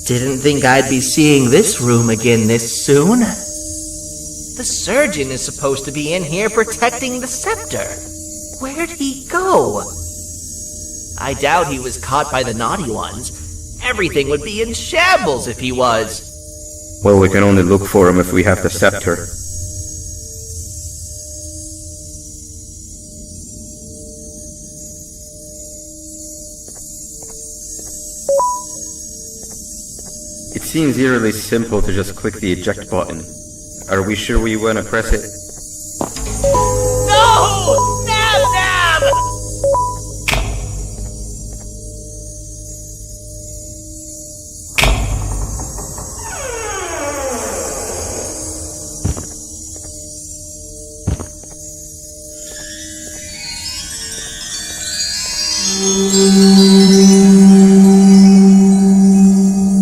Didn't think I'd be seeing this room again this soon. The surgeon is supposed to be in here protecting the scepter. Where'd he go? I doubt he was caught by the naughty ones. Everything would be in shambles if he was. Well, we can only look for him if we have the scepter. It seems eerily simple to just click the eject button. Are we sure we want to press it? No! Nab Nab!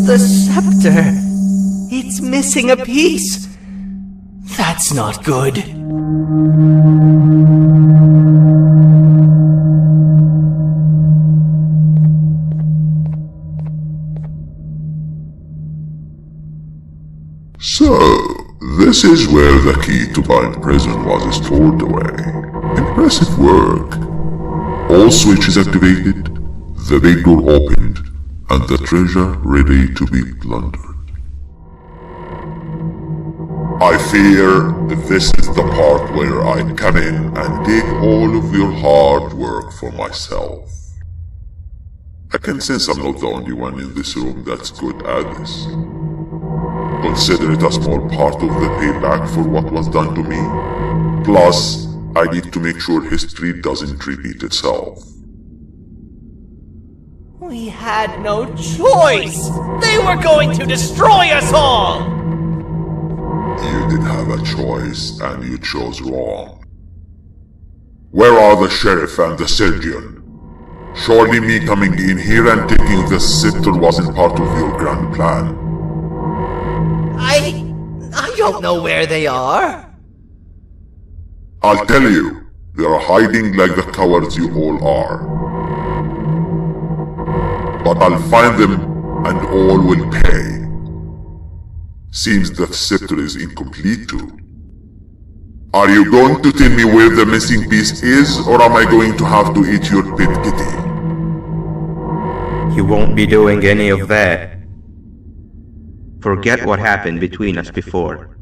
The scepter! It's missing a piece! That's not good. So, this is where the key to Bind Prison was stored away. Impressive work. All switches activated, the big door opened, and the treasure ready to be plundered. I fear this is the part where I come in and take all of your hard work for myself. I can sense I'm not the only one in this room that's good at this. Consider it a small part of the payback for what was done to me. Plus, I need to make sure history doesn't repeat itself. We had no choice! They were going to destroy us all! You did have a choice, and you chose wrong. Where are the sheriff and the surgeon? Surely me coming in here and taking the scepter wasn't part of your grand plan. I don't know where they are. I'll tell you, they are hiding like the cowards you all are. But I'll find them, and all will pay. Seems that scepter is incomplete too. Are you going to tell me where the missing piece is, or am I going to have to eat your pet kitty? You won't be doing any of that. Forget what happened between us before.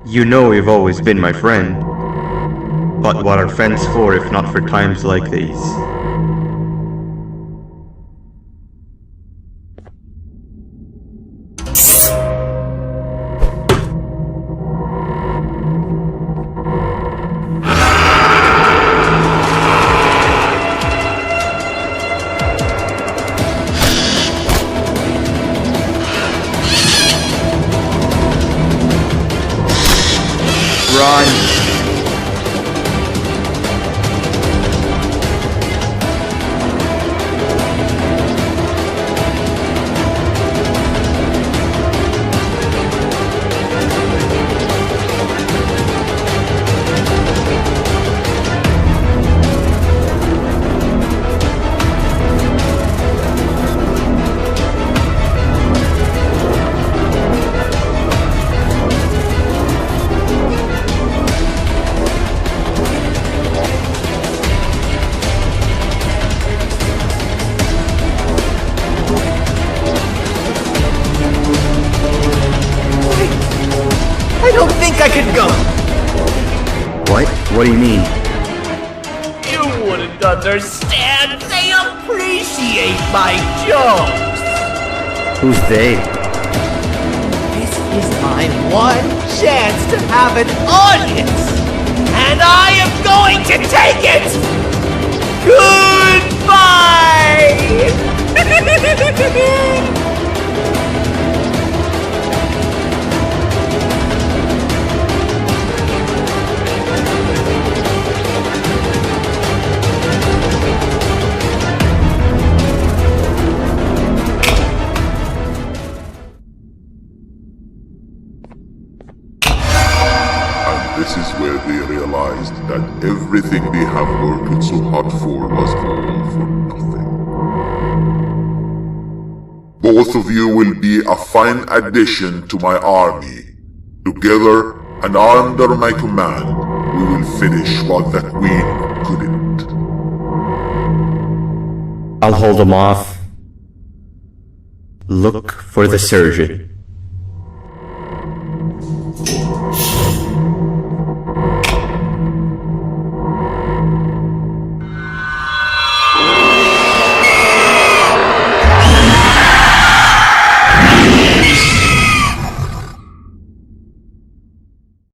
You know you've always been my friend. But what are friends for if not for times like these? I could go. What? What do you mean? You wouldn't understand. They appreciate my jokes. Who's they? This is my one chance to have an audience, and I am going to take it. Goodbye. This is where they realized that everything they have worked so hard for was all for nothing. Both of you will be a fine addition to my army. Together and under my command, we will finish what the Queen couldn't. I'll hold them off. Look for the surgeon.